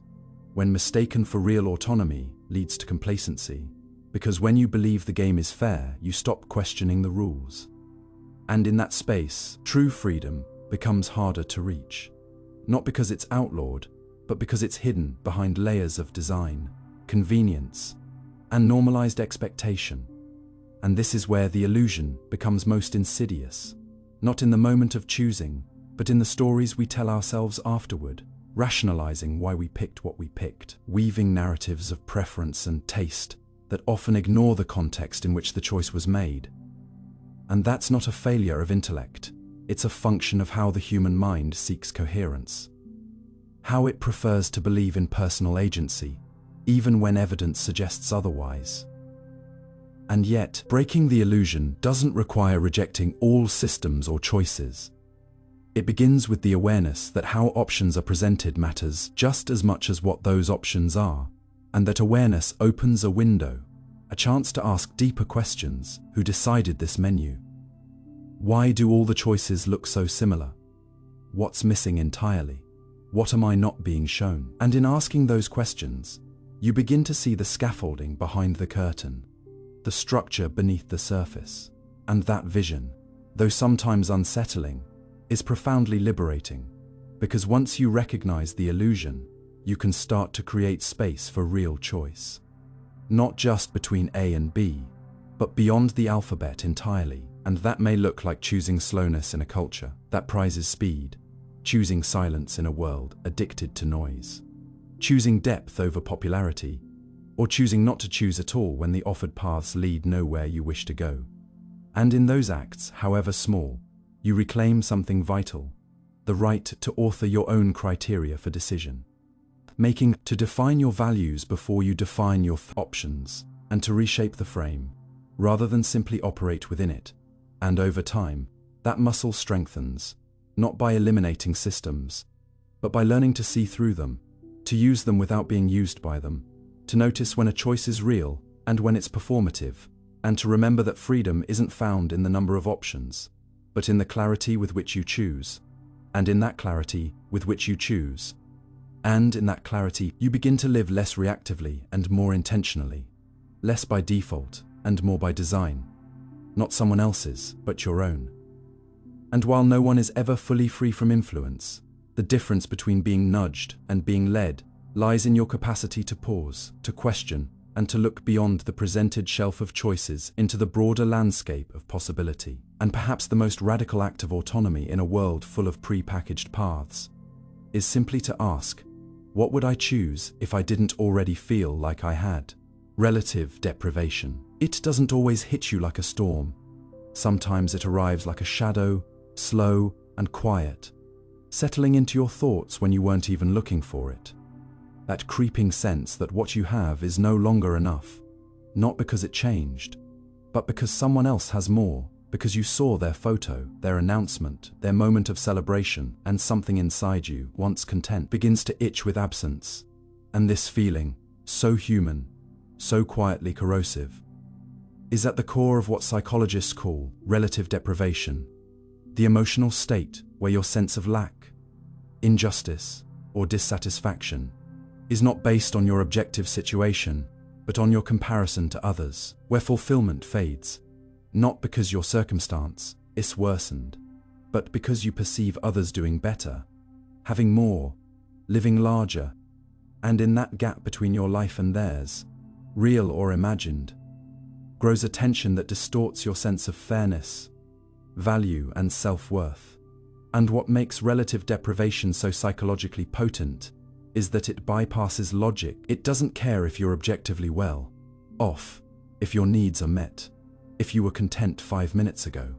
when mistaken for real autonomy, leads to complacency. Because when you believe the game is fair, you stop questioning the rules. And in that space, true freedom becomes harder to reach. Not because it's outlawed, but because it's hidden behind layers of design, convenience, and normalized expectation. And this is where the illusion becomes most insidious. Not in the moment of choosing, but in the stories we tell ourselves afterward, rationalizing why we picked what we picked, weaving narratives of preference and taste that often ignore the context in which the choice was made. And that's not a failure of intellect. It's a function of how the human mind seeks coherence. How it prefers to believe in personal agency, even when evidence suggests otherwise. And yet, breaking the illusion doesn't require rejecting all systems or choices. It begins with the awareness that how options are presented matters just as much as what those options are, and that awareness opens a window, a chance to ask deeper questions. Who decided this menu? Why do all the choices look so similar? What's missing entirely? What am I not being shown? And in asking those questions, you begin to see the scaffolding behind the curtain, the structure beneath the surface. And that vision, though sometimes unsettling, is profoundly liberating, because once you recognize the illusion, you can start to create space for real choice. Not just between A and B, but beyond the alphabet entirely. And that may look like choosing slowness in a culture that prizes speed, choosing silence in a world addicted to noise, choosing depth over popularity, or choosing not to choose at all when the offered paths lead nowhere you wish to go. And in those acts, however small, you reclaim something vital, the right to author your own criteria for decision, to define your values before you define your options, and to reshape the frame, rather than simply operate within it. And over time, that muscle strengthens, not by eliminating systems, but by learning to see through them, to use them without being used by them, to notice when a choice is real and when it's performative, and to remember that freedom isn't found in the number of options, but in the clarity with which you choose. And in that clarity with which you choose, and in that clarity, you begin to live less reactively and more intentionally, less by default and more by design, not someone else's, but your own. And while no one is ever fully free from influence, the difference between being nudged and being led lies in your capacity to pause, to question, and to look beyond the presented shelf of choices into the broader landscape of possibility. And perhaps the most radical act of autonomy in a world full of pre-packaged paths is simply to ask, what would I choose if I didn't already feel like I had? Relative deprivation. It doesn't always hit you like a storm. Sometimes it arrives like a shadow, slow and quiet, settling into your thoughts when you weren't even looking for it. That creeping sense that what you have is no longer enough, not because it changed, but because someone else has more, because you saw their photo, their announcement, their moment of celebration, and something inside you, once content, begins to itch with absence. And this feeling, so human, so quietly corrosive, is at the core of what psychologists call relative deprivation, the emotional state where your sense of lack, injustice, or dissatisfaction is not based on your objective situation, but on your comparison to others, where fulfillment fades, not because your circumstance is worsened, but because you perceive others doing better, having more, living larger, and in that gap between your life and theirs, real or imagined, grows a tension that distorts your sense of fairness, value, and self-worth. And what makes relative deprivation so psychologically potent is that it bypasses logic. It doesn't care if you're objectively well off, if your needs are met, if you were content 5 minutes ago.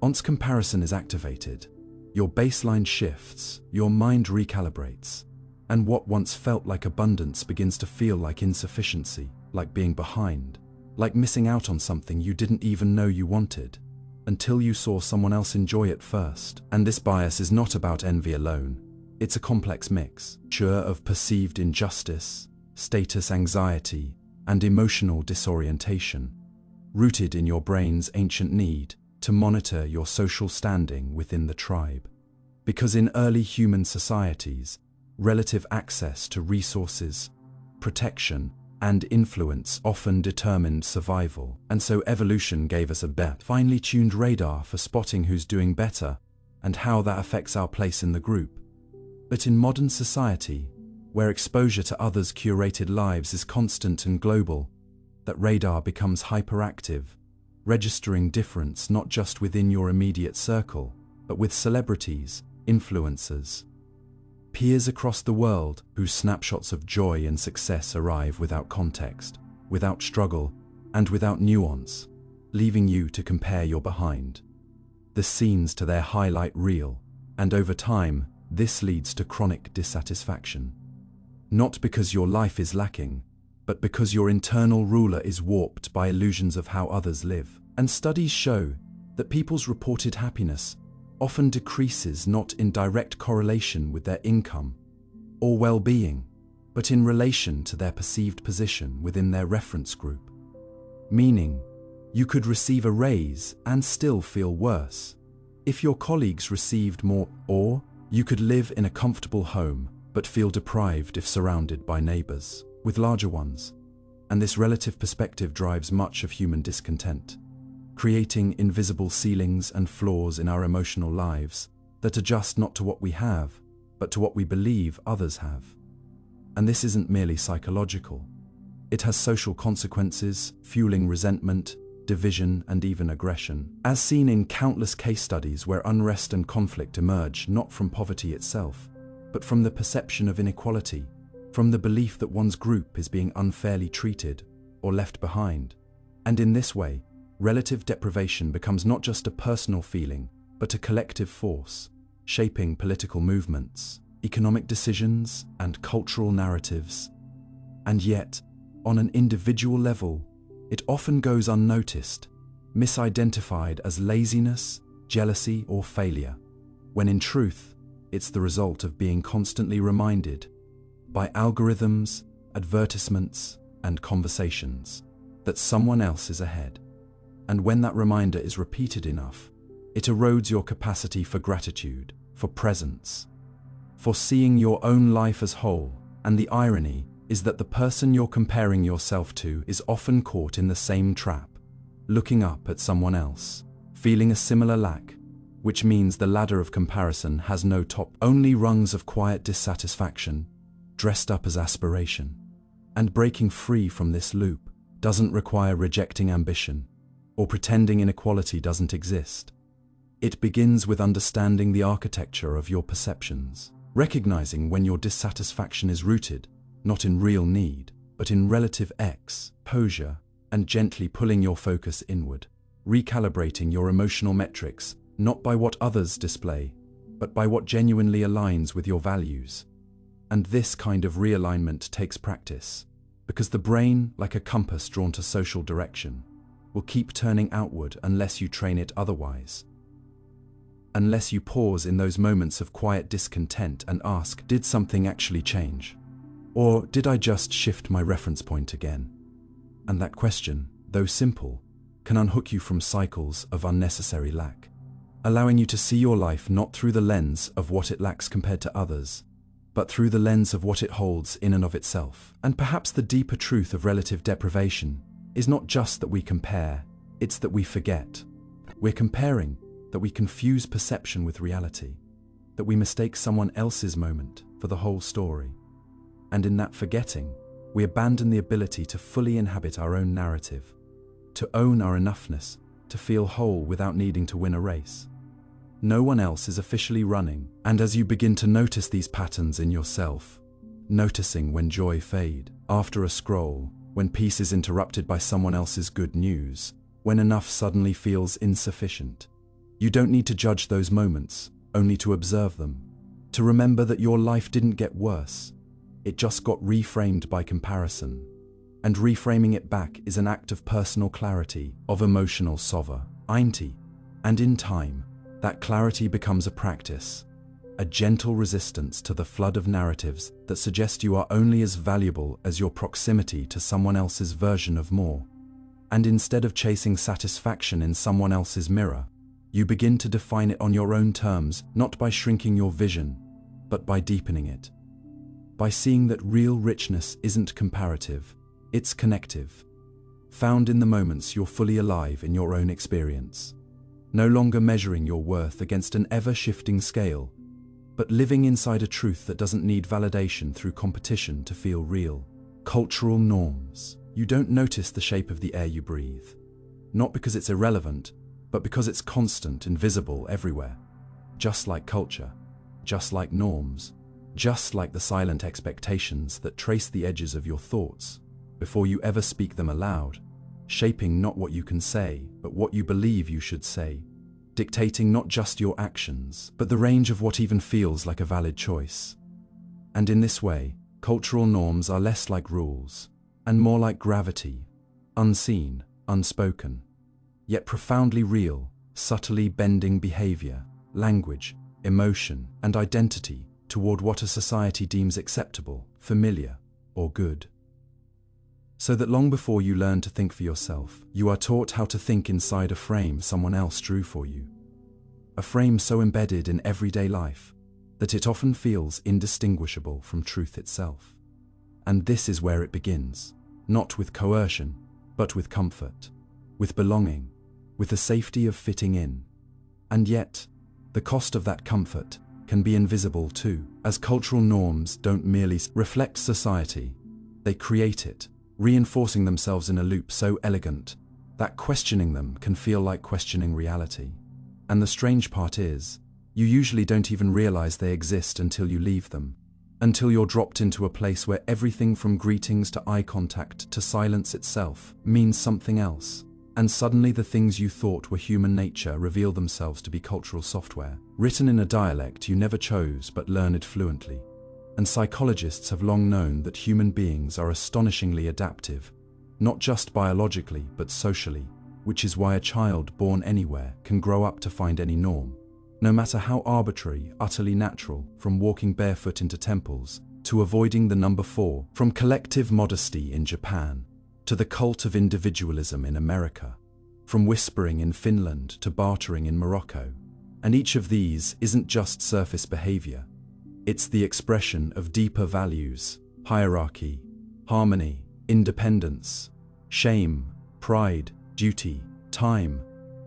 Once comparison is activated, your baseline shifts, your mind recalibrates, and what once felt like abundance begins to feel like insufficiency, like being behind, like missing out on something you didn't even know you wanted, until you saw someone else enjoy it first. And this bias is not about envy alone. It's a complex mix, of perceived injustice, status anxiety, and emotional disorientation, rooted in your brain's ancient need to monitor your social standing within the tribe. Because in early human societies, relative access to resources, protection, and influence often determined survival, and so evolution gave us a finely tuned radar for spotting who's doing better and how that affects our place in the group. But in modern society, where exposure to others' curated lives is constant and global, that radar becomes hyperactive, registering difference not just within your immediate circle, but with celebrities, influencers, peers across the world whose snapshots of joy and success arrive without context, without struggle, and without nuance, leaving you to compare your behind the scenes to their highlight reel, and over time, this leads to chronic dissatisfaction. Not because your life is lacking, but because your internal ruler is warped by illusions of how others live. And studies show that people's reported happiness often decreases not in direct correlation with their income or well-being, but in relation to their perceived position within their reference group. Meaning, you could receive a raise and still feel worse if your colleagues received more, or you could live in a comfortable home but feel deprived if surrounded by neighbors with larger ones. And this relative perspective drives much of human discontent, creating invisible ceilings and flaws in our emotional lives that adjust not to what we have, but to what we believe others have. And this isn't merely psychological. It has social consequences, fueling resentment, division, and even aggression, as seen in countless case studies where unrest and conflict emerge not from poverty itself, but from the perception of inequality, from the belief that one's group is being unfairly treated or left behind. And in this way, relative deprivation becomes not just a personal feeling, but a collective force, shaping political movements, economic decisions, and cultural narratives. And yet, on an individual level, it often goes unnoticed, misidentified as laziness, jealousy, or failure, when in truth, it's the result of being constantly reminded by algorithms, advertisements, and conversations that someone else is ahead. And when that reminder is repeated enough, it erodes your capacity for gratitude, for presence, for seeing your own life as whole. And the irony is that the person you're comparing yourself to is often caught in the same trap, looking up at someone else, feeling a similar lack, which means the ladder of comparison has no top, only rungs of quiet dissatisfaction, dressed up as aspiration. And breaking free from this loop doesn't require rejecting ambition or pretending inequality doesn't exist. It begins with understanding the architecture of your perceptions, recognizing when your dissatisfaction is rooted not in real need, but in relative exposure, and gently pulling your focus inward, recalibrating your emotional metrics not by what others display, but by what genuinely aligns with your values. And this kind of realignment takes practice, because the brain, like a compass drawn to social direction, will keep turning outward unless you train it otherwise. Unless you pause in those moments of quiet discontent and ask, did something actually change? Or did I just shift my reference point again? And that question, though simple, can unhook you from cycles of unnecessary lack, allowing you to see your life not through the lens of what it lacks compared to others, but through the lens of what it holds in and of itself. And perhaps the deeper truth of relative deprivation is not just that we compare, it's that we forget. We're comparing, that we confuse perception with reality, that we mistake someone else's moment for the whole story. And in that forgetting, we abandon the ability to fully inhabit our own narrative, to own our enoughness, to feel whole without needing to win a race. No one else is officially running, and as you begin to notice these patterns in yourself, noticing when joy fades after a scroll, when peace is interrupted by someone else's good news, when enough suddenly feels insufficient, you don't need to judge those moments, only to observe them, to remember that your life didn't get worse. It just got reframed by comparison. And reframing it back is an act of personal clarity, of emotional sovereignty. And in time, that clarity becomes a practice, a gentle resistance to the flood of narratives that suggest you are only as valuable as your proximity to someone else's version of more. And instead of chasing satisfaction in someone else's mirror, you begin to define it on your own terms, not by shrinking your vision, but by deepening it. By seeing that real richness isn't comparative, it's connective, found in the moments you're fully alive in your own experience, no longer measuring your worth against an ever-shifting scale, but living inside a truth that doesn't need validation through competition to feel real. Cultural norms. You don't notice the shape of the air you breathe, not because it's irrelevant, but because it's constant and visible everywhere. Just like culture, just like norms, just like the silent expectations that trace the edges of your thoughts before you ever speak them aloud, shaping not what you can say, but what you believe you should say, dictating not just your actions, but the range of what even feels like a valid choice. And in this way, cultural norms are less like rules, and more like gravity, unseen, unspoken, yet profoundly real, subtly bending behavior, language, emotion, and identity toward what a society deems acceptable, familiar, or good. So that long before you learn to think for yourself, you are taught how to think inside a frame someone else drew for you. A frame so embedded in everyday life that it often feels indistinguishable from truth itself. And this is where it begins, not with coercion, but with comfort, with belonging, with the safety of fitting in. And yet, the cost of that comfort can be invisible too, as cultural norms don't merely reflect society, they create it, reinforcing themselves in a loop so elegant that questioning them can feel like questioning reality. And the strange part is, you usually don't even realize they exist until you leave them, until you're dropped into a place where everything from greetings to eye contact to silence itself means something else. And suddenly the things you thought were human nature reveal themselves to be cultural software, written in a dialect you never chose but learned fluently. And psychologists have long known that human beings are astonishingly adaptive, not just biologically but socially, which is why a child born anywhere can grow up to find any norm, no matter how arbitrary, utterly natural, from walking barefoot into temples, to avoiding the number 4, from collective modesty in Japan, to the cult of individualism in America, from whispering in Finland to bartering in Morocco. And each of these isn't just surface behavior. It's the expression of deeper values, hierarchy, harmony, independence, shame, pride, duty, time,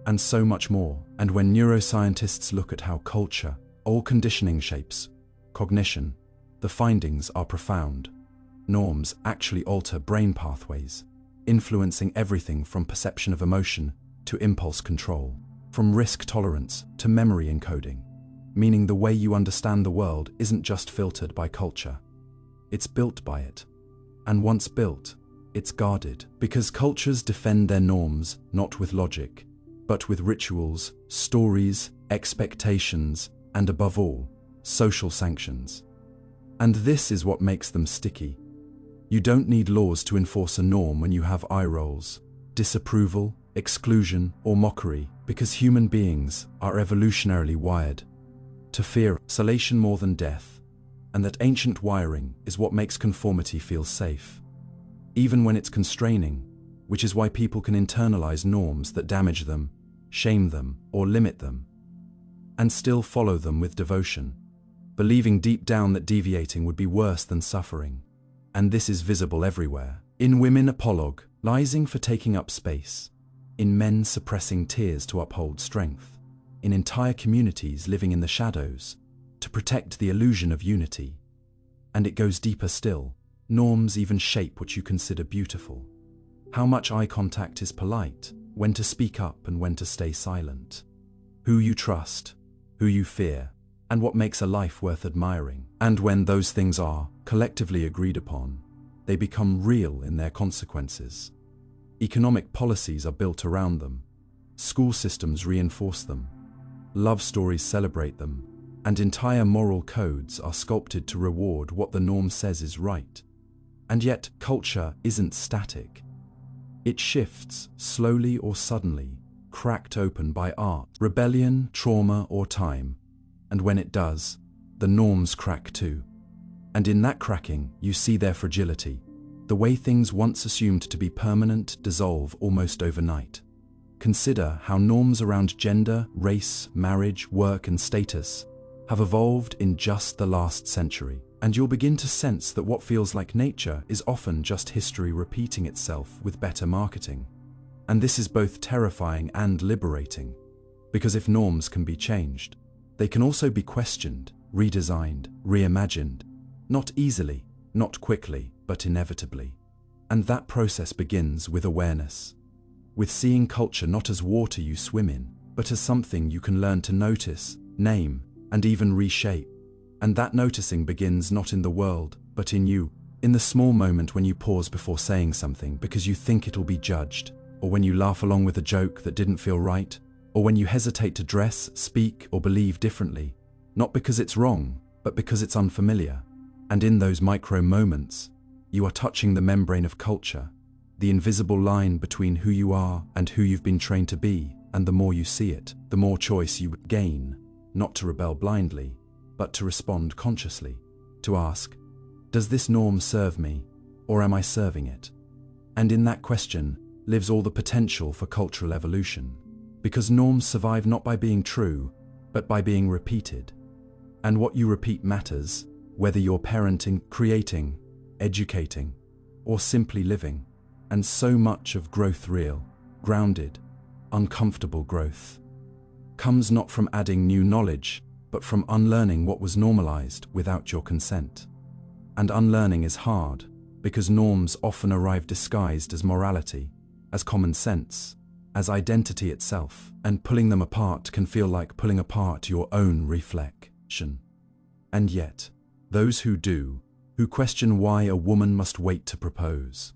and so much more. And when neuroscientists look at how culture, all conditioning shapes cognition, the findings are profound. Norms actually alter brain pathways, influencing everything from perception of emotion to impulse control, from risk tolerance to memory encoding, meaning the way you understand the world isn't just filtered by culture. It's built by it. And once built, it's guarded, because cultures defend their norms not with logic, but with rituals, stories, expectations, and above all, social sanctions. And this is what makes them sticky. You don't need laws to enforce a norm when you have eye rolls, disapproval, exclusion, or mockery, because human beings are evolutionarily wired to fear isolation more than death, and that ancient wiring is what makes conformity feel safe, even when it's constraining, which is why people can internalize norms that damage them, shame them, or limit them, and still follow them with devotion, believing deep down that deviating would be worse than suffering. And this is visible everywhere. In women apologizing for taking up space, in men suppressing tears to uphold strength, in entire communities living in the shadows to protect the illusion of unity. And it goes deeper still. Norms even shape what you consider beautiful. How much eye contact is polite, when to speak up and when to stay silent. Who you trust, who you fear, and what makes a life worth admiring. And when those things are collectively agreed upon, they become real in their consequences. Economic policies are built around them. School systems reinforce them. Love stories celebrate them. And entire moral codes are sculpted to reward what the norm says is right. And yet, culture isn't static. It shifts, slowly or suddenly, cracked open by art, rebellion, trauma, or time. And when it does, the norms crack too. And in that cracking, you see their fragility. The way things once assumed to be permanent dissolve almost overnight. Consider how norms around gender, race, marriage, work, and status have evolved in just the last century. And you'll begin to sense that what feels like nature is often just history repeating itself with better marketing. And this is both terrifying and liberating, because if norms can be changed, they can also be questioned, redesigned, reimagined, not easily, not quickly, but inevitably. And that process begins with awareness. with seeing culture not as water you swim in, but as something you can learn to notice, name, and even reshape. And that noticing begins not in the world, but in you, in the small moment when you pause before saying something because you think it'll be judged, or when you laugh along with a joke that didn't feel right, or when you hesitate to dress, speak, or believe differently, not because it's wrong, but because it's unfamiliar. And in those micro moments, you are touching the membrane of culture, the invisible line between who you are and who you've been trained to be, and the more you see it, the more choice you gain, not to rebel blindly, but to respond consciously, to ask, does this norm serve me, or am I serving it? And in that question lives all the potential for cultural evolution, because norms survive not by being true, but by being repeated. And what you repeat matters, whether you're parenting, creating, educating, or simply living. And so much of growth, real, grounded, uncomfortable growth, comes not from adding new knowledge, but from unlearning what was normalized without your consent. And unlearning is hard, because norms often arrive disguised as morality, as common sense, as identity itself, and pulling them apart can feel like pulling apart your own reflection. And yet, those who do, who question why a woman must wait to propose,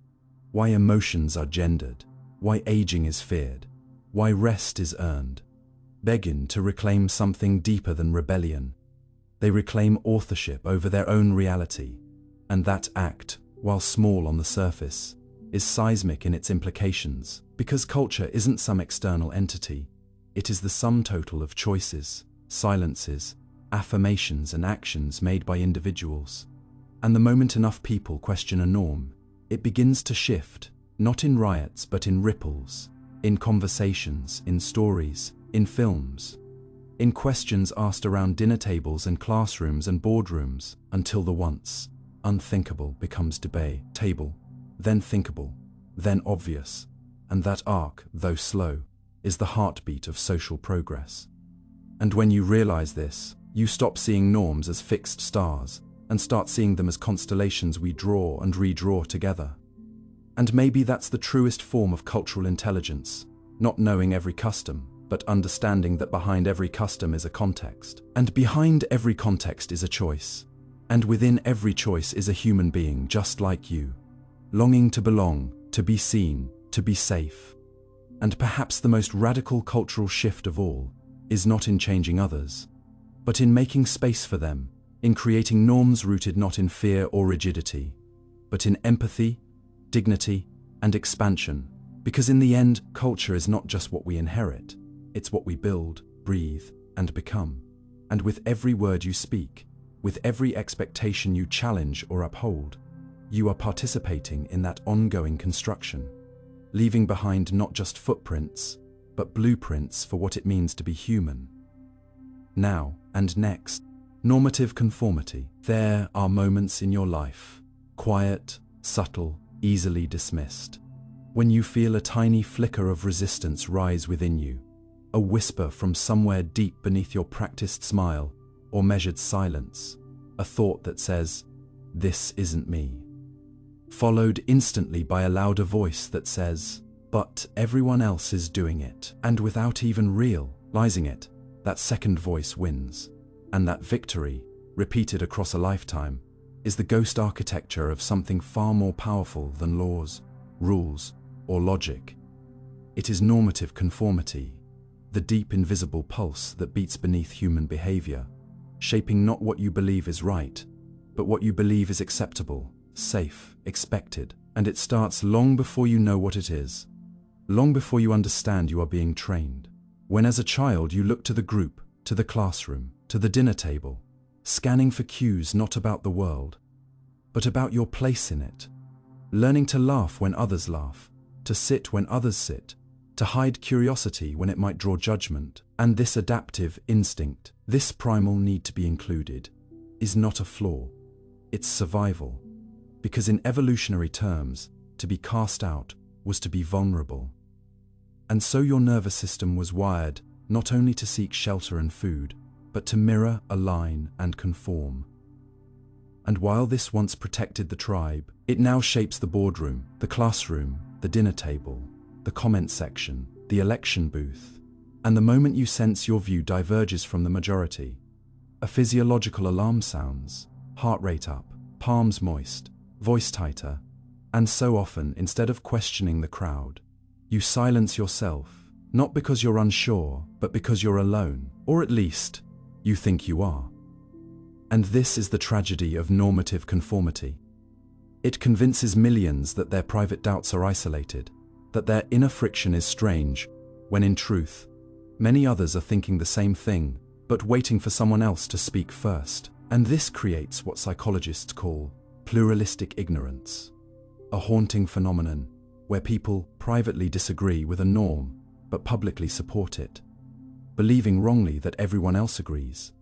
why emotions are gendered, why aging is feared, why rest is earned, begin to reclaim something deeper than rebellion. They reclaim authorship over their own reality, and that act, while small on the surface, is seismic in its implications, because culture isn't some external entity. It is the sum total of choices, silences, affirmations, and actions made by individuals. And the moment enough people question a norm, it begins to shift, not in riots but in ripples, in conversations, in stories, in films, in questions asked around dinner tables and classrooms and boardrooms, until the once unthinkable becomes debatable, then thinkable, then obvious, and that arc, though slow, is the heartbeat of social progress. And when you realize this, you stop seeing norms as fixed stars and start seeing them as constellations we draw and redraw together. And maybe that's the truest form of cultural intelligence, not knowing every custom, but understanding that behind every custom is a context, and behind every context is a choice. And within every choice is a human being just like you, longing to belong, to be seen, to be safe. And perhaps the most radical cultural shift of all is not in changing others, but in making space for them, in creating norms rooted not in fear or rigidity, but in empathy, dignity, and expansion. Because in the end, culture is not just what we inherit, it's what we build, breathe, and become. And with every word you speak, with every expectation you challenge or uphold, you are participating in that ongoing construction, leaving behind not just footprints, but blueprints for what it means to be human. Now and next, normative conformity. There are moments in your life, quiet, subtle, easily dismissed, when you feel a tiny flicker of resistance rise within you, a whisper from somewhere deep beneath your practiced smile or measured silence, a thought that says, "This isn't me," followed instantly by a louder voice that says, "But everyone else is doing it." And without even realizing it, that second voice wins. And that victory, repeated across a lifetime, is the ghost architecture of something far more powerful than laws, rules, or logic. It is normative conformity, the deep invisible pulse that beats beneath human behavior, shaping not what you believe is right, but what you believe is acceptable, safe, expected. And it starts long before you know what it is, long before you understand you are being trained. When as a child you look to the group, to the classroom, to the dinner table, scanning for cues not about the world, but about your place in it, learning to laugh when others laugh, to sit when others sit, to hide curiosity when it might draw judgment. And this adaptive instinct, this primal need to be included, is not a flaw, it's survival. Because in evolutionary terms, to be cast out was to be vulnerable. And so your nervous system was wired not only to seek shelter and food, but to mirror, align, and conform. And while this once protected the tribe, it now shapes the boardroom, the classroom, the dinner table, the comment section, the election booth. And the moment you sense your view diverges from the majority, a physiological alarm sounds, heart rate up, palms moist, voice tighter, and so often, instead of questioning the crowd, you silence yourself, not because you're unsure, but because you're alone, or at least, you think you are. And this is the tragedy of normative conformity. It convinces millions that their private doubts are isolated, that their inner friction is strange, when in truth, many others are thinking the same thing, but waiting for someone else to speak first. And this creates what psychologists call pluralistic ignorance, a haunting phenomenon where people privately disagree with a norm but publicly support it, believing wrongly that everyone else agrees.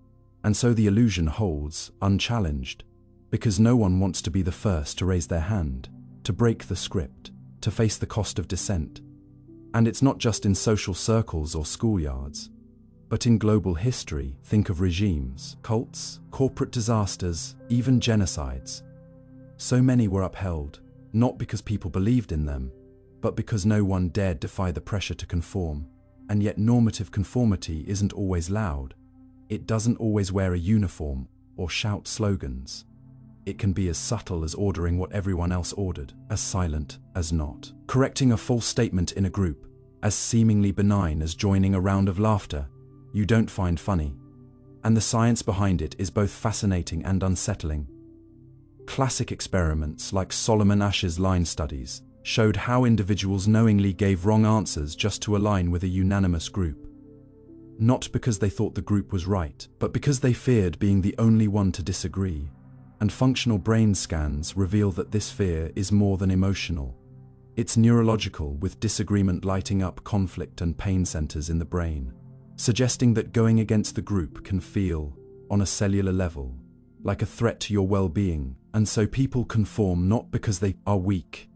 And so the illusion holds unchallenged, because no one wants to be the first to raise their hand, to break the script, to face the cost of dissent. And it's not just in social circles or schoolyards, but in global history. Think of regimes, cults, corporate disasters, even genocides. So many were upheld, not because people believed in them, but because no one dared defy the pressure to conform. And yet normative conformity isn't always loud. It doesn't always wear a uniform or shout slogans. It can be as subtle as ordering what everyone else ordered, as silent as not correcting a false statement in a group, as seemingly benign as joining a round of laughter you don't find funny. And the science behind it is both fascinating and unsettling. Classic experiments like Solomon Asch's line studies showed how individuals knowingly gave wrong answers just to align with a unanimous group. Not because they thought the group was right, but because they feared being the only one to disagree. And functional brain scans reveal that this fear is more than emotional. It's neurological, with disagreement lighting up conflict and pain centers in the brain, suggesting that going against the group can feel, on a cellular level, like a threat to your well-being. And so people conform not because they are weak,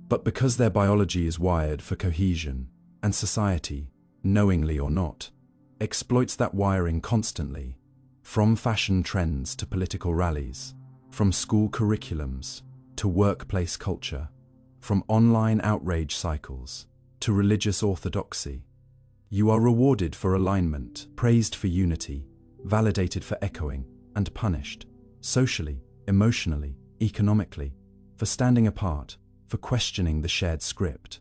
but because their biology is wired for cohesion, and society, knowingly or not, exploits that wiring constantly, from fashion trends to political rallies, from school curriculums to workplace culture, from online outrage cycles to religious orthodoxy. You are rewarded for alignment, praised for unity, validated for echoing, and punished, socially, emotionally, economically, for standing apart, for questioning the shared script.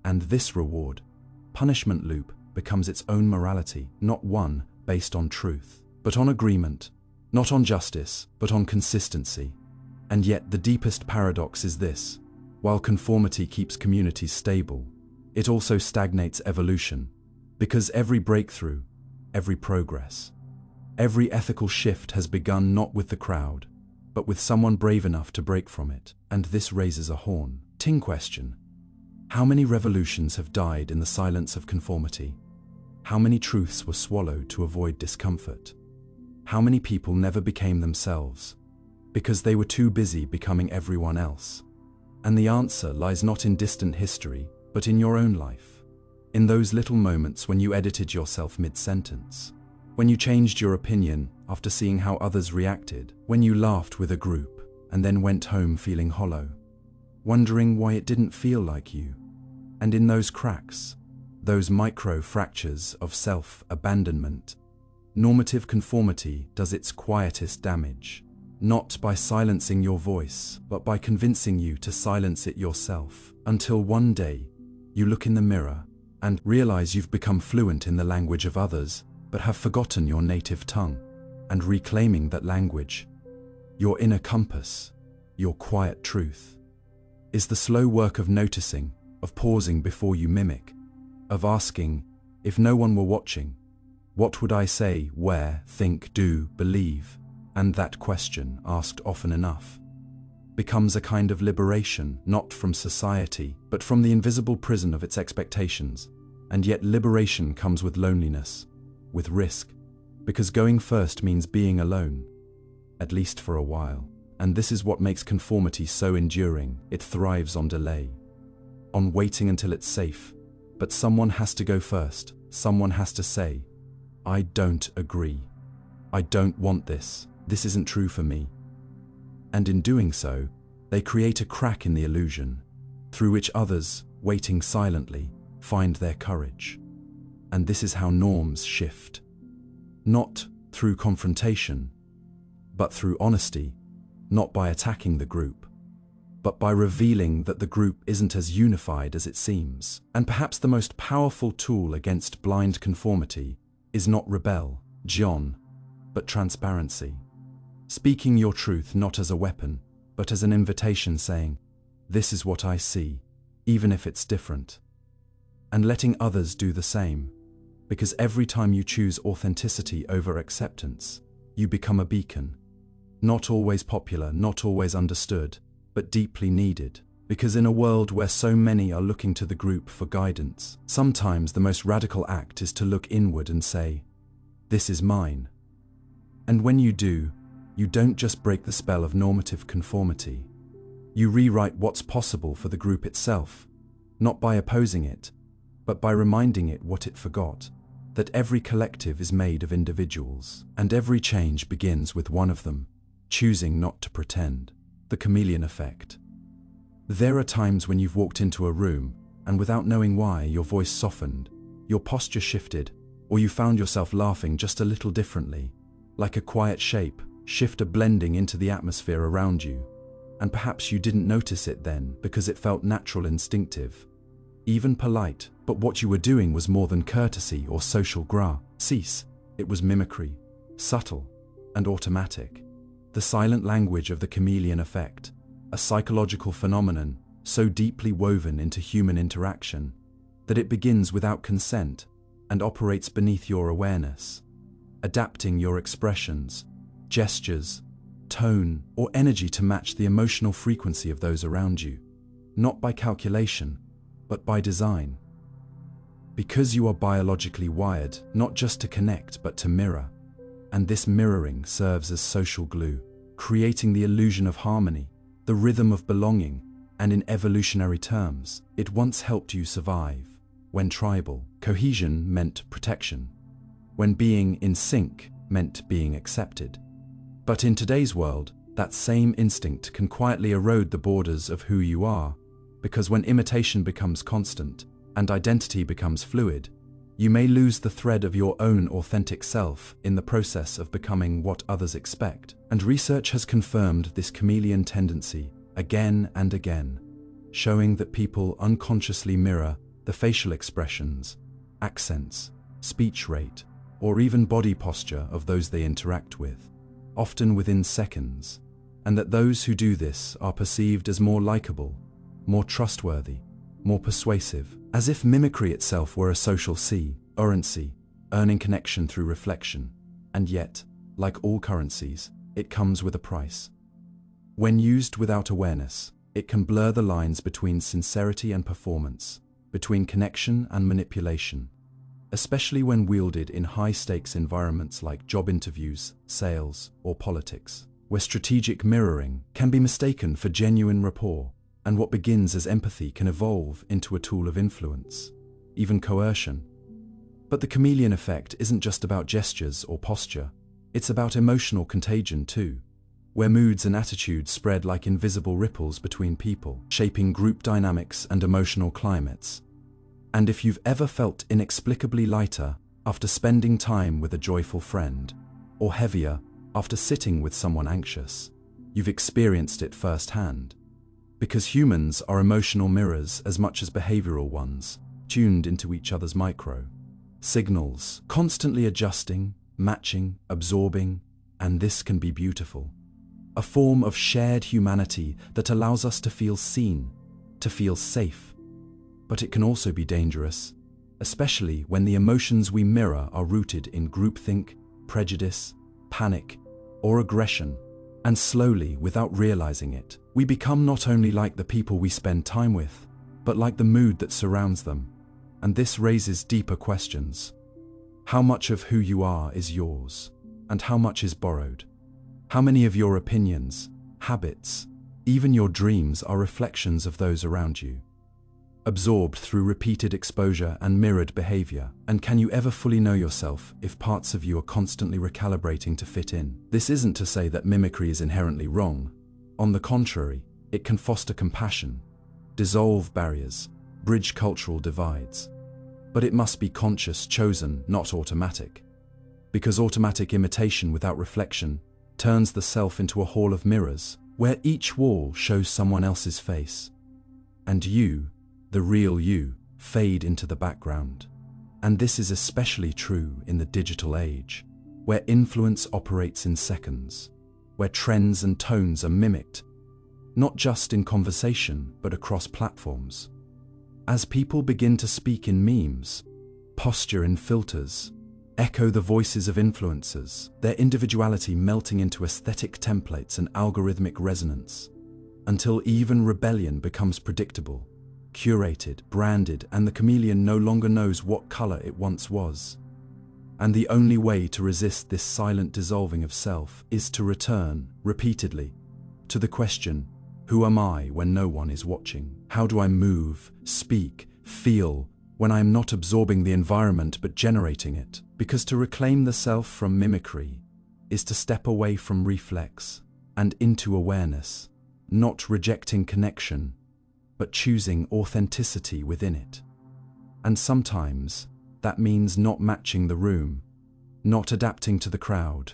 And this reward-punishment loop becomes its own morality, not one based on truth, but on agreement, not on justice, but on consistency. And yet the deepest paradox is this: while conformity keeps communities stable, it also stagnates evolution, because every breakthrough, every progress, every ethical shift has begun not with the crowd, but with someone brave enough to break from it. And this raises a haunting question. How many revolutions have died in the silence of conformity? How many truths were swallowed to avoid discomfort? How many people never became themselves because they were too busy becoming everyone else? And the answer lies not in distant history, but in your own life. In those little moments when you edited yourself mid-sentence, when you changed your opinion after seeing how others reacted, when you laughed with a group and then went home feeling hollow, wondering why it didn't feel like you. And in those cracks, those micro-fractures of self-abandonment, normative conformity does its quietest damage, not by silencing your voice, but by convincing you to silence it yourself, until one day you look in the mirror and realize you've become fluent in the language of others, but have forgotten your native tongue. And reclaiming that language, your inner compass, your quiet truth, is the slow work of noticing, of pausing before you mimic, of asking, if no one were watching, what would I say, wear, think, do, believe? And that question, asked often enough, becomes a kind of liberation, not from society, but from the invisible prison of its expectations. And yet liberation comes with loneliness, with risk, because going first means being alone, at least for a while. And this is what makes conformity so enduring. It thrives on delay, on waiting until it's safe. But someone has to go first. Someone has to say, I don't agree. I don't want this. This isn't true for me. And in doing so, they create a crack in the illusion, through which others, waiting silently, find their courage. And this is how norms shift. Not through confrontation, but through honesty, not by attacking the group, but by revealing that the group isn't as unified as it seems. And perhaps the most powerful tool against blind conformity is not rebellion, but transparency. Speaking your truth not as a weapon, but as an invitation saying, "This is what I see, even if it's different." And letting others do the same, because every time you choose authenticity over acceptance, you become a beacon. Not always popular, not always understood, but deeply needed. Because in a world where so many are looking to the group for guidance, sometimes the most radical act is to look inward and say, "This is mine." And when you do, you don't just break the spell of normative conformity. You rewrite what's possible for the group itself, not by opposing it, but by reminding it what it forgot, that every collective is made of individuals, and every change begins with one of them, choosing not to pretend. The Chameleon Effect. There are times when you've walked into a room, and without knowing why, your voice softened, your posture shifted, or you found yourself laughing just a little differently, like a quiet shifter blending into the atmosphere around you. And perhaps you didn't notice it then because it felt natural, instinctive, even polite, but what you were doing was more than courtesy or social grace. It was mimicry, subtle and automatic. The silent language of the chameleon effect, a psychological phenomenon so deeply woven into human interaction that it begins without consent and operates beneath your awareness, adapting your expressions, gestures, tone, or energy to match the emotional frequency of those around you, not by calculation, but by design. Because you are biologically wired not just to connect but to mirror, and this mirroring serves as social glue, creating the illusion of harmony, the rhythm of belonging, and in evolutionary terms, it once helped you survive, when tribal cohesion meant protection, when being in sync meant being accepted. But in today's world, that same instinct can quietly erode the borders of who you are, because when imitation becomes constant and identity becomes fluid, you may lose the thread of your own authentic self in the process of becoming what others expect. And research has confirmed this chameleon tendency again and again, showing that people unconsciously mirror the facial expressions, accents, speech rate, or even body posture of those they interact with, often within seconds, and that those who do this are perceived as more likable, more trustworthy, more persuasive, as if mimicry itself were a social currency, earning connection through reflection. And yet, like all currencies, it comes with a price. When used without awareness, it can blur the lines between sincerity and performance, between connection and manipulation, especially when wielded in high-stakes environments like job interviews, sales, or politics, where strategic mirroring can be mistaken for genuine rapport, and what begins as empathy can evolve into a tool of influence, even coercion. But the chameleon effect isn't just about gestures or posture, it's about emotional contagion too, where moods and attitudes spread like invisible ripples between people, shaping group dynamics and emotional climates. And if you've ever felt inexplicably lighter after spending time with a joyful friend, or heavier after sitting with someone anxious, you've experienced it firsthand. Because humans are emotional mirrors as much as behavioral ones, tuned into each other's micro signals, constantly adjusting, matching, absorbing, and this can be beautiful. A form of shared humanity that allows us to feel seen, to feel safe. But it can also be dangerous, especially when the emotions we mirror are rooted in groupthink, prejudice, panic, or aggression. And slowly, without realizing it, we become not only like the people we spend time with, but like the mood that surrounds them. And this raises deeper questions. How much of who you are is yours, and how much is borrowed? How many of your opinions, habits, even your dreams are reflections of those around you, absorbed through repeated exposure and mirrored behavior? And can you ever fully know yourself if parts of you are constantly recalibrating to fit in? This isn't to say that mimicry is inherently wrong. On the contrary, it can foster compassion, dissolve barriers, bridge cultural divides. But it must be conscious, chosen, not automatic. Because automatic imitation without reflection turns the self into a hall of mirrors, where each wall shows someone else's face. And you, the real you, fade into the background. And this is especially true in the digital age, where influence operates in seconds, where trends and tones are mimicked, not just in conversation, but across platforms. As people begin to speak in memes, posture in filters, echo the voices of influencers, their individuality melting into aesthetic templates and algorithmic resonance, until even rebellion becomes predictable, curated, branded, and the chameleon no longer knows what color it once was. And the only way to resist this silent dissolving of self is to return, repeatedly, to the question, who am I when no one is watching? How do I move, speak, feel, when I am not absorbing the environment but generating it? Because to reclaim the self from mimicry is to step away from reflex and into awareness, not rejecting connection, but choosing authenticity within it. And sometimes that means not matching the room, not adapting to the crowd,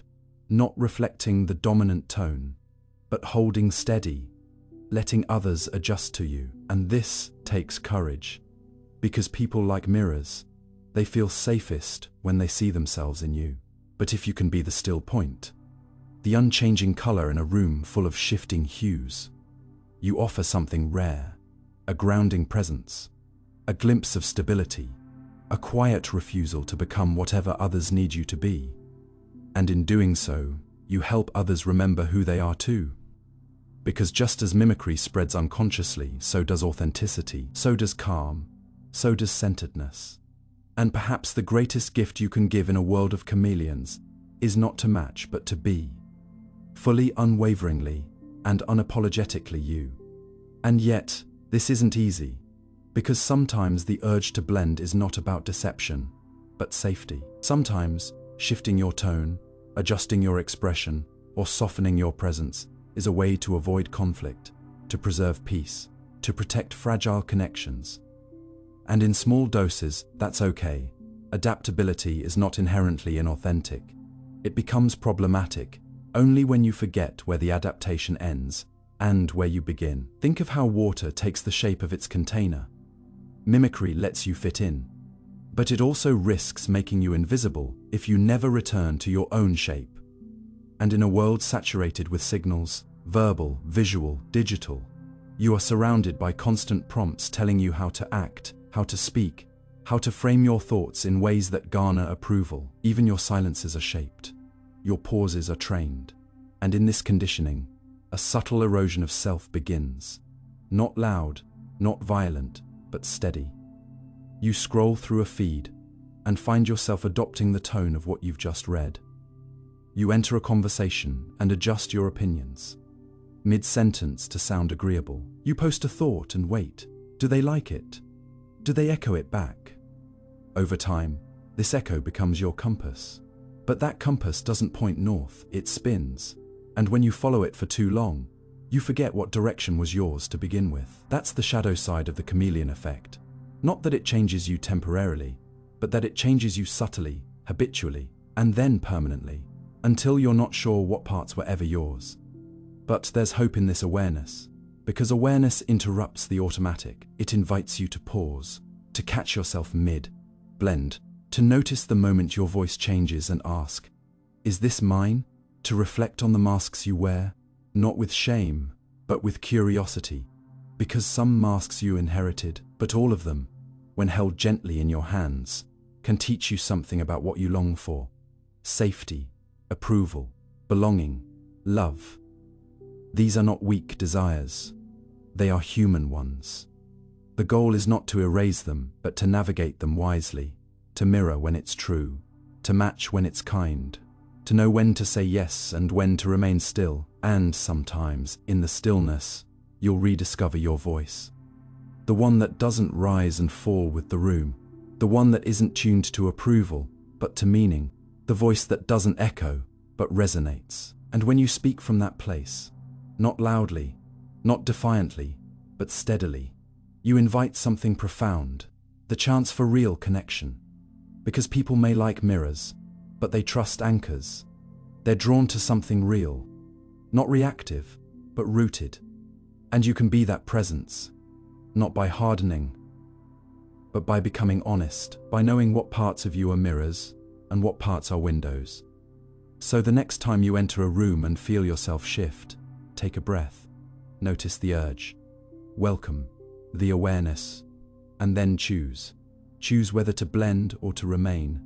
not reflecting the dominant tone, but holding steady, letting others adjust to you. And this takes courage, because people like mirrors, they feel safest when they see themselves in you. But if you can be the still point, the unchanging color in a room full of shifting hues, you offer something rare, a grounding presence, a glimpse of stability, a quiet refusal to become whatever others need you to be. And in doing so, you help others remember who they are too. Because just as mimicry spreads unconsciously, so does authenticity, so does calm, so does centeredness. And perhaps the greatest gift you can give in a world of chameleons is not to match but to be, fully, unwaveringly, and unapologetically you. And yet, this isn't easy, because sometimes the urge to blend is not about deception, but safety. Sometimes, shifting your tone, adjusting your expression, or softening your presence is a way to avoid conflict, to preserve peace, to protect fragile connections. And in small doses, that's okay. Adaptability is not inherently inauthentic. It becomes problematic only when you forget where the adaptation ends and where you begin. Think of how water takes the shape of its container. Mimicry lets you fit in, but it also risks making you invisible if you never return to your own shape. And in a world saturated with signals, verbal, visual, digital, you are surrounded by constant prompts telling you how to act, how to speak, how to frame your thoughts in ways that garner approval. Even your silences are shaped. Your pauses are trained. And in this conditioning, a subtle erosion of self begins. Not loud, not violent, but steady. You scroll through a feed and find yourself adopting the tone of what you've just read. You enter a conversation and adjust your opinions. Mid-sentence to sound agreeable. You post a thought and wait. Do they like it? Do they echo it back? Over time, this echo becomes your compass. But that compass doesn't point north, it spins. And when you follow it for too long, you forget what direction was yours to begin with. That's the shadow side of the chameleon effect. Not that it changes you temporarily, but that it changes you subtly, habitually, and then permanently, until you're not sure what parts were ever yours. But there's hope in this awareness, because awareness interrupts the automatic. It invites you to pause, to catch yourself mid-blend, to notice the moment your voice changes and ask, is this mine? To reflect on the masks you wear, not with shame, but with curiosity, because some masks you inherited, but all of them, when held gently in your hands, can teach you something about what you long for: safety, approval, belonging, love. These are not weak desires. They are human ones. The goal is not to erase them, but to navigate them wisely, to mirror when it's true, to match when it's kind, to know when to say yes and when to remain still. And sometimes, in the stillness, you'll rediscover your voice. The one that doesn't rise and fall with the room, the one that isn't tuned to approval, but to meaning, the voice that doesn't echo, but resonates. And when you speak from that place, not loudly, not defiantly, but steadily, You invite something profound, the chance for real connection. Because people may like mirrors, but they trust anchors. They're drawn to something real, not reactive, but rooted. And you can be that presence, not by hardening, but by becoming honest, by knowing what parts of you are mirrors and what parts are windows. So the next time you enter a room and feel yourself shift, take a breath, notice the urge, welcome the awareness, and then choose. Choose whether to blend or to remain,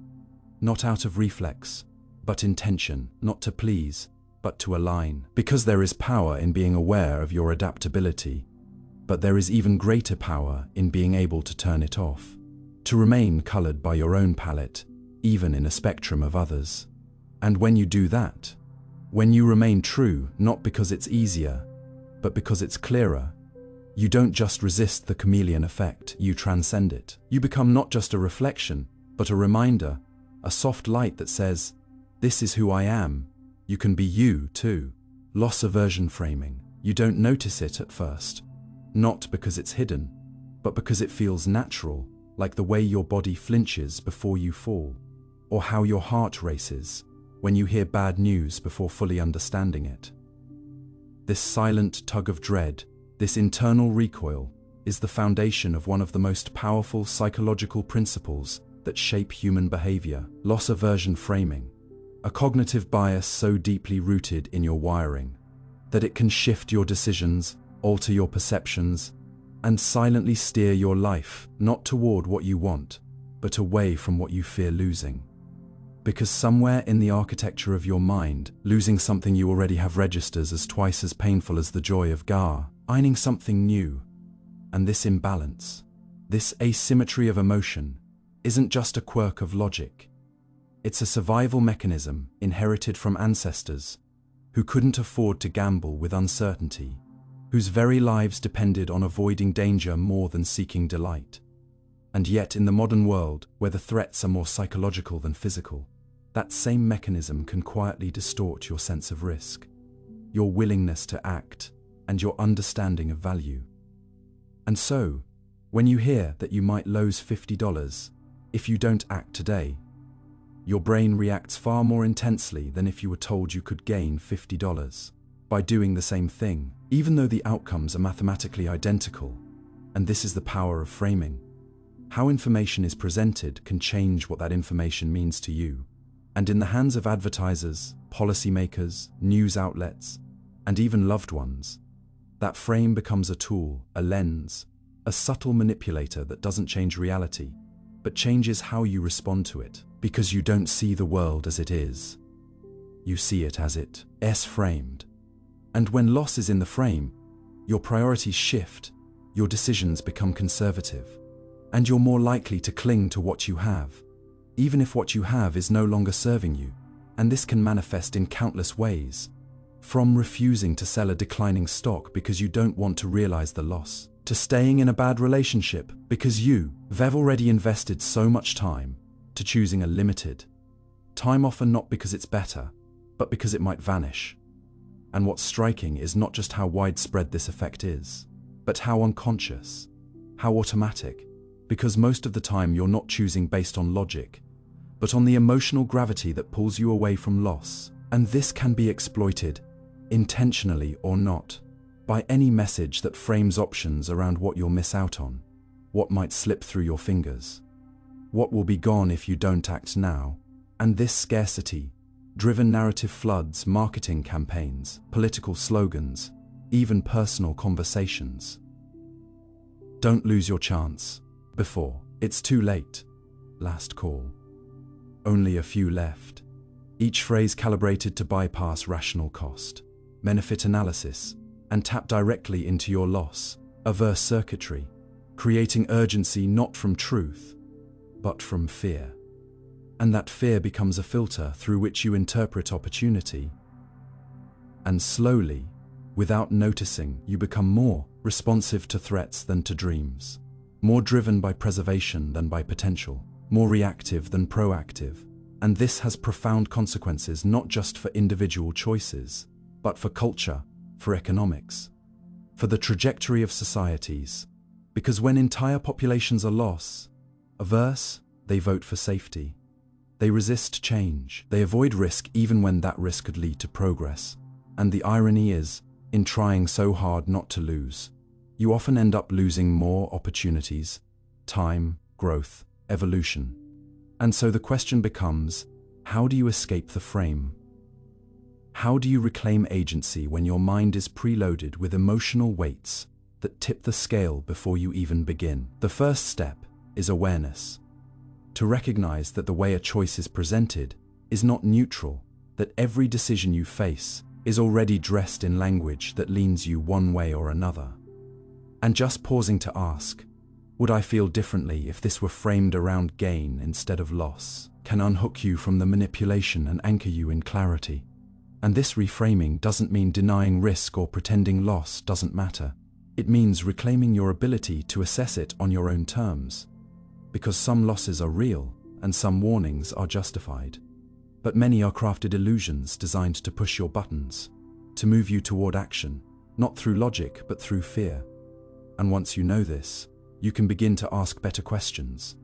not out of reflex, but intention, not to please, but to align. Because there is power in being aware of your adaptability, but there is even greater power in being able to turn it off, to remain colored by your own palette, even in a spectrum of others. And when you do that, when you remain true, not because it's easier, but because it's clearer, you don't just resist the chameleon effect, you transcend it. You become not just a reflection, but a reminder, a soft light that says, this is who I am. You can be you too. Loss aversion framing. You don't notice it at first. Not because it's hidden, but because it feels natural, like the way your body flinches before you fall, or how your heart races when you hear bad news before fully understanding it. This silent tug of dread, this internal recoil, is the foundation of one of the most powerful psychological principles that shape human behavior: loss aversion framing, a cognitive bias so deeply rooted in your wiring that it can shift your decisions, alter your perceptions, and silently steer your life not toward what you want, but away from what you fear losing. Because somewhere in the architecture of your mind, losing something you already have registers as twice as painful as the joy of gaining something new. And this imbalance, this asymmetry of emotion, isn't just a quirk of logic. It's a survival mechanism inherited from ancestors who couldn't afford to gamble with uncertainty, whose very lives depended on avoiding danger more than seeking delight. And yet in the modern world, where the threats are more psychological than physical, that same mechanism can quietly distort your sense of risk, your willingness to act, and your understanding of value. And so, when you hear that you might lose $50 if you don't act today, your brain reacts far more intensely than if you were told you could gain $50 by doing the same thing, even though the outcomes are mathematically identical. And this is the power of framing. How information is presented can change what that information means to you. And in the hands of advertisers, policymakers, news outlets, and even loved ones, that frame becomes a tool, a lens, a subtle manipulator that doesn't change reality, but changes how you respond to it. Because you don't see the world as it is. You see it as it is framed. And when loss is in the frame, your priorities shift, your decisions become conservative, and you're more likely to cling to what you have, even if what you have is no longer serving you. And this can manifest in countless ways, from refusing to sell a declining stock because you don't want to realize the loss, to staying in a bad relationship because you've already invested so much time, to choosing a limited time offer not because it's better, but because it might vanish. And what's striking is not just how widespread this effect is, but how unconscious, how automatic, because most of the time you're not choosing based on logic, but on the emotional gravity that pulls you away from loss. And this can be exploited, intentionally or not, by any message that frames options around what you'll miss out on, what might slip through your fingers, what will be gone if you don't act now. And this scarcity-driven narrative floods marketing campaigns, political slogans, even personal conversations. Don't lose your chance before it's too late. Last call. Only a few left. Each phrase calibrated to bypass rational cost, benefit analysis, and tap directly into your loss-averse circuitry, creating urgency not from truth, but from fear. And that fear becomes a filter through which you interpret opportunity. And slowly, without noticing, you become more responsive to threats than to dreams, more driven by preservation than by potential, more reactive than proactive. And this has profound consequences not just for individual choices, but for culture, for economics, for the trajectory of societies. Because when entire populations are loss-averse, they vote for safety. They resist change. They avoid risk even when that risk could lead to progress. And the irony is, in trying so hard not to lose, you often end up losing more opportunities, time, growth, evolution. And so the question becomes, how do you escape the frame? How do you reclaim agency when your mind is preloaded with emotional weights that tip the scale before you even begin? The first step is awareness. To recognize that the way a choice is presented is not neutral, that every decision you face is already dressed in language that leans you one way or another. And just pausing to ask, would I feel differently if this were framed around gain instead of loss, can unhook you from the manipulation and anchor you in clarity. And this reframing doesn't mean denying risk or pretending loss doesn't matter. It means reclaiming your ability to assess it on your own terms. Because some losses are real and some warnings are justified. But many are crafted illusions designed to push your buttons, to move you toward action, not through logic but through fear. And once you know this, you can begin to ask better questions.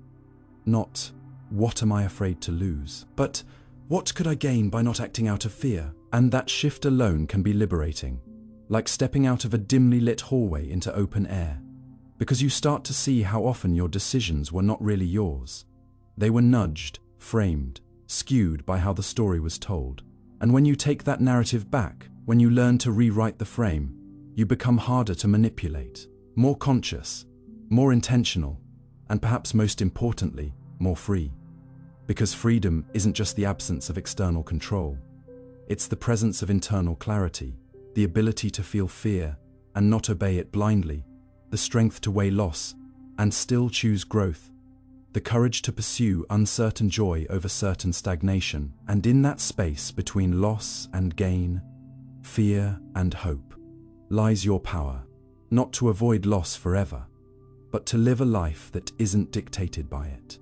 Not, what am I afraid to lose? But, what could I gain by not acting out of fear? And that shift alone can be liberating, like stepping out of a dimly lit hallway into open air. Because you start to see how often your decisions were not really yours. They were nudged, framed, skewed by how the story was told. And when you take that narrative back, when you learn to rewrite the frame, you become harder to manipulate, more conscious, more intentional, and perhaps most importantly, more free. Because freedom isn't just the absence of external control. It's the presence of internal clarity, the ability to feel fear and not obey it blindly, the strength to weigh loss and still choose growth, the courage to pursue uncertain joy over certain stagnation. And in that space between loss and gain, fear and hope, lies your power, not to avoid loss forever, but to live a life that isn't dictated by it.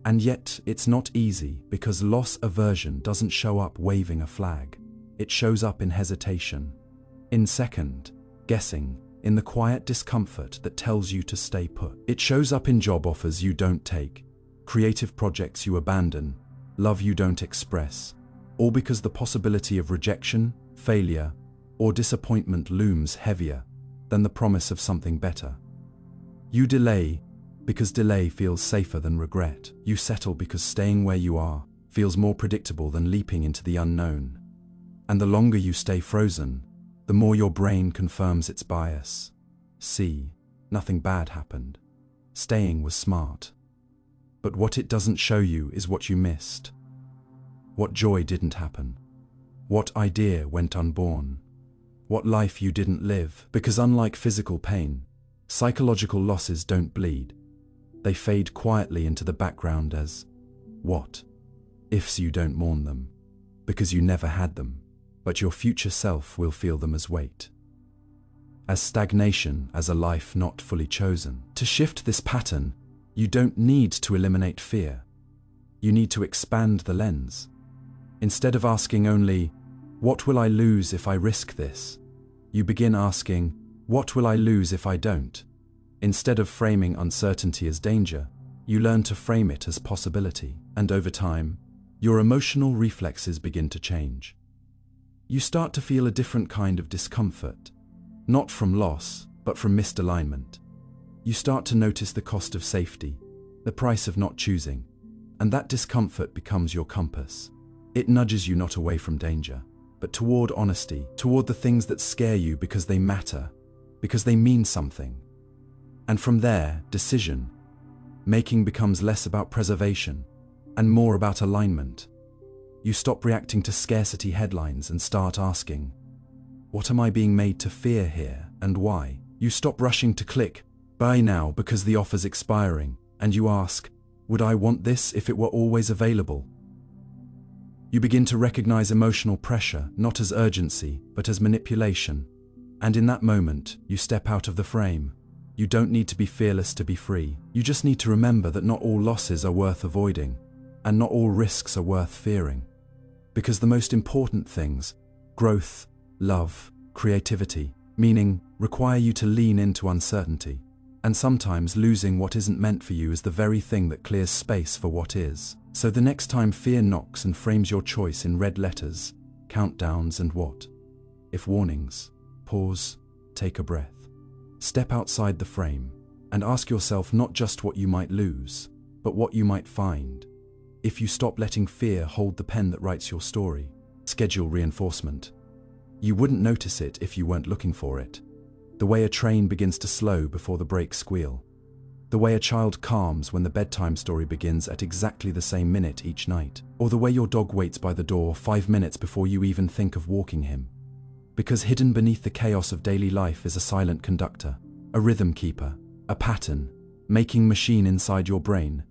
And yet, it's not easy because loss aversion doesn't show up waving a flag. It shows up in hesitation, in second guessing, in the quiet discomfort that tells you to stay put. It shows up in job offers you don't take, creative projects you abandon, love you don't express, all because the possibility of rejection, failure, or disappointment looms heavier than the promise of something better. You delay because delay feels safer than regret. You settle because staying where you are feels more predictable than leaping into the unknown. And the longer you stay frozen, the more your brain confirms its bias. See, nothing bad happened. Staying was smart. But what it doesn't show you is what you missed. What joy didn't happen. What idea went unborn. What life you didn't live. Because unlike physical pain, psychological losses don't bleed. They fade quietly into the background as what ifs you don't mourn them, because you never had them, but your future self will feel them as weight. As stagnation, as a life not fully chosen. To shift this pattern, you don't need to eliminate fear. You need to expand the lens. Instead of asking only, what will I lose if I risk this? You begin asking, what will I lose if I don't? Instead of framing uncertainty as danger, you learn to frame it as possibility. And over time, your emotional reflexes begin to change. You start to feel a different kind of discomfort, not from loss, but from misalignment. You start to notice the cost of safety, the price of not choosing, and that discomfort becomes your compass. It nudges you not away from danger, but toward honesty, toward the things that scare you because they matter, because they mean something. And from there, decision making becomes less about preservation and more about alignment. You stop reacting to scarcity headlines and start asking, what am I being made to fear here and why? You stop rushing to click buy now because the offer's expiring, and you ask, would I want this if it were always available? You begin to recognize emotional pressure not as urgency but as manipulation. And in that moment, you step out of the frame. You don't need to be fearless to be free. You just need to remember that not all losses are worth avoiding, and not all risks are worth fearing. Because the most important things, growth, love, creativity, meaning, require you to lean into uncertainty. And sometimes losing what isn't meant for you is the very thing that clears space for what is. So the next time fear knocks and frames your choice in red letters, countdowns and what if warnings, pause, take a breath. Step outside the frame and ask yourself not just what you might lose, but what you might find. If you stop letting fear hold the pen that writes your story. Schedule reinforcement. You wouldn't notice it if you weren't looking for it. The way a train begins to slow before the brakes squeal. The way a child calms when the bedtime story begins at exactly the same minute each night. Or the way your dog waits by the door 5 minutes before you even think of walking him. Because hidden beneath the chaos of daily life is a silent conductor, a rhythm keeper, a pattern, making machine inside your brain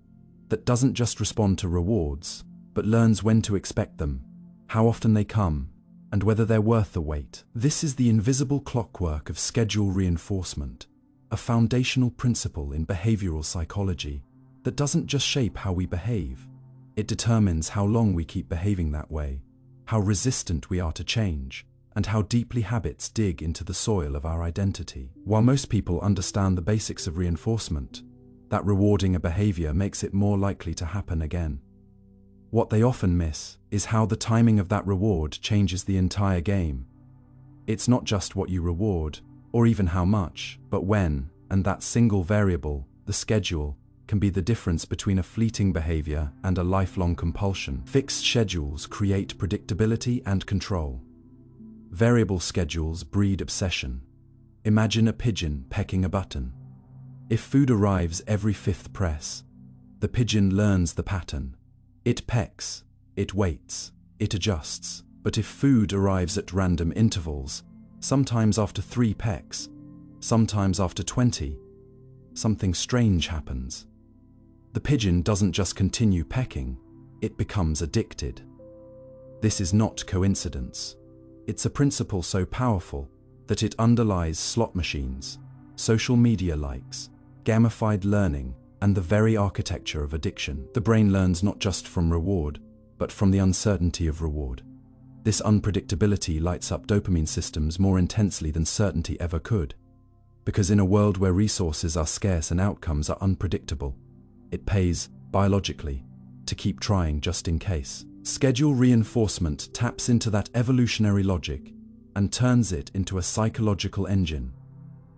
that doesn't just respond to rewards, but learns when to expect them, how often they come, and whether they're worth the wait. This is the invisible clockwork of schedule reinforcement, a foundational principle in behavioral psychology that doesn't just shape how we behave. It determines how long we keep behaving that way, how resistant we are to change, and how deeply habits dig into the soil of our identity. While most people understand the basics of reinforcement, that rewarding a behavior makes it more likely to happen again. What they often miss is how the timing of that reward changes the entire game. It's not just what you reward, or even how much, but when, and that single variable, the schedule, can be the difference between a fleeting behavior and a lifelong compulsion. Fixed schedules create predictability and control. Variable schedules breed obsession. Imagine a pigeon pecking a button. If food arrives every fifth press, the pigeon learns the pattern. It pecks, it waits, it adjusts. But if food arrives at random intervals, sometimes after 3 pecks, sometimes after 20, something strange happens. The pigeon doesn't just continue pecking, it becomes addicted. This is not coincidence. It's a principle so powerful that it underlies slot machines, social media likes, gamified learning, and the very architecture of addiction. The brain learns not just from reward, but from the uncertainty of reward. This unpredictability lights up dopamine systems more intensely than certainty ever could. Because in a world where resources are scarce and outcomes are unpredictable, it pays, biologically, to keep trying just in case. Schedule reinforcement taps into that evolutionary logic and turns it into a psychological engine,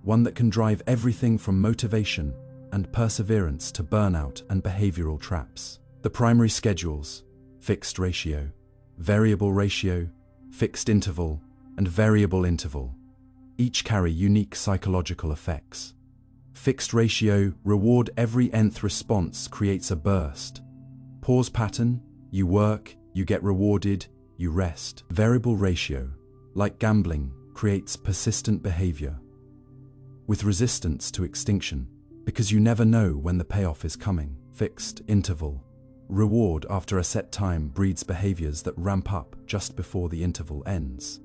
one that can drive everything from motivation and perseverance to burnout and behavioral traps. The primary schedules, fixed ratio, variable ratio, fixed interval, and variable interval, each carry unique psychological effects. Fixed ratio, reward every nth response, creates a burst. Pause pattern, you work, you get rewarded, you rest. Variable ratio, like gambling, creates persistent behavior, with resistance to extinction, because you never know when the payoff is coming. Fixed interval, reward after a set time, breeds behaviors that ramp up just before the interval ends.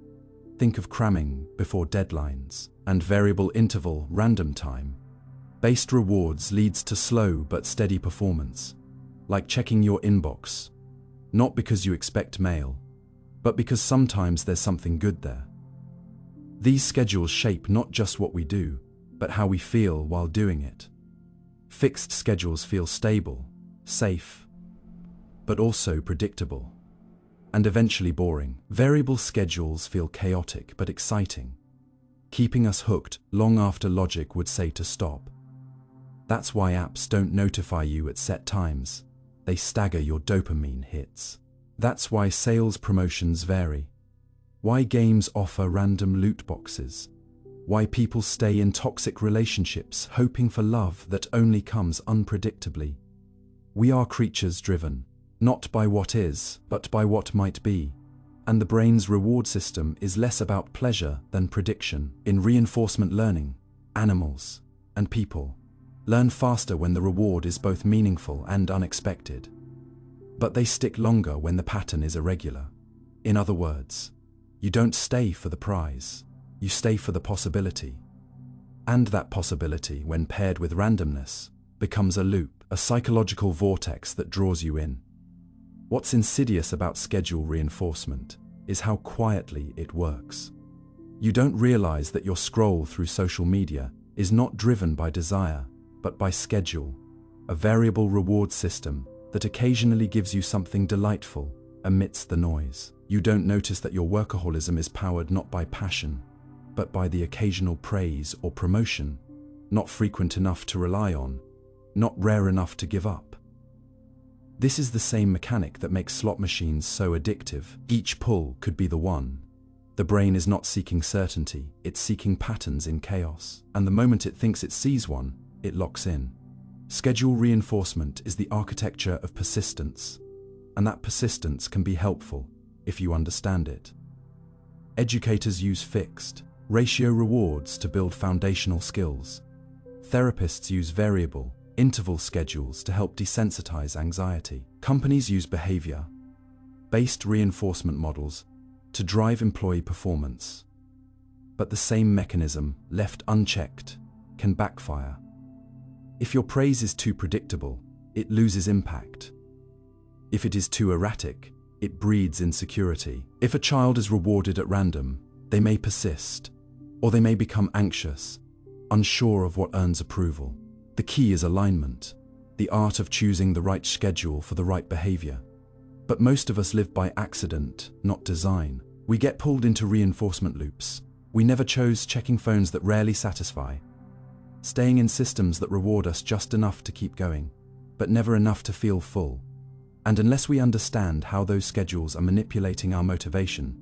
Think of cramming before deadlines. And variable interval, random time, based rewards leads to slow but steady performance, like checking your inbox, not because you expect mail, but because sometimes there's something good there. These schedules shape not just what we do, but how we feel while doing it. Fixed schedules feel stable, safe, but also predictable, and eventually boring. Variable schedules feel chaotic but exciting, keeping us hooked long after logic would say to stop. That's why apps don't notify you at set times. They stagger your dopamine hits. That's why sales promotions vary. Why games offer random loot boxes. Why people stay in toxic relationships hoping for love that only comes unpredictably. We are creatures driven, not by what is, but by what might be. And the brain's reward system is less about pleasure than prediction. In reinforcement learning, animals and people learn faster when the reward is both meaningful and unexpected. But they stick longer when the pattern is irregular. In other words, you don't stay for the prize, you stay for the possibility. And that possibility, when paired with randomness, becomes a loop, a psychological vortex that draws you in. What's insidious about schedule reinforcement is how quietly it works. You don't realize that your scroll through social media is not driven by desire, but by schedule, a variable reward system that occasionally gives you something delightful amidst the noise. You don't notice that your workaholism is powered not by passion, but by the occasional praise or promotion, not frequent enough to rely on, not rare enough to give up. This is the same mechanic that makes slot machines so addictive. Each pull could be the one. The brain is not seeking certainty, it's seeking patterns in chaos. And the moment it thinks it sees one, it locks in. Schedule reinforcement is the architecture of persistence, and that persistence can be helpful if you understand it. Educators use fixed, ratio rewards to build foundational skills. Therapists use variable, interval schedules to help desensitize anxiety. Companies use behavior-based reinforcement models to drive employee performance. But the same mechanism, left unchecked, can backfire. If your praise is too predictable, it loses impact. If it is too erratic, it breeds insecurity. If a child is rewarded at random, they may persist, or they may become anxious, unsure of what earns approval. The key is alignment, the art of choosing the right schedule for the right behavior. But most of us live by accident, not design. We get pulled into reinforcement loops. We never chose checking phones that rarely satisfy, staying in systems that reward us just enough to keep going, but never enough to feel full. And unless we understand how those schedules are manipulating our motivation,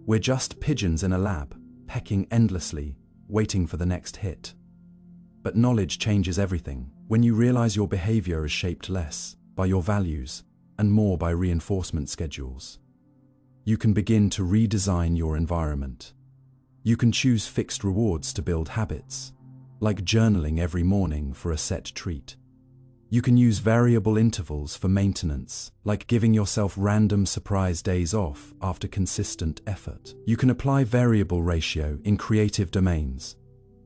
we're just pigeons in a lab, pecking endlessly, waiting for the next hit. But knowledge changes everything. When you realize your behavior is shaped less by your values and more by reinforcement schedules, you can begin to redesign your environment. You can choose fixed rewards to build habits, like journaling every morning for a set treat. You can use variable intervals for maintenance, like giving yourself random surprise days off after consistent effort. You can apply variable ratio in creative domains,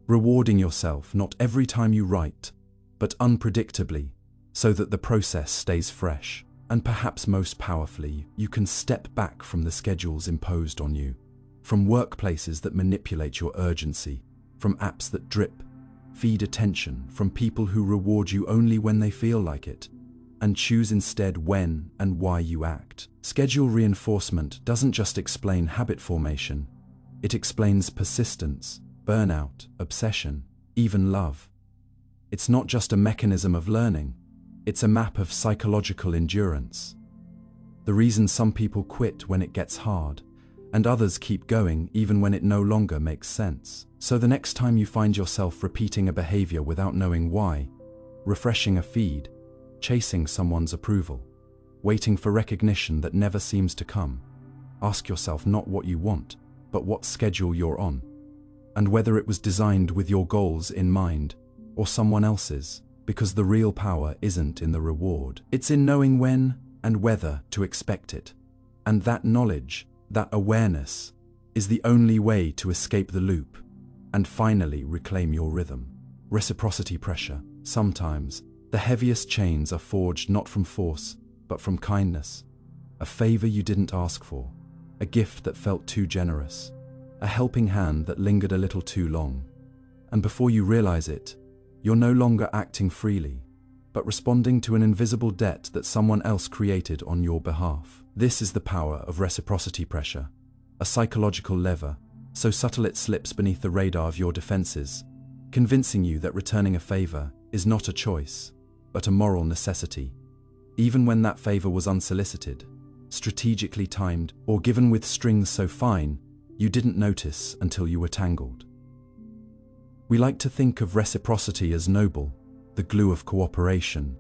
rewarding yourself not every time you write, but unpredictably, so that the process stays fresh. And perhaps most powerfully, you can step back from the schedules imposed on you, from workplaces that manipulate your urgency, from apps that drip, feed attention, from people who reward you only when they feel like it, and choose instead when and why you act. Schedule reinforcement doesn't just explain habit formation, it explains persistence, burnout, obsession, even love. It's not just a mechanism of learning, it's a map of psychological endurance. The reason some people quit when it gets hard, and others keep going even when it no longer makes sense. So the next time you find yourself repeating a behavior without knowing why, refreshing a feed, chasing someone's approval, waiting for recognition that never seems to come, ask yourself not what you want, but what schedule you're on, and whether it was designed with your goals in mind or someone else's, because the real power isn't in the reward. It's in knowing when and whether to expect it. And that knowledge, that awareness, is the only way to escape the loop and finally reclaim your rhythm. Reciprocity pressure. Sometimes, the heaviest chains are forged not from force, but from kindness. A favor you didn't ask for, a gift that felt too generous, a helping hand that lingered a little too long. And before you realize it, you're no longer acting freely, but responding to an invisible debt that someone else created on your behalf. This is the power of reciprocity pressure, a psychological lever, so subtle it slips beneath the radar of your defenses, convincing you that returning a favor is not a choice, but a moral necessity, even when that favor was unsolicited, strategically timed, or given with strings so fine you didn't notice until you were tangled. We like to think of reciprocity as noble, the glue of cooperation,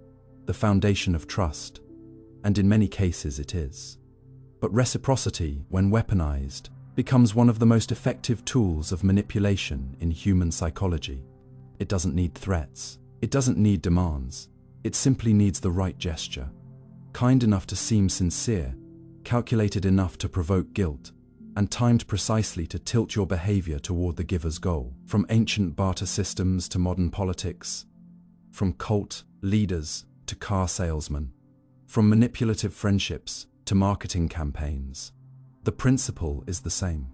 the foundation of trust, and in many cases it is. But reciprocity, when weaponized, becomes one of the most effective tools of manipulation in human psychology. It doesn't need threats, it doesn't need demands, it simply needs the right gesture, kind enough to seem sincere, calculated enough to provoke guilt, and timed precisely to tilt your behavior toward the giver's goal. From ancient barter systems to modern politics, from cult leaders to car salesmen, from manipulative friendships to marketing campaigns, the principle is the same.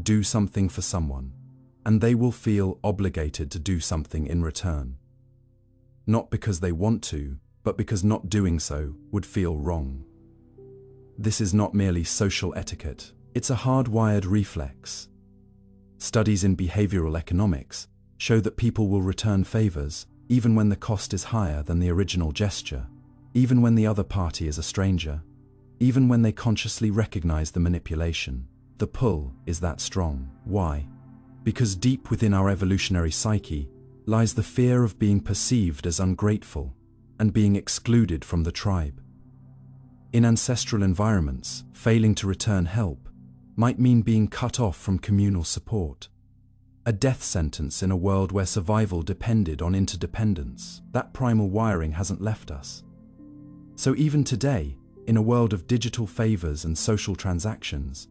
Do something for someone, and they will feel obligated to do something in return. Not because they want to, but because not doing so would feel wrong. This is not merely social etiquette, it's a hardwired reflex. Studies in behavioral economics show that people will return favors even when the cost is higher than the original gesture, even when the other party is a stranger, even when they consciously recognize the manipulation. The pull is that strong. Why? Because deep within our evolutionary psyche lies the fear of being perceived as ungrateful and being excluded from the tribe. In ancestral environments, failing to return help might mean being cut off from communal support. A death sentence in a world where survival depended on interdependence. That primal wiring hasn't left us. So even today, in a world of digital favors and social transactions,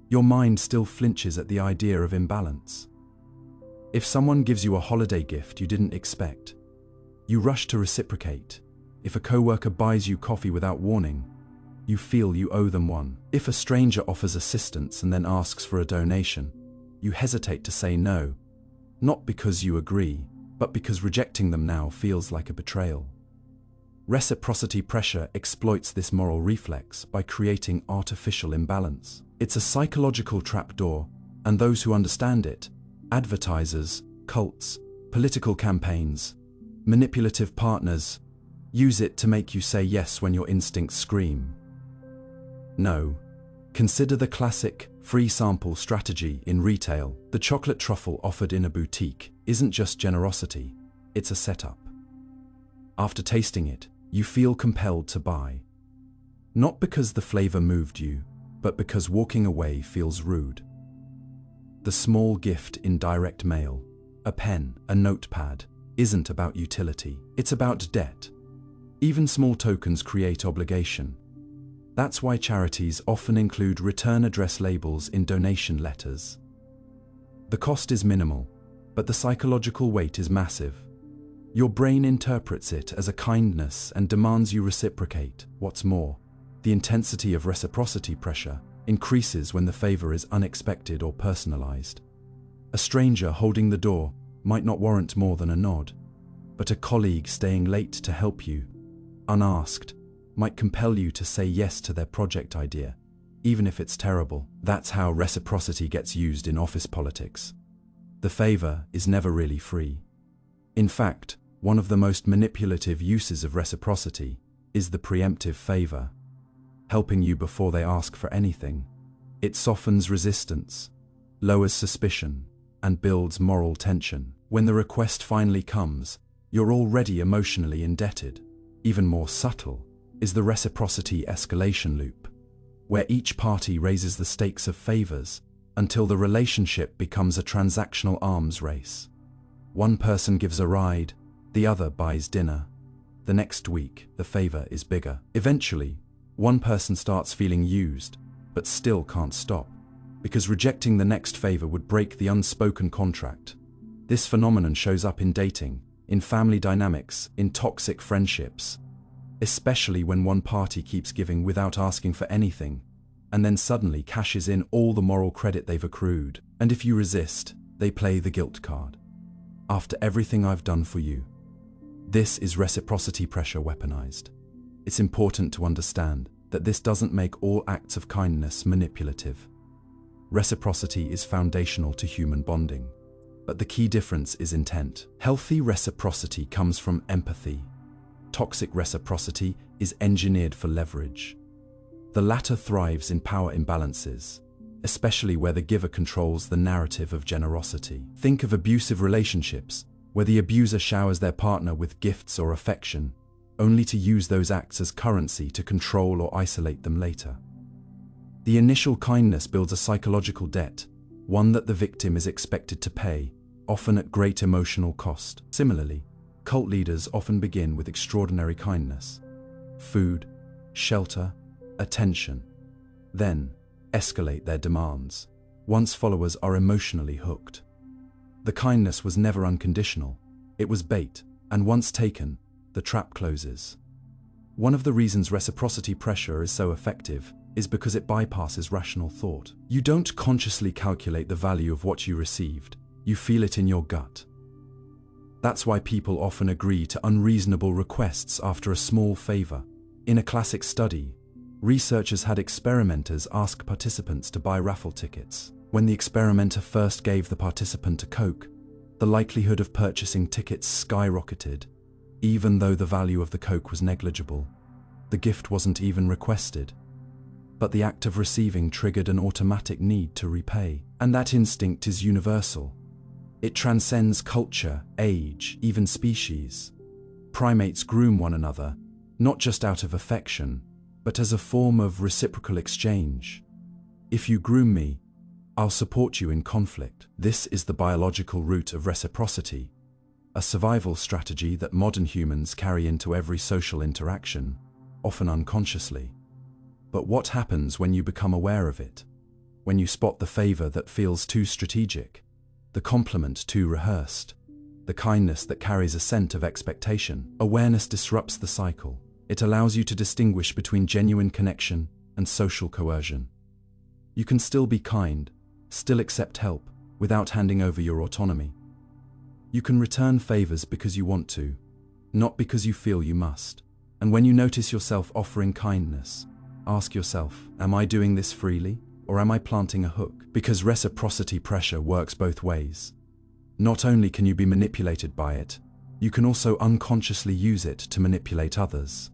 your mind still flinches at the idea of imbalance. If someone gives you a holiday gift you didn't expect, you rush to reciprocate. If a coworker buys you coffee without warning, you feel you owe them one. If a stranger offers assistance and then asks for a donation, you hesitate to say no, not because you agree, but because rejecting them now feels like a betrayal. Reciprocity pressure exploits this moral reflex by creating artificial imbalance. It's a psychological trapdoor, and those who understand it, advertisers, cults, political campaigns, manipulative partners, use it to make you say yes when your instincts scream no. Consider the classic free sample strategy in retail. The chocolate truffle offered in a boutique isn't just generosity, it's a setup. After tasting it, you feel compelled to buy. Not because the flavor moved you, but because walking away feels rude. The small gift in direct mail, a pen, a notepad, isn't about utility, it's about debt. Even small tokens create obligation. That's why charities often include return address labels in donation letters. The cost is minimal, but the psychological weight is massive. Your brain interprets it as a kindness and demands you reciprocate. What's more, the intensity of reciprocity pressure increases when the favor is unexpected or personalized. A stranger holding the door might not warrant more than a nod, but a colleague staying late to help you, unasked, might compel you to say yes to their project idea, even if it's terrible. That's how reciprocity gets used in office politics. The favor is never really free. In fact, one of the most manipulative uses of reciprocity is the preemptive favor, helping you before they ask for anything. It softens resistance, lowers suspicion, and builds moral tension. When the request finally comes, you're already emotionally indebted. Even more subtle is the reciprocity escalation loop, where each party raises the stakes of favors until the relationship becomes a transactional arms race. One person gives a ride, the other buys dinner. The next week, the favor is bigger. Eventually, one person starts feeling used, but still can't stop, because rejecting the next favor would break the unspoken contract. This phenomenon shows up in dating, in family dynamics, in toxic friendships, especially when one party keeps giving without asking for anything, and then suddenly cashes in all the moral credit they've accrued. And if you resist, they play the guilt card. After everything I've done for you. This is reciprocity pressure weaponized. It's important to understand that this doesn't make all acts of kindness manipulative. Reciprocity is foundational to human bonding, but the key difference is intent. Healthy reciprocity comes from empathy. Toxic reciprocity is engineered for leverage. The latter thrives in power imbalances, especially where the giver controls the narrative of generosity. Think of abusive relationships, where the abuser showers their partner with gifts or affection, only to use those acts as currency to control or isolate them later. The initial kindness builds a psychological debt, one that the victim is expected to pay, often at great emotional cost. Similarly, cult leaders often begin with extraordinary kindness, food, shelter, attention, then escalate their demands. Once followers are emotionally hooked. The kindness was never unconditional, it was bait, and once taken, the trap closes. One of the reasons reciprocity pressure is so effective is because it bypasses rational thought. You don't consciously calculate the value of what you received. You feel it in your gut. That's why people often agree to unreasonable requests after a small favor. In a classic study, researchers had experimenters ask participants to buy raffle tickets. When the experimenter first gave the participant a Coke, the likelihood of purchasing tickets skyrocketed, even though the value of the Coke was negligible. The gift wasn't even requested, but the act of receiving triggered an automatic need to repay. And that instinct is universal. It transcends culture, age, even species. Primates groom one another, not just out of affection, but as a form of reciprocal exchange. If you groom me, I'll support you in conflict. This is the biological root of reciprocity, a survival strategy that modern humans carry into every social interaction, often unconsciously. But what happens when you become aware of it? When you spot the favor that feels too strategic, the compliment too rehearsed, the kindness that carries a scent of expectation? Awareness disrupts the cycle. It allows you to distinguish between genuine connection and social coercion. You can still be kind, still accept help, without handing over your autonomy. You can return favors because you want to, not because you feel you must. And when you notice yourself offering kindness, ask yourself, am I doing this freely, or am I planting a hook? Because reciprocity pressure works both ways. Not only can you be manipulated by it, you can also unconsciously use it to manipulate others.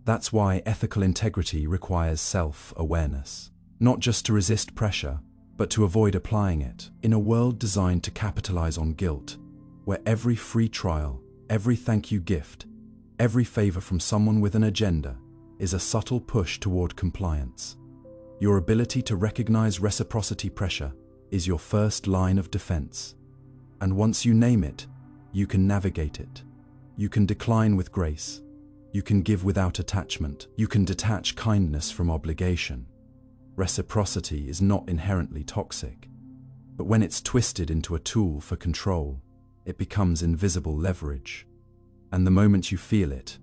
That's why ethical integrity requires self-awareness. Not just to resist pressure, but to avoid applying it. In a world designed to capitalize on guilt, where every free trial, every thank you gift, every favor from someone with an agenda is a subtle push toward compliance, your ability to recognize reciprocity pressure is your first line of defense. And once you name it, you can navigate it. You can decline with grace. You can give without attachment. You can detach kindness from obligation. Reciprocity is not inherently toxic, but when it's twisted into a tool for control, it becomes invisible leverage. And the moment you feel it,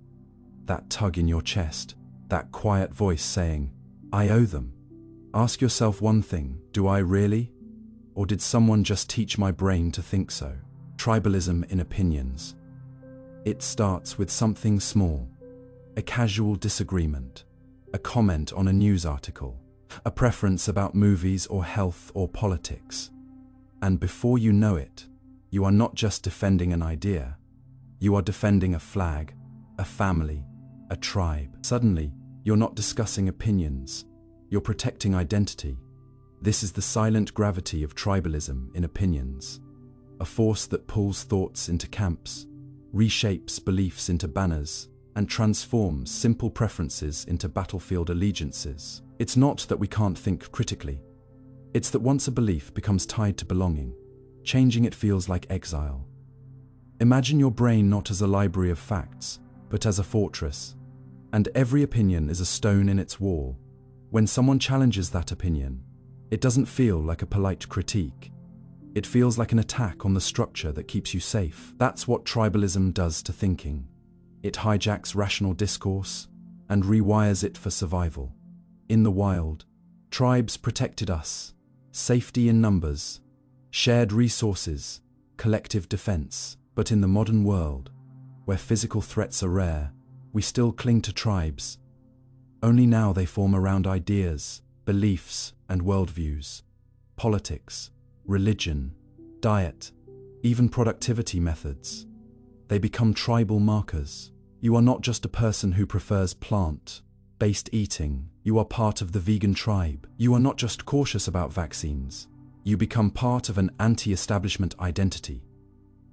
that tug in your chest, that quiet voice saying, I owe them, ask yourself one thing: do I really? Or did someone just teach my brain to think so? Tribalism in opinions. It starts with something small, a casual disagreement, a comment on a news article, a preference about movies or health or politics. And before you know it, you are not just defending an idea, you are defending a flag, a family, a tribe. Suddenly, you're not discussing opinions, you're protecting identity. This is the silent gravity of tribalism in opinions, a force that pulls thoughts into camps, reshapes beliefs into banners, and transforms simple preferences into battlefield allegiances. It's not that we can't think critically. It's that once a belief becomes tied to belonging, changing it feels like exile. Imagine your brain not as a library of facts, but as a fortress, and every opinion is a stone in its wall. When someone challenges that opinion, it doesn't feel like a polite critique. It feels like an attack on the structure that keeps you safe. That's what tribalism does to thinking. It hijacks rational discourse and rewires it for survival. In the wild, tribes protected us. Safety in numbers, shared resources, collective defense. But in the modern world, where physical threats are rare, we still cling to tribes. Only now they form around ideas, beliefs, and worldviews. Politics, religion, diet, even productivity methods. They become tribal markers. You are not just a person who prefers plant-based eating. You are part of the vegan tribe. You are not just cautious about vaccines. You become part of an anti-establishment identity.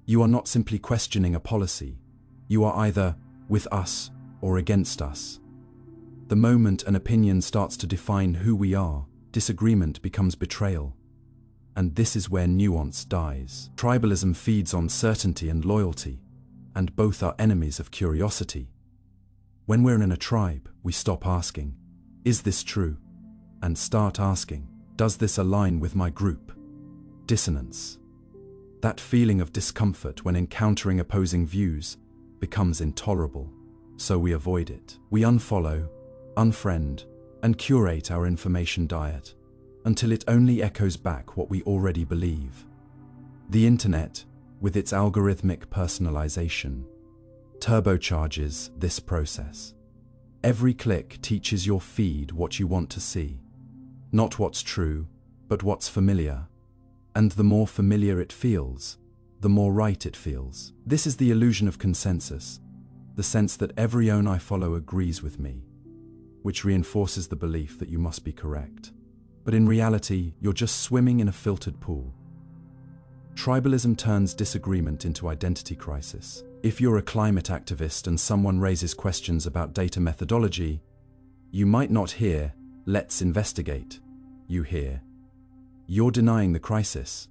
You are not simply questioning a policy. You are either with us or against us. The moment an opinion starts to define who we are, disagreement becomes betrayal. And this is where nuance dies. Tribalism feeds on certainty and loyalty, and both are enemies of curiosity. When we're in a tribe, we stop asking, is this true? And start asking, does this align with my group? Dissonance. That feeling of discomfort when encountering opposing views becomes intolerable, so we avoid it. We unfollow, unfriend, and curate our information diet until it only echoes back what we already believe. The internet, with its algorithmic personalization, turbocharges this process. Every click teaches your feed what you want to see. Not what's true, but what's familiar. And the more familiar it feels, the more right it feels. This is the illusion of consensus, the sense that everyone I follow agrees with me, which reinforces the belief that you must be correct. But in reality, you're just swimming in a filtered pool. Tribalism turns disagreement into identity crisis. If you're a climate activist and someone raises questions about data methodology, you might not hear, "Let's investigate." You hear, "You're denying the crisis."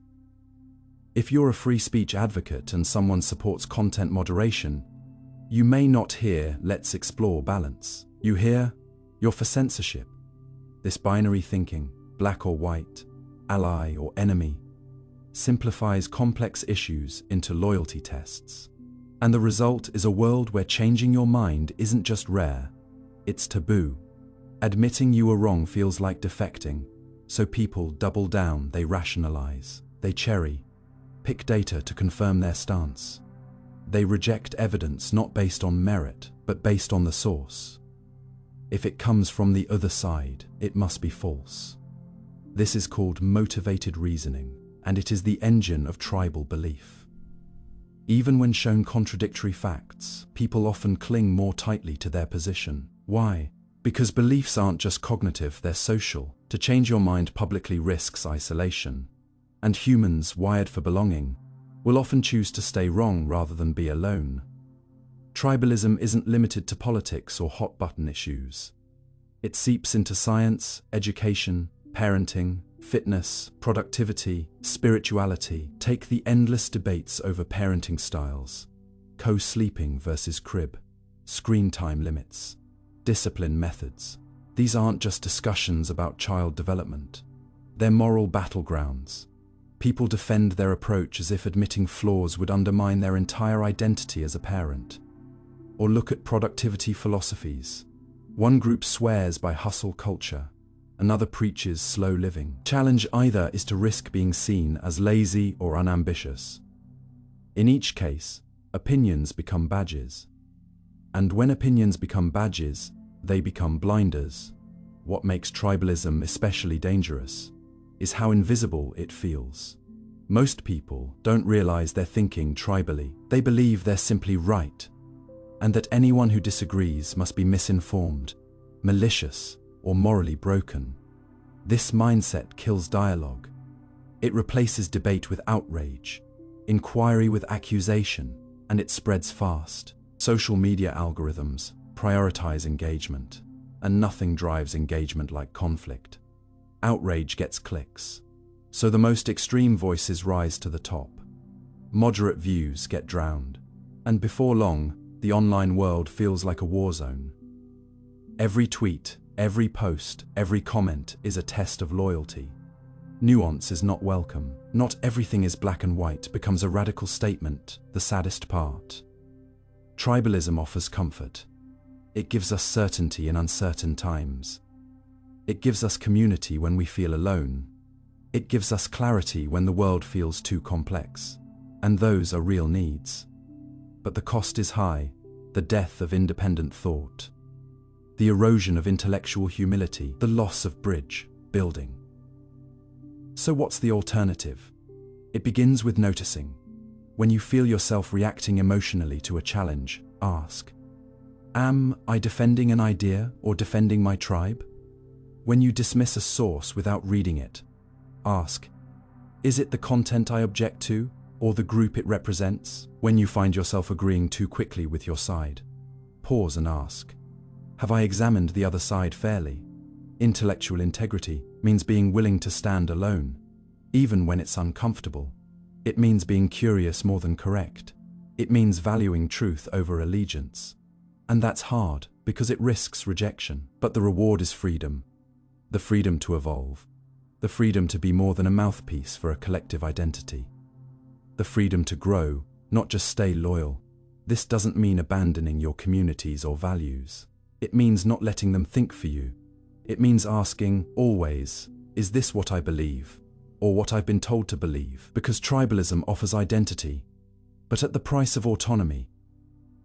If you're a free speech advocate and someone supports content moderation, you may not hear, "Let's explore balance." You hear, "You're for censorship." This binary thinking, black or white, ally or enemy, simplifies complex issues into loyalty tests. And the result is a world where changing your mind isn't just rare, it's taboo. Admitting you were wrong feels like defecting, so people double down, they rationalize, they pick data to confirm their stance. They reject evidence not based on merit, but based on the source. If it comes from the other side, it must be false. This is called motivated reasoning, and it is the engine of tribal belief. Even when shown contradictory facts, people often cling more tightly to their position. Why? Because beliefs aren't just cognitive, they're social. To change your mind publicly risks isolation. And humans, wired for belonging, will often choose to stay wrong rather than be alone. Tribalism isn't limited to politics or hot-button issues. It seeps into science, education, parenting, fitness, productivity, spirituality. Take the endless debates over parenting styles, co-sleeping versus crib, screen time limits, discipline methods. These aren't just discussions about child development. They're moral battlegrounds. People defend their approach as if admitting flaws would undermine their entire identity as a parent. Or look at productivity philosophies. One group swears by hustle culture, another preaches slow living. Challenge either is to risk being seen as lazy or unambitious. In each case, opinions become badges. And when opinions become badges, they become blinders. What makes tribalism especially dangerous is how invisible it feels. Most people don't realize they're thinking tribally. They believe they're simply right, and that anyone who disagrees must be misinformed, malicious, or morally broken. This mindset kills dialogue. It replaces debate with outrage, inquiry with accusation, and it spreads fast. Social media algorithms prioritize engagement, and nothing drives engagement like conflict. Outrage gets clicks, so the most extreme voices rise to the top. Moderate views get drowned, and before long, the online world feels like a war zone. Every tweet, every post, every comment is a test of loyalty. Nuance is not welcome. Not everything is black and white becomes a radical statement, the saddest part. Tribalism offers comfort. It gives us certainty in uncertain times. It gives us community when we feel alone. It gives us clarity when the world feels too complex. And those are real needs. But the cost is high, the death of independent thought, the erosion of intellectual humility, the loss of bridge building. So what's the alternative? It begins with noticing. When you feel yourself reacting emotionally to a challenge, ask, am I defending an idea or defending my tribe? When you dismiss a source without reading it, ask, is it the content I object to or the group it represents? When you find yourself agreeing too quickly with your side, pause and ask, have I examined the other side fairly? Intellectual integrity means being willing to stand alone, even when it's uncomfortable. It means being curious more than correct. It means valuing truth over allegiance. And that's hard because it risks rejection. But the reward is freedom. The freedom to evolve. The freedom to be more than a mouthpiece for a collective identity. The freedom to grow, not just stay loyal. This doesn't mean abandoning your communities or values. It means not letting them think for you. It means asking, always, is this what I believe? or what I've been told to believe, because tribalism offers identity, but at the price of autonomy.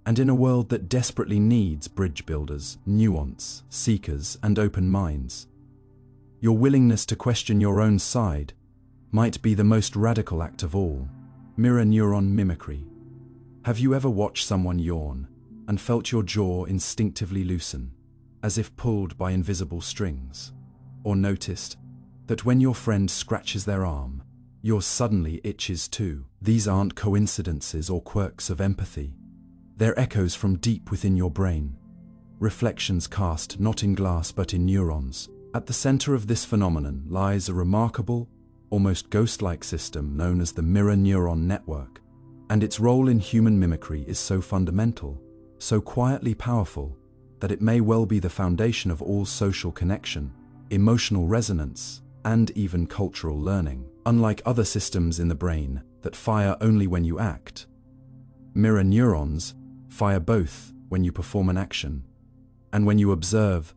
And in a world that desperately needs bridge builders, nuance seekers, and open minds, your willingness to question your own side might be the most radical act of all. Mirror neuron mimicry. Have you ever watched someone yawn and felt your jaw instinctively loosen, as if pulled by invisible strings? Or noticed that when your friend scratches their arm, yours suddenly itches too? These aren't coincidences or quirks of empathy. They're echoes from deep within your brain, reflections cast not in glass but in neurons. At the center of this phenomenon lies a remarkable, almost ghost-like system known as the mirror neuron network, and its role in human mimicry is so fundamental, so quietly powerful, that it may well be the foundation of all social connection, emotional resonance, and even cultural learning. Unlike other systems in the brain that fire only when you act, mirror neurons fire both when you perform an action and when you observe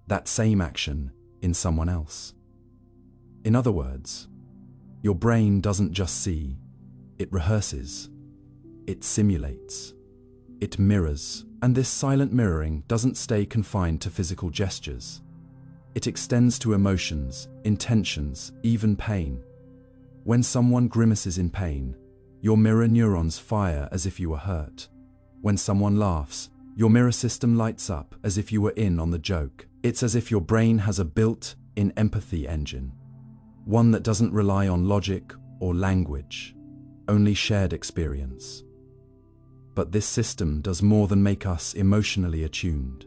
that same action in someone else. In other words, your brain doesn't just see, it rehearses, it simulates, it mirrors. And this silent mirroring doesn't stay confined to physical gestures. It extends to emotions, intentions, even pain. When someone grimaces in pain, your mirror neurons fire as if you were hurt. When someone laughs, your mirror system lights up as if you were in on the joke. It's as if your brain has a built-in empathy engine, one that doesn't rely on logic or language, only shared experience. But this system does more than make us emotionally attuned.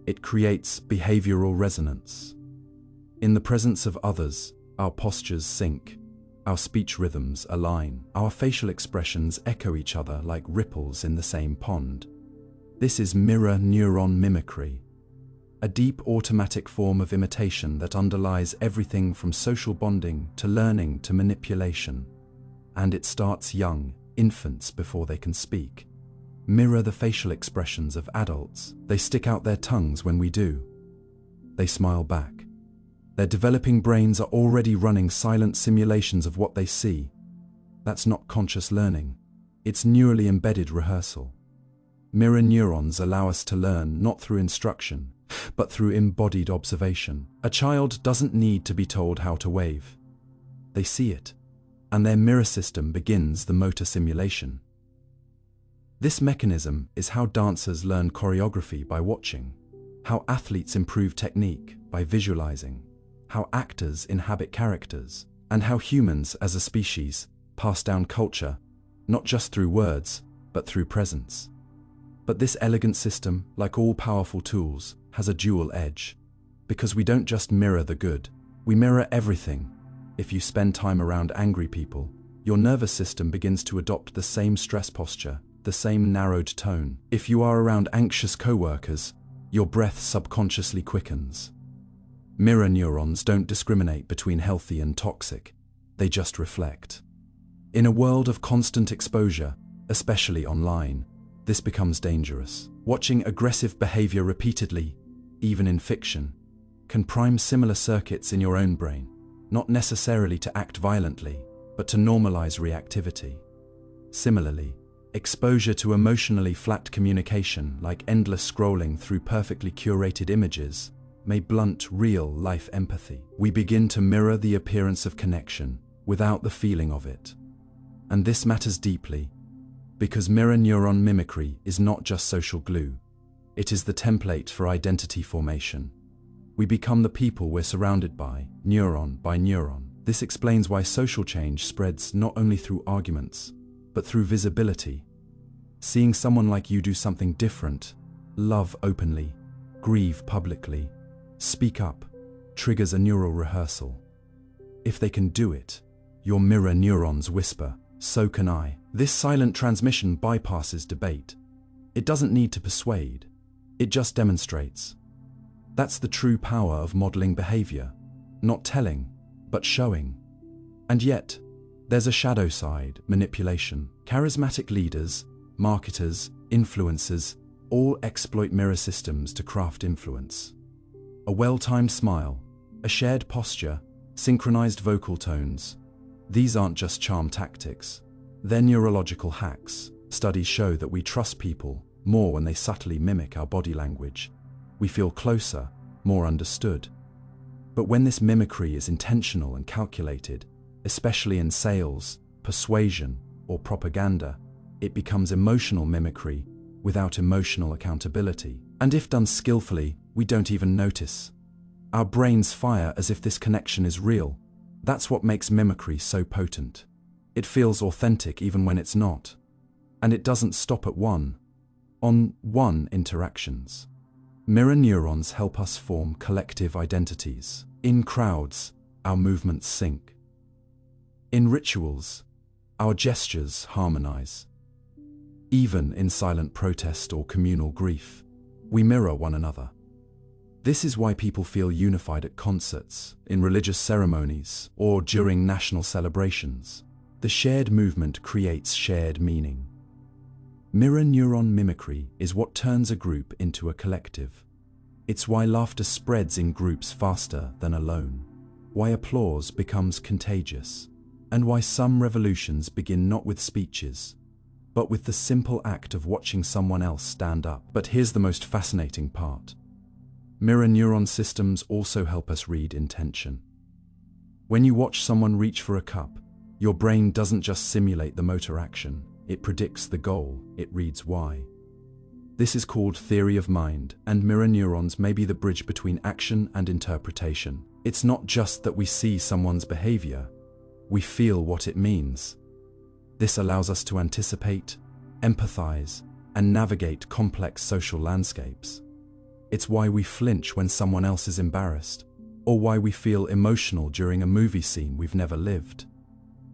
It creates behavioral resonance. In the presence of others, our postures sync, our speech rhythms align, our facial expressions echo each other like ripples in the same pond. This is mirror neuron mimicry, a deep automatic form of imitation that underlies everything from social bonding to learning to manipulation. And it starts young, infants before they can speak. Mirror the facial expressions of adults. They stick out their tongues when we do. They smile back. Their developing brains are already running silent simulations of what they see. That's not conscious learning. It's neurally embedded rehearsal. Mirror neurons allow us to learn not through instruction, but through embodied observation. A child doesn't need to be told how to wave. They see it, and their mirror system begins the motor simulation. This mechanism is how dancers learn choreography by watching, how athletes improve technique by visualizing, how actors inhabit characters, and how humans as a species pass down culture, not just through words, but through presence. But this elegant system, like all powerful tools, has a dual edge. Because we don't just mirror the good, we mirror everything. If you spend time around angry people, your nervous system begins to adopt the same stress posture, the same narrowed tone. If you are around anxious coworkers, your breath subconsciously quickens. Mirror neurons don't discriminate between healthy and toxic, they just reflect. In a world of constant exposure, especially online, this becomes dangerous. Watching aggressive behavior repeatedly, even in fiction, can prime similar circuits in your own brain, not necessarily to act violently, but to normalize reactivity. Similarly, exposure to emotionally flat communication, like endless scrolling through perfectly curated images, may blunt real-life empathy. We begin to mirror the appearance of connection without the feeling of it. And this matters deeply, because mirror neuron mimicry is not just social glue, it is the template for identity formation. We become the people we're surrounded by neuron. This explains why social change spreads not only through arguments, but through visibility. Seeing someone like you do something different, love openly, grieve publicly, speak up, triggers a neural rehearsal. If they can do it, your mirror neurons whisper, "So can I." This silent transmission bypasses debate. It doesn't need to persuade, it just demonstrates. That's the true power of modeling behavior, not telling, but showing. And yet, there's a shadow side, manipulation. Charismatic leaders, marketers, influencers, all exploit mirror systems to craft influence. A well-timed smile, a shared posture, synchronized vocal tones. These aren't just charm tactics. They're neurological hacks. Studies show that we trust people more when they subtly mimic our body language. We feel closer, more understood. But when this mimicry is intentional and calculated, especially in sales, persuasion, or propaganda, it becomes emotional mimicry without emotional accountability. And if done skillfully, we don't even notice. Our brains fire as if this connection is real. That's what makes mimicry so potent. It feels authentic even when it's not. And it doesn't stop at one-on-one interactions. Mirror neurons help us form collective identities. In crowds, our movements sync. In rituals, our gestures harmonize. Even in silent protest or communal grief, we mirror one another. This is why people feel unified at concerts, in religious ceremonies, or during national celebrations. The shared movement creates shared meaning. Mirror neuron mimicry is what turns a group into a collective. It's why laughter spreads in groups faster than alone, why applause becomes contagious, and why some revolutions begin not with speeches, but with the simple act of watching someone else stand up. But here's the most fascinating part. Mirror neuron systems also help us read intention. When you watch someone reach for a cup, your brain doesn't just simulate the motor action, it predicts the goal, it reads why. This is called theory of mind, and mirror neurons may be the bridge between action and interpretation. It's not just that we see someone's behavior, we feel what it means. This allows us to anticipate, empathize, and navigate complex social landscapes. It's why we flinch when someone else is embarrassed, or why we feel emotional during a movie scene we've never lived.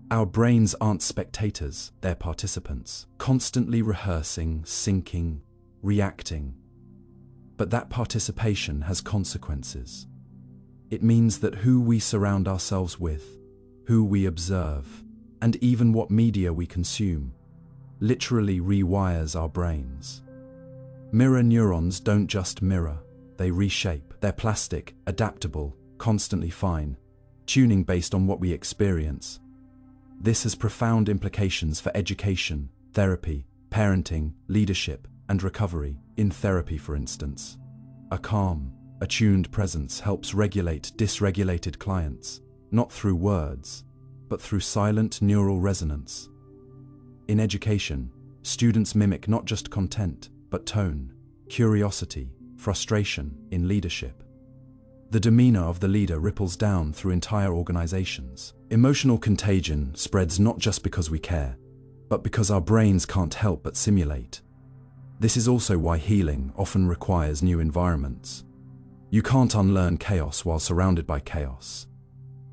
Our brains aren't spectators, they're participants, constantly rehearsing, syncing, reacting. But that participation has consequences. It means that who we surround ourselves with, who we observe, and even what media we consume, literally rewires our brains. Mirror neurons don't just mirror, they reshape. They're plastic, adaptable, constantly fine, tuning based on what we experience. This has profound implications for education, therapy, parenting, leadership, and recovery. In therapy, for instance, a calm, attuned presence helps regulate dysregulated clients, not through words, but through silent neural resonance. In education, students mimic not just content, but tone, curiosity, frustration. In leadership, the demeanor of the leader ripples down through entire organizations. Emotional contagion spreads not just because we care, but because our brains can't help but simulate. This is also why healing often requires new environments. You can't unlearn chaos while surrounded by chaos.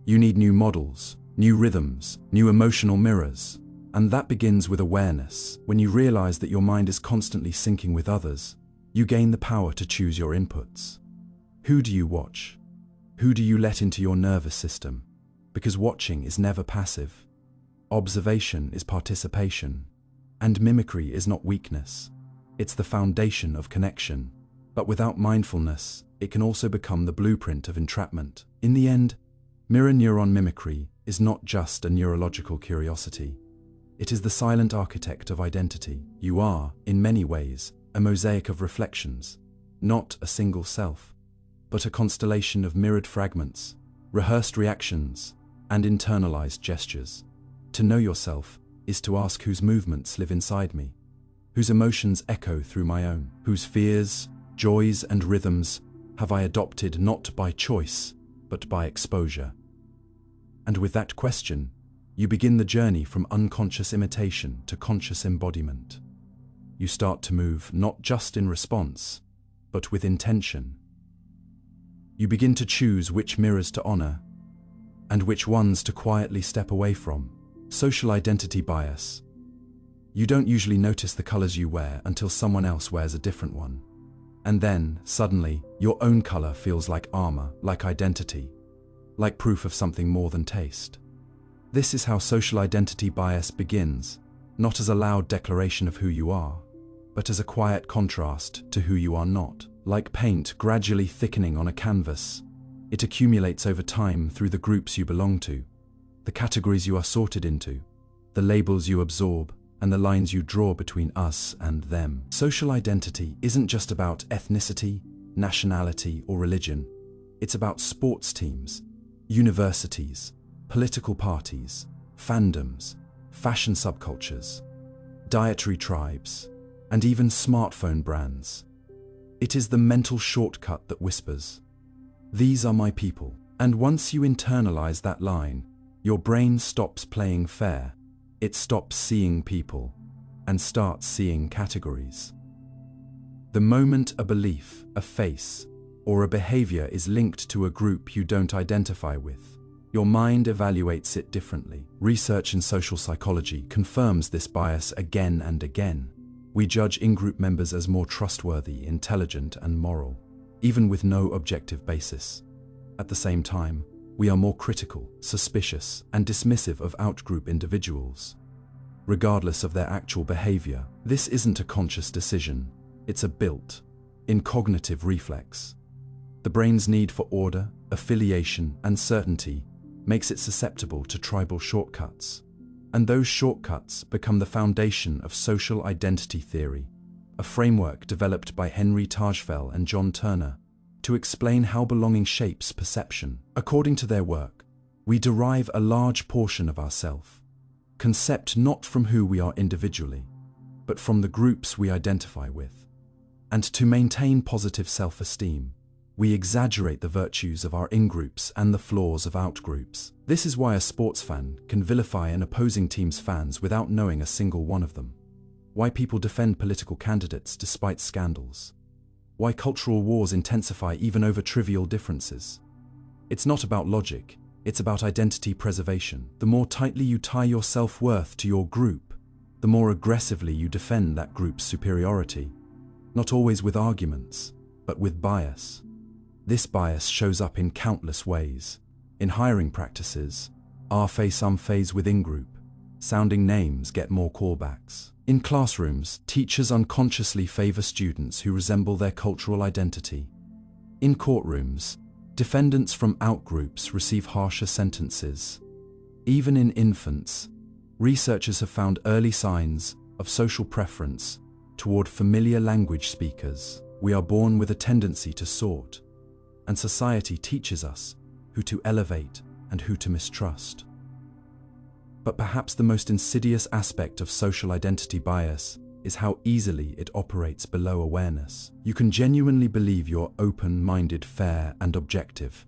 You need new models, new rhythms, new emotional mirrors, and that begins with awareness. When you realize that your mind is constantly syncing with others, you gain the power to choose your inputs. Who do you watch? Who do you let into your nervous system? Because watching is never passive. Observation is participation. And mimicry is not weakness. It's the foundation of connection. But without mindfulness, it can also become the blueprint of entrapment. In the end, mirror neuron mimicry is not just a neurological curiosity. It is the silent architect of identity. You are, in many ways, a mosaic of reflections, not a single self, but a constellation of mirrored fragments, rehearsed reactions, and internalized gestures. To know yourself is to ask whose movements live inside me, whose emotions echo through my own, whose fears, joys, and rhythms have I adopted not by choice, but by exposure. And with that question, you begin the journey from unconscious imitation to conscious embodiment. You start to move not just in response, but with intention. You begin to choose which mirrors to honor, and which ones to quietly step away from. Social identity bias. You don't usually notice the colors you wear until someone else wears a different one. And then, suddenly, your own color feels like armor, like identity, like proof of something more than taste. This is how social identity bias begins, not as a loud declaration of who you are, but as a quiet contrast to who you are not. Like paint gradually thickening on a canvas, It accumulates over time through the groups you belong to, the categories you are sorted into, the labels you absorb, and the lines you draw between us and them. Social identity isn't just about ethnicity, nationality, or religion. It's about sports teams, universities, political parties, fandoms, fashion subcultures, dietary tribes, and even smartphone brands. It is the mental shortcut that whispers, "These are my people." And once you internalize that line, your brain stops playing fair. It stops seeing people and starts seeing categories. The moment a belief, a face, or a behavior is linked to a group you don't identify with, your mind evaluates it differently. Research in social psychology confirms this bias again and again. We judge in-group members as more trustworthy, intelligent, and moral, even with no objective basis. At the same time, we are more critical, suspicious, and dismissive of out-group individuals, regardless of their actual behavior. This isn't a conscious decision, it's a built-in cognitive reflex. The brain's need for order, affiliation, and certainty makes it susceptible to tribal shortcuts. And those shortcuts become the foundation of social identity theory, a framework developed by Henry Tajfel and John Turner to explain how belonging shapes perception. According to their work, we derive a large portion of ourself-concept not from who we are individually, but from the groups we identify with. And to maintain positive self-esteem, we exaggerate the virtues of our in-groups and the flaws of out-groups. This is why a sports fan can vilify an opposing team's fans without knowing a single one of them. Why people defend political candidates despite scandals. Why cultural wars intensify even over trivial differences. It's not about logic, it's about identity preservation. The more tightly you tie your self-worth to your group, the more aggressively you defend that group's superiority. Not always with arguments, but with bias. This bias shows up in countless ways. In hiring practices, our some phase within group, sounding names get more callbacks. In classrooms, teachers unconsciously favor students who resemble their cultural identity. In courtrooms, defendants from outgroups receive harsher sentences. Even in infants, researchers have found early signs of social preference toward familiar language speakers. We are born with a tendency to sort, and society teaches us who to elevate and who to mistrust. But perhaps the most insidious aspect of social identity bias is how easily it operates below awareness. You can genuinely believe you're open-minded, fair, and objective,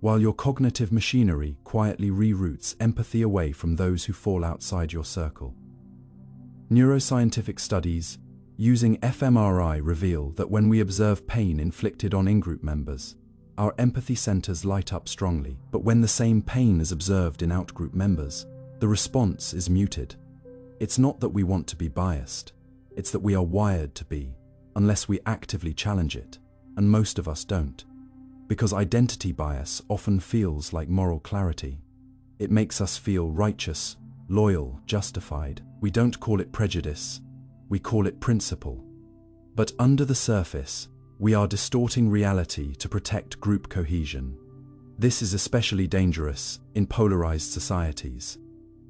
while your cognitive machinery quietly reroutes empathy away from those who fall outside your circle. Neuroscientific studies using fMRI reveal that when we observe pain inflicted on in-group members, our empathy centers light up strongly. But when the same pain is observed in out-group members, the response is muted. It's not that we want to be biased, it's that we are wired to be, unless we actively challenge it, and most of us don't. Because identity bias often feels like moral clarity. It makes us feel righteous, loyal, justified. We don't call it prejudice, we call it principle. But under the surface, we are distorting reality to protect group cohesion. This is especially dangerous in polarized societies.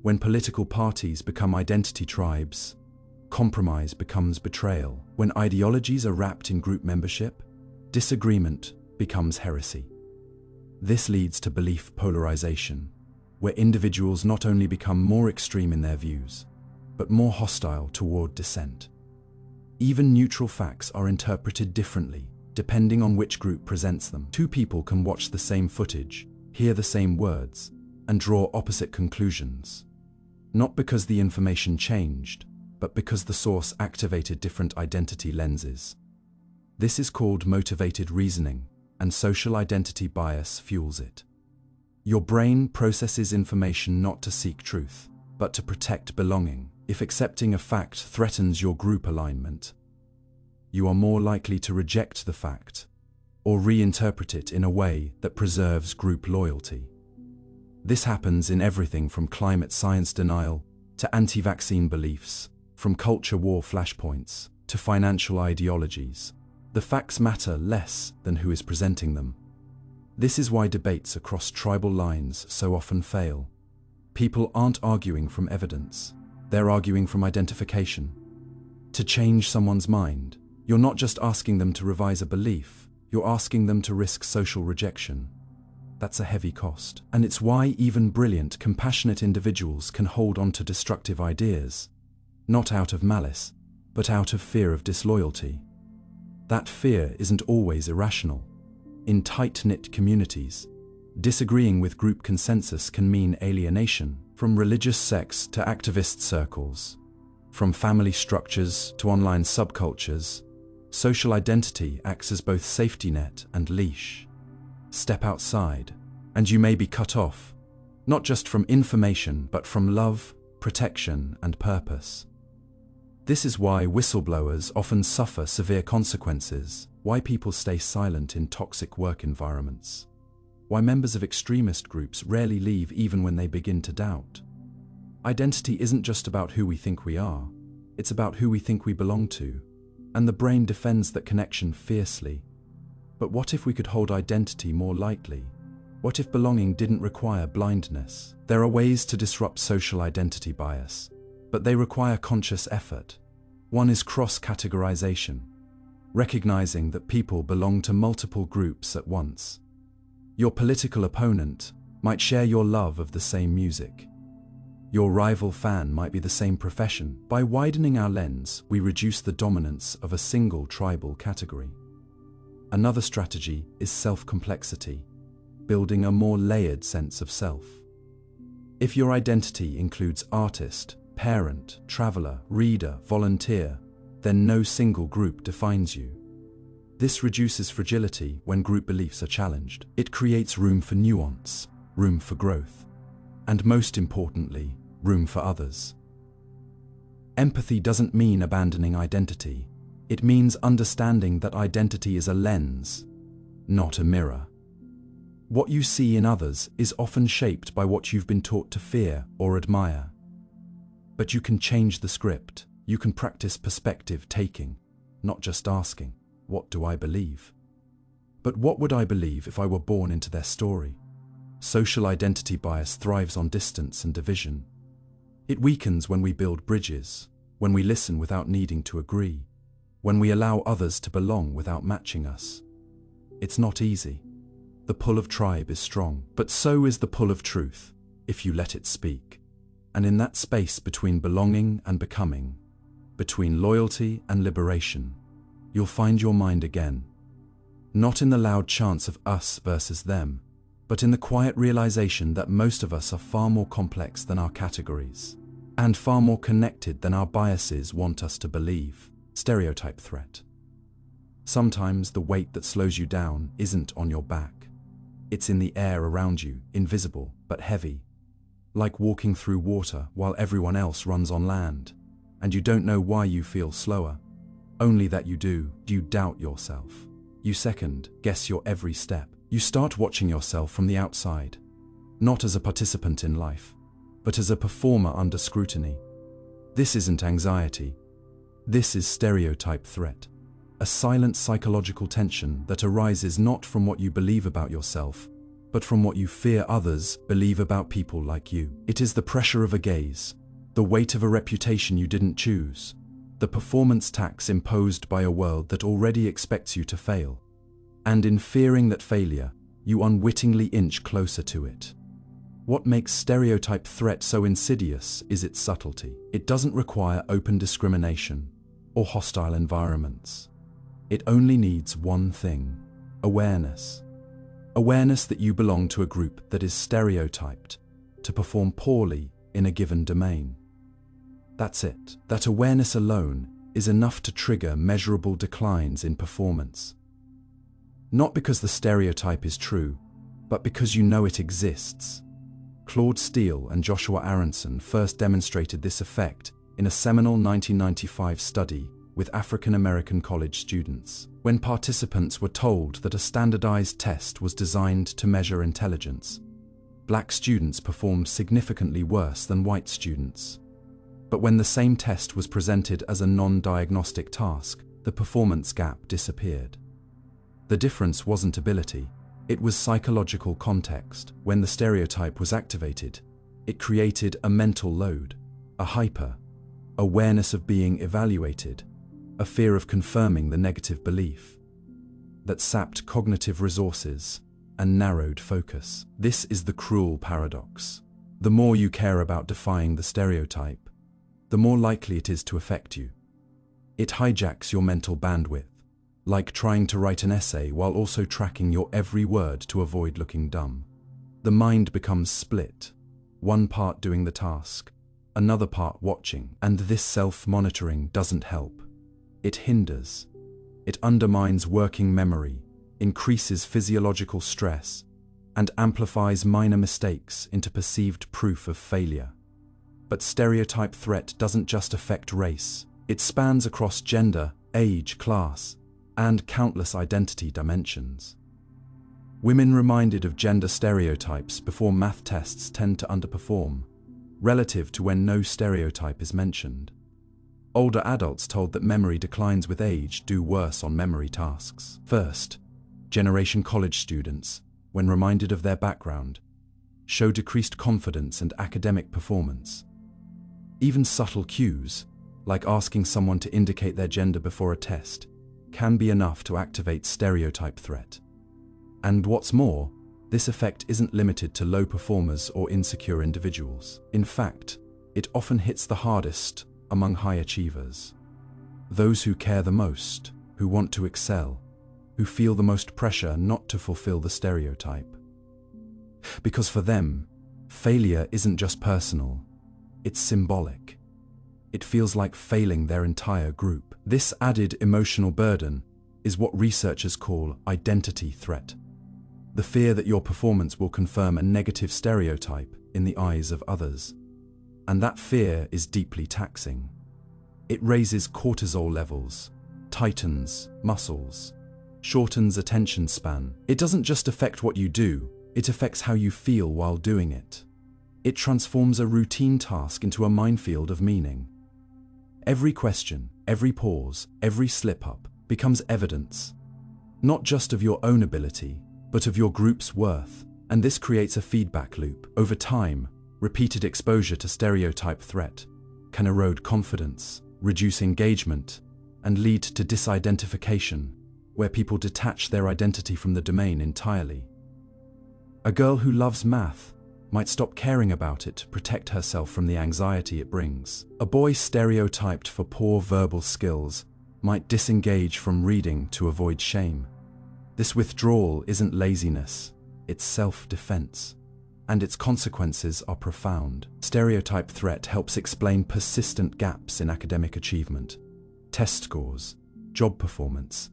When political parties become identity tribes, compromise becomes betrayal. When ideologies are wrapped in group membership, disagreement becomes heresy. This leads to belief polarization, where individuals not only become more extreme in their views, but more hostile toward dissent. Even neutral facts are interpreted differently, depending on which group presents them. Two people can watch the same footage, hear the same words, and draw opposite conclusions. Not because the information changed, but because the source activated different identity lenses. This is called motivated reasoning, and social identity bias fuels it. Your brain processes information not to seek truth, but to protect belonging. If accepting a fact threatens your group alignment, you are more likely to reject the fact or reinterpret it in a way that preserves group loyalty. This happens in everything from climate science denial to anti-vaccine beliefs, from culture war flashpoints to financial ideologies. The facts matter less than who is presenting them. This is why debates across tribal lines so often fail. People aren't arguing from evidence, they're arguing from identification. To change someone's mind, you're not just asking them to revise a belief, you're asking them to risk social rejection. That's a heavy cost. And it's why even brilliant, compassionate individuals can hold on to destructive ideas, not out of malice, but out of fear of disloyalty. That fear isn't always irrational. In tight-knit communities, disagreeing with group consensus can mean alienation, from religious sects to activist circles, from family structures to online subcultures. Social identity acts as both safety net and leash. Step outside, and you may be cut off, not just from information, but from love, protection, and purpose. This is why whistleblowers often suffer severe consequences, why people stay silent in toxic work environments, why members of extremist groups rarely leave even when they begin to doubt. Identity isn't just about who we think we are, it's about who we think we belong to, and the brain defends that connection fiercely. But what if we could hold identity more lightly? What if belonging didn't require blindness? There are ways to disrupt social identity bias, but they require conscious effort. One is cross-categorization, recognizing that people belong to multiple groups at once. Your political opponent might share your love of the same music. Your rival fan might be the same profession. By widening our lens, we reduce the dominance of a single tribal category. Another strategy is self-complexity, building a more layered sense of self. If your identity includes artist, parent, traveler, reader, volunteer, then no single group defines you. This reduces fragility when group beliefs are challenged. It creates room for nuance, room for growth, and most importantly, room for others. Empathy doesn't mean abandoning identity. It means understanding that identity is a lens, not a mirror. What you see in others is often shaped by what you've been taught to fear or admire. But you can change the script. You can practice perspective taking, not just asking, "What do I believe?" but "What would I believe if I were born into their story?" Social identity bias thrives on distance and division. It weakens when we build bridges, when we listen without needing to agree, when we allow others to belong without matching us. It's not easy. The pull of tribe is strong, but so is the pull of truth, if you let it speak. And in that space between belonging and becoming, between loyalty and liberation, you'll find your mind again. Not in the loud chants of us versus them, but in the quiet realization that most of us are far more complex than our categories, and far more connected than our biases want us to believe. Stereotype threat. Sometimes the weight that slows you down isn't on your back. It's in the air around you, invisible but heavy, like walking through water while everyone else runs on land, and you don't know why you feel slower, only that you do. You doubt yourself. You second guess your every step. You start watching yourself from the outside, not as a participant in life, but as a performer under scrutiny. This isn't anxiety. This is stereotype threat, a silent psychological tension that arises not from what you believe about yourself, but from what you fear others believe about people like you. It is the pressure of a gaze, the weight of a reputation you didn't choose, the performance tax imposed by a world that already expects you to fail. And in fearing that failure, you unwittingly inch closer to it. What makes stereotype threat so insidious is its subtlety. It doesn't require open discrimination or hostile environments. It only needs one thing: awareness. Awareness that you belong to a group that is stereotyped to perform poorly in a given domain. That's it. That awareness alone is enough to trigger measurable declines in performance. Not because the stereotype is true, but because you know it exists. Claude Steele and Joshua Aronson first demonstrated this effect in a seminal 1995 study with African American college students. When participants were told that a standardized test was designed to measure intelligence, black students performed significantly worse than white students. But when the same test was presented as a non-diagnostic task, the performance gap disappeared. The difference wasn't ability, It was psychological context. When the stereotype was activated, it created a mental load, a hyper-awareness of being evaluated, a fear of confirming the negative belief that sapped cognitive resources and narrowed focus. This is the cruel paradox. The more you care about defying the stereotype, the more likely it is to affect you. It hijacks your mental bandwidth, like trying to write an essay while also tracking your every word to avoid looking dumb. The mind becomes split, one part doing the task, another part watching, and this self-monitoring doesn't help. It hinders. It undermines working memory, increases physiological stress, and amplifies minor mistakes into perceived proof of failure. But stereotype threat doesn't just affect race. It spans across gender, age, class, and countless identity dimensions. Women reminded of gender stereotypes before math tests tend to underperform, relative to when no stereotype is mentioned. Older adults told that memory declines with age do worse on memory tasks. First, generation college students, when reminded of their background, show decreased confidence and academic performance. Even subtle cues, like asking someone to indicate their gender before a test, can be enough to activate stereotype threat. And what's more, this effect isn't limited to low performers or insecure individuals. In fact, it often hits the hardest among high achievers. Those who care the most, who want to excel, who feel the most pressure not to fulfill the stereotype. Because for them, failure isn't just personal, it's symbolic. It feels like failing their entire group. This added emotional burden is what researchers call identity threat. The fear that your performance will confirm a negative stereotype in the eyes of others. And that fear is deeply taxing. It raises cortisol levels, tightens muscles, shortens attention span. It doesn't just affect what you do, it affects how you feel while doing it. It transforms a routine task into a minefield of meaning. Every question, every pause, every slip-up becomes evidence, not just of your own ability, but of your group's worth. And this creates a feedback loop. Over time, repeated exposure to stereotype threat can erode confidence, reduce engagement, and lead to disidentification, where people detach their identity from the domain entirely. A girl who loves math might stop caring about it to protect herself from the anxiety it brings. A boy stereotyped for poor verbal skills might disengage from reading to avoid shame. This withdrawal isn't laziness, it's self-defense, and its consequences are profound. Stereotype threat helps explain persistent gaps in academic achievement, test scores, job performance,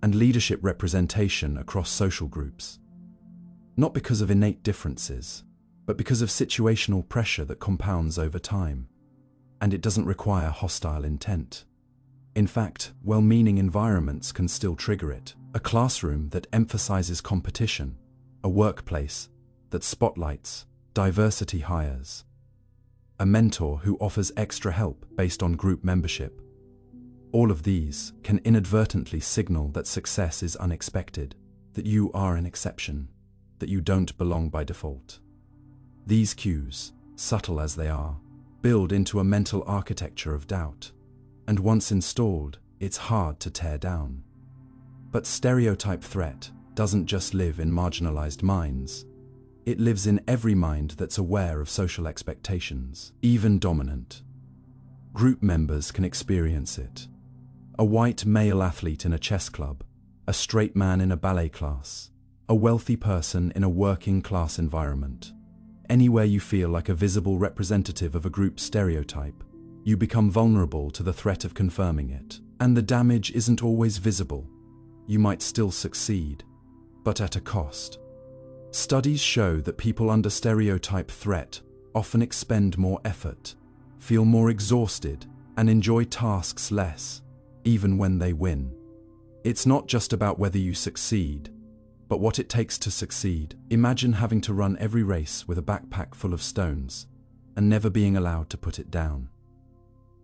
and leadership representation across social groups. Not because of innate differences, but because of situational pressure that compounds over time. And it doesn't require hostile intent. In fact, well-meaning environments can still trigger it. A classroom that emphasizes competition, a workplace that spotlights diversity hires, a mentor who offers extra help based on group membership. All of these can inadvertently signal that success is unexpected, that you are an exception, that you don't belong by default. These cues, subtle as they are, build into a mental architecture of doubt, and once installed, it's hard to tear down. But stereotype threat doesn't just live in marginalized minds. It lives in every mind that's aware of social expectations, even dominant. Group members can experience it. A white male athlete in a chess club, a straight man in a ballet class, a wealthy person in a working class environment. Anywhere you feel like a visible representative of a group stereotype, you become vulnerable to the threat of confirming it. And the damage isn't always visible. You might still succeed, but at a cost. Studies show that people under stereotype threat often expend more effort, feel more exhausted, and enjoy tasks less, even when they win. It's not just about whether you succeed, but what it takes to succeed. Imagine having to run every race with a backpack full of stones and never being allowed to put it down.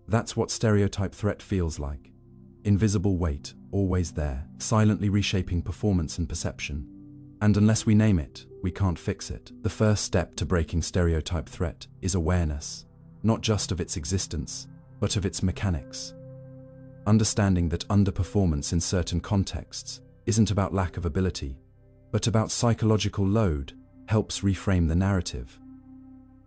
That's what stereotype threat feels like. Invisible weight, always there, silently reshaping performance and perception. And unless we name it, we can't fix it. The first step to breaking stereotype threat is awareness, not just of its existence, but of its mechanics. Understanding that underperformance in certain contexts isn't about lack of ability, but about psychological load helps reframe the narrative.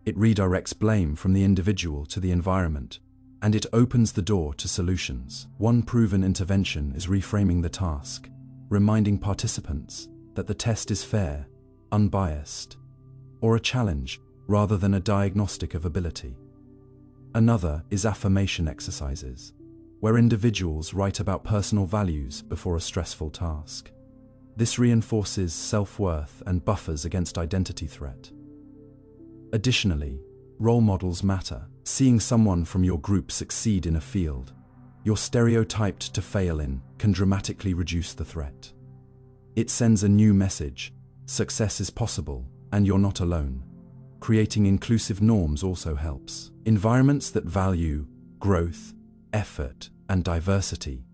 It redirects blame from the individual to the environment, and it opens the door to solutions. One proven intervention is reframing the task, reminding participants that the test is fair, unbiased, or a challenge rather than a diagnostic of ability. Another is affirmation exercises, where individuals write about personal values before a stressful task. This reinforces self-worth and buffers against identity threat. Additionally, role models matter. Seeing someone from your group succeed in a field you're stereotyped to fail in can dramatically reduce the threat. It sends a new message: success is possible, and you're not alone. Creating inclusive norms also helps. Environments that value growth, effort, and diversity,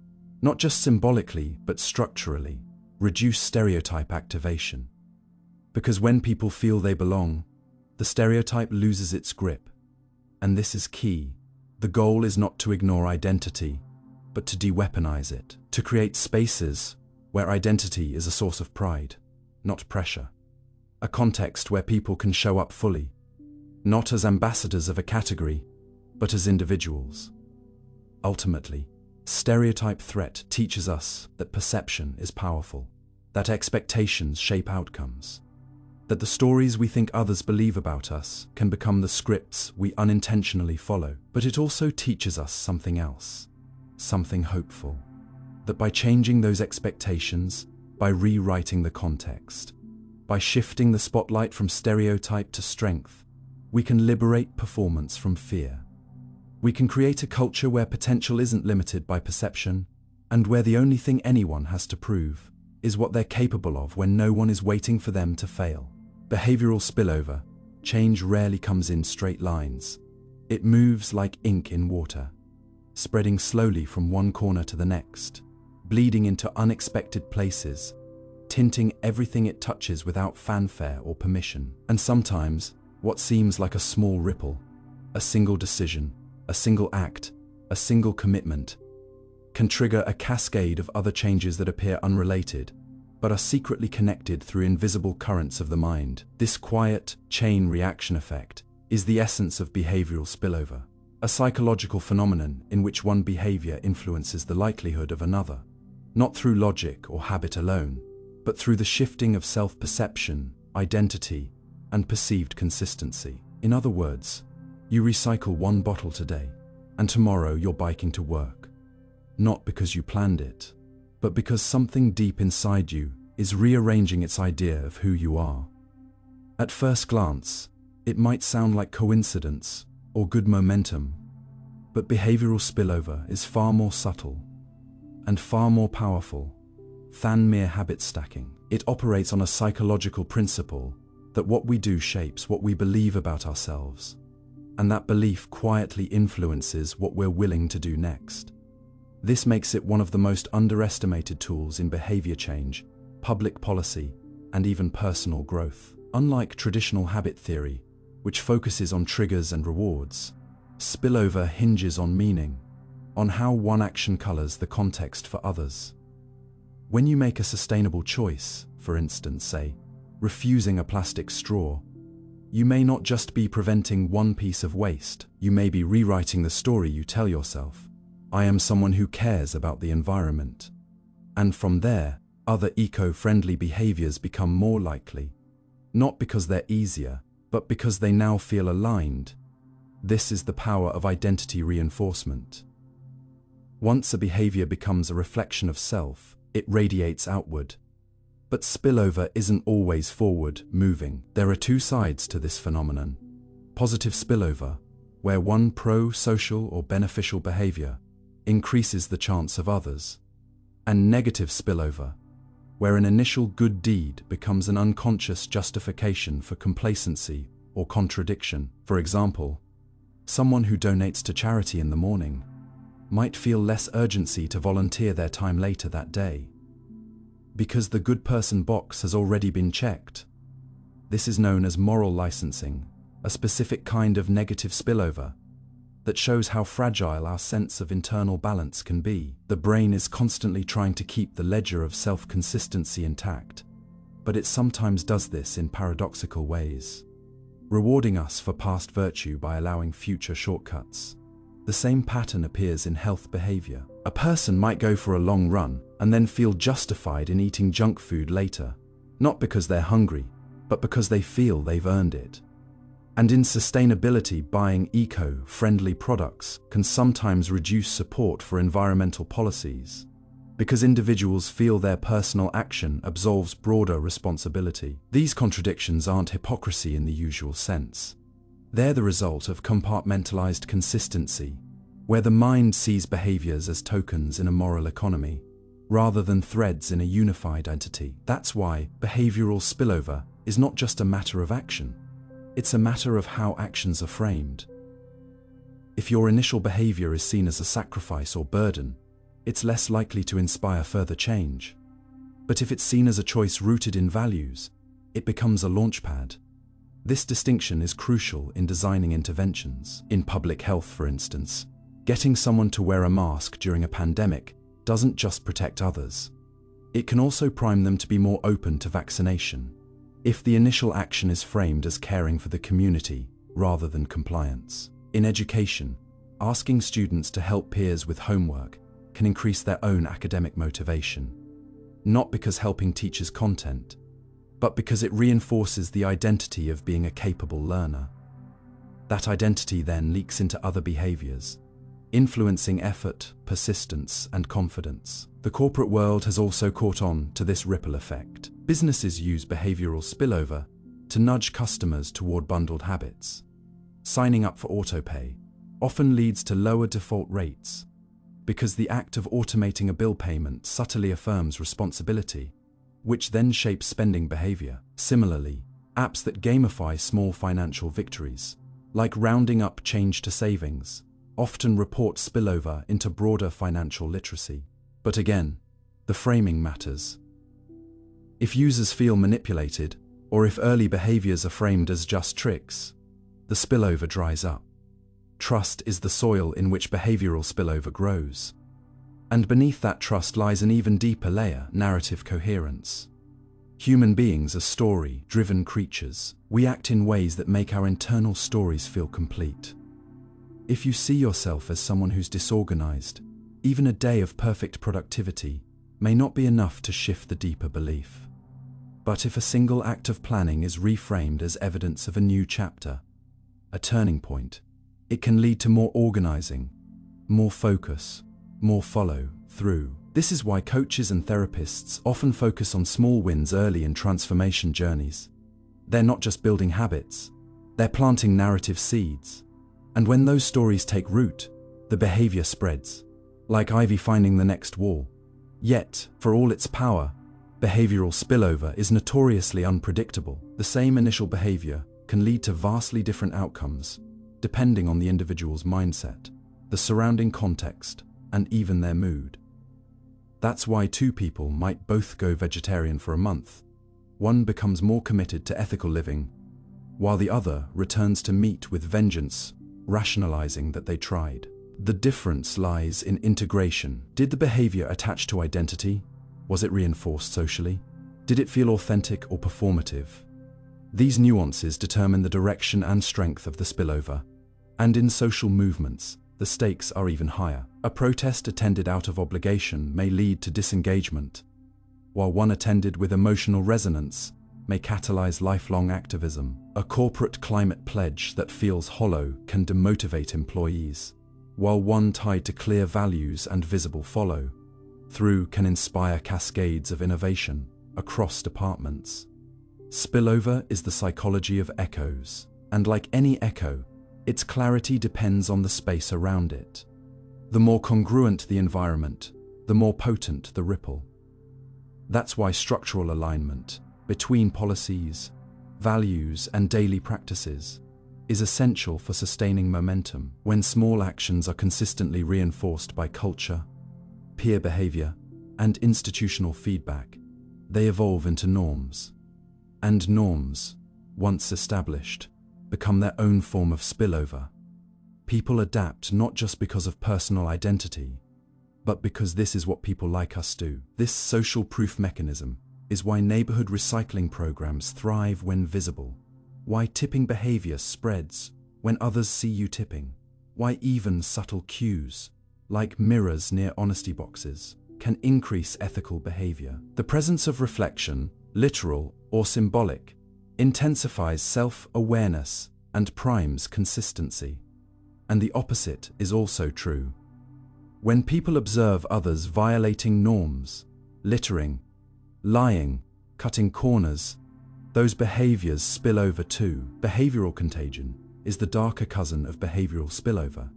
not just symbolically but structurally, reduce stereotype activation. Because when people feel they belong, the stereotype loses its grip. And this is key. The goal is not to ignore identity, but to de-weaponize it, to create spaces where identity is a source of pride, not pressure. A context where people can show up fully, not as ambassadors of a category, but as individuals. Ultimately, stereotype threat teaches us that perception is powerful, that expectations shape outcomes, that the stories we think others believe about us can become the scripts we unintentionally follow. But it also teaches us something else, something hopeful, that by changing those expectations, by rewriting the context, by shifting the spotlight from stereotype to strength, we can liberate performance from fear. We can create a culture where potential isn't limited by perception, and where the only thing anyone has to prove is what they're capable of when no one is waiting for them to fail. Behavioral spillover. Change rarely comes in straight lines. It moves like ink in water, spreading slowly from one corner to the next, bleeding into unexpected places, tinting everything it touches without fanfare or permission. And sometimes, what seems like a small ripple, a single decision, a single act, a single commitment, can trigger a cascade of other changes that appear unrelated, but are secretly connected through invisible currents of the mind. This quiet, chain reaction effect is the essence of behavioral spillover, a psychological phenomenon in which one behavior influences the likelihood of another, not through logic or habit alone, but through the shifting of self-perception, identity, and perceived consistency. In other words, you recycle one bottle today, and tomorrow you're biking to work. Not because you planned it, but because something deep inside you is rearranging its idea of who you are. At first glance, it might sound like coincidence or good momentum, but behavioral spillover is far more subtle and far more powerful than mere habit stacking. It operates on a psychological principle that what we do shapes what we believe about ourselves, and that belief quietly influences what we're willing to do next. This makes it one of the most underestimated tools in behavior change, public policy, and even personal growth. Unlike traditional habit theory, which focuses on triggers and rewards, spillover hinges on meaning, on how one action colors the context for others. When you make a sustainable choice, for instance, say, refusing a plastic straw, you may not just be preventing one piece of waste, you may be rewriting the story you tell yourself. I am someone who cares about the environment. And from there, other eco-friendly behaviors become more likely, not because they're easier, but because they now feel aligned. This is the power of identity reinforcement. Once a behavior becomes a reflection of self, it radiates outward. But spillover isn't always forward moving. There are two sides to this phenomenon. Positive spillover, where one pro-social or beneficial behavior increases the chance of others, and negative spillover, where an initial good deed becomes an unconscious justification for complacency or contradiction. For example, someone who donates to charity in the morning might feel less urgency to volunteer their time later that day. because the good person box has already been checked. This is known as moral licensing, a specific kind of negative spillover that shows how fragile our sense of internal balance can be. The brain is constantly trying to keep the ledger of self-consistency intact, but it sometimes does this in paradoxical ways, rewarding us for past virtue by allowing future shortcuts. The same pattern appears in health behavior. A person might go for a long run and then feel justified in eating junk food later, not because they're hungry, but because they feel they've earned it. And in sustainability, buying eco-friendly products can sometimes reduce support for environmental policies, because individuals feel their personal action absolves broader responsibility. These contradictions aren't hypocrisy in the usual sense. They're the result of compartmentalized consistency, where the mind sees behaviors as tokens in a moral economy, rather than threads in a unified entity. That's why behavioral spillover is not just a matter of action. It's a matter of how actions are framed. If your initial behavior is seen as a sacrifice or burden, it's less likely to inspire further change. But if it's seen as a choice rooted in values, it becomes a launchpad. This distinction is crucial in designing interventions. In public health, for instance, getting someone to wear a mask during a pandemic doesn't just protect others. It can also prime them to be more open to vaccination, if the initial action is framed as caring for the community rather than compliance. In education, asking students to help peers with homework can increase their own academic motivation, not because helping teaches content, but because it reinforces the identity of being a capable learner. That identity then leaks into other behaviors, influencing effort, persistence, and confidence. The corporate world has also caught on to this ripple effect. Businesses use behavioral spillover to nudge customers toward bundled habits. Signing up for autopay often leads to lower default rates, because the act of automating a bill payment subtly affirms responsibility, which then shapes spending behavior. Similarly, apps that gamify small financial victories, like rounding up change to savings, often report spillover into broader financial literacy. But again, the framing matters. If users feel manipulated, or if early behaviors are framed as just tricks, the spillover dries up. Trust is the soil in which behavioral spillover grows. And beneath that trust lies an even deeper layer: narrative coherence. Human beings are story-driven creatures. We act in ways that make our internal stories feel complete. If you see yourself as someone who's disorganized, even a day of perfect productivity may not be enough to shift the deeper belief. But if a single act of planning is reframed as evidence of a new chapter, a turning point, it can lead to more organizing, more focus, more follow-through. This is why coaches and therapists often focus on small wins early in transformation journeys. They're not just building habits, they're planting narrative seeds. And when those stories take root, the behavior spreads, like ivy finding the next wall. Yet, for all its power, behavioral spillover is notoriously unpredictable. The same initial behavior can lead to vastly different outcomes, depending on the individual's mindset, the surrounding context, and even their mood. That's why two people might both go vegetarian for a month. One becomes more committed to ethical living, while the other returns to meat with vengeance, rationalizing that they tried. The difference lies in integration. Did the behavior attach to identity? Was it reinforced socially? Did it feel authentic or performative? These nuances determine the direction and strength of the spillover. And in social movements, the stakes are even higher. A protest attended out of obligation may lead to disengagement, while one attended with emotional resonance may catalyze lifelong activism. A corporate climate pledge that feels hollow can demotivate employees, while one tied to clear values and visible follow-through can inspire cascades of innovation across departments. Spillover is the psychology of echoes, and like any echo, its clarity depends on the space around it. The more congruent the environment, the more potent the ripple. That's why structural alignment between policies, values, and daily practices is essential for sustaining momentum. When small actions are consistently reinforced by culture, peer behavior, and institutional feedback, they evolve into norms. And norms, once established, become their own form of spillover. People adapt not just because of personal identity, but because this is what people like us do. This social proof mechanism is why neighborhood recycling programs thrive when visible, why tipping behavior spreads when others see you tipping, why even subtle cues, like mirrors near honesty boxes, can increase ethical behavior. The presence of reflection, literal or symbolic, intensifies self-awareness and primes consistency. And the opposite is also true. When people observe others violating norms, littering, lying, cutting corners, those behaviors spill over too. Behavioral contagion is the darker cousin of behavioral spillover,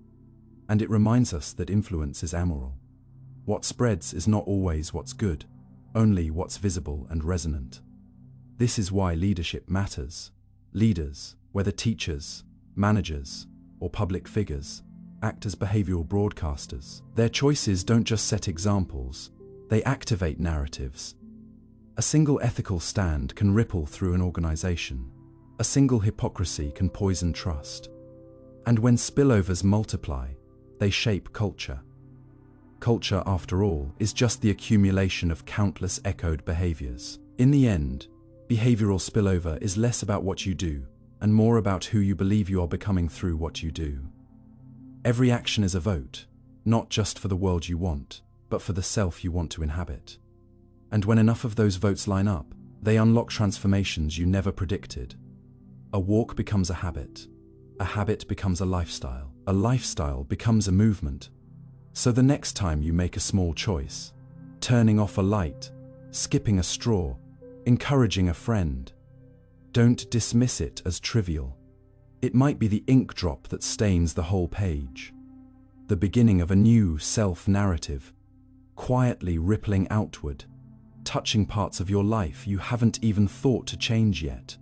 and it reminds us that influence is amoral. What spreads is not always what's good, only what's visible and resonant. This is why leadership matters. Leaders, whether teachers, managers, or public figures, act as behavioral broadcasters. Their choices don't just set examples, they activate narratives. A single ethical stand can ripple through an organization. A single hypocrisy can poison trust. And when spillovers multiply, they shape culture. Culture, after all, is just the accumulation of countless echoed behaviors. In the end, behavioral spillover is less about what you do and more about who you believe you are becoming through what you do. Every action is a vote, not just for the world you want, but for the self you want to inhabit. And when enough of those votes line up, they unlock transformations you never predicted. A walk becomes a habit becomes a lifestyle becomes a movement. So the next time you make a small choice, turning off a light, skipping a straw, encouraging a friend, don't dismiss it as trivial. It might be the ink drop that stains the whole page, the beginning of a new self-narrative, quietly rippling outward, touching parts of your life you haven't even thought to change yet.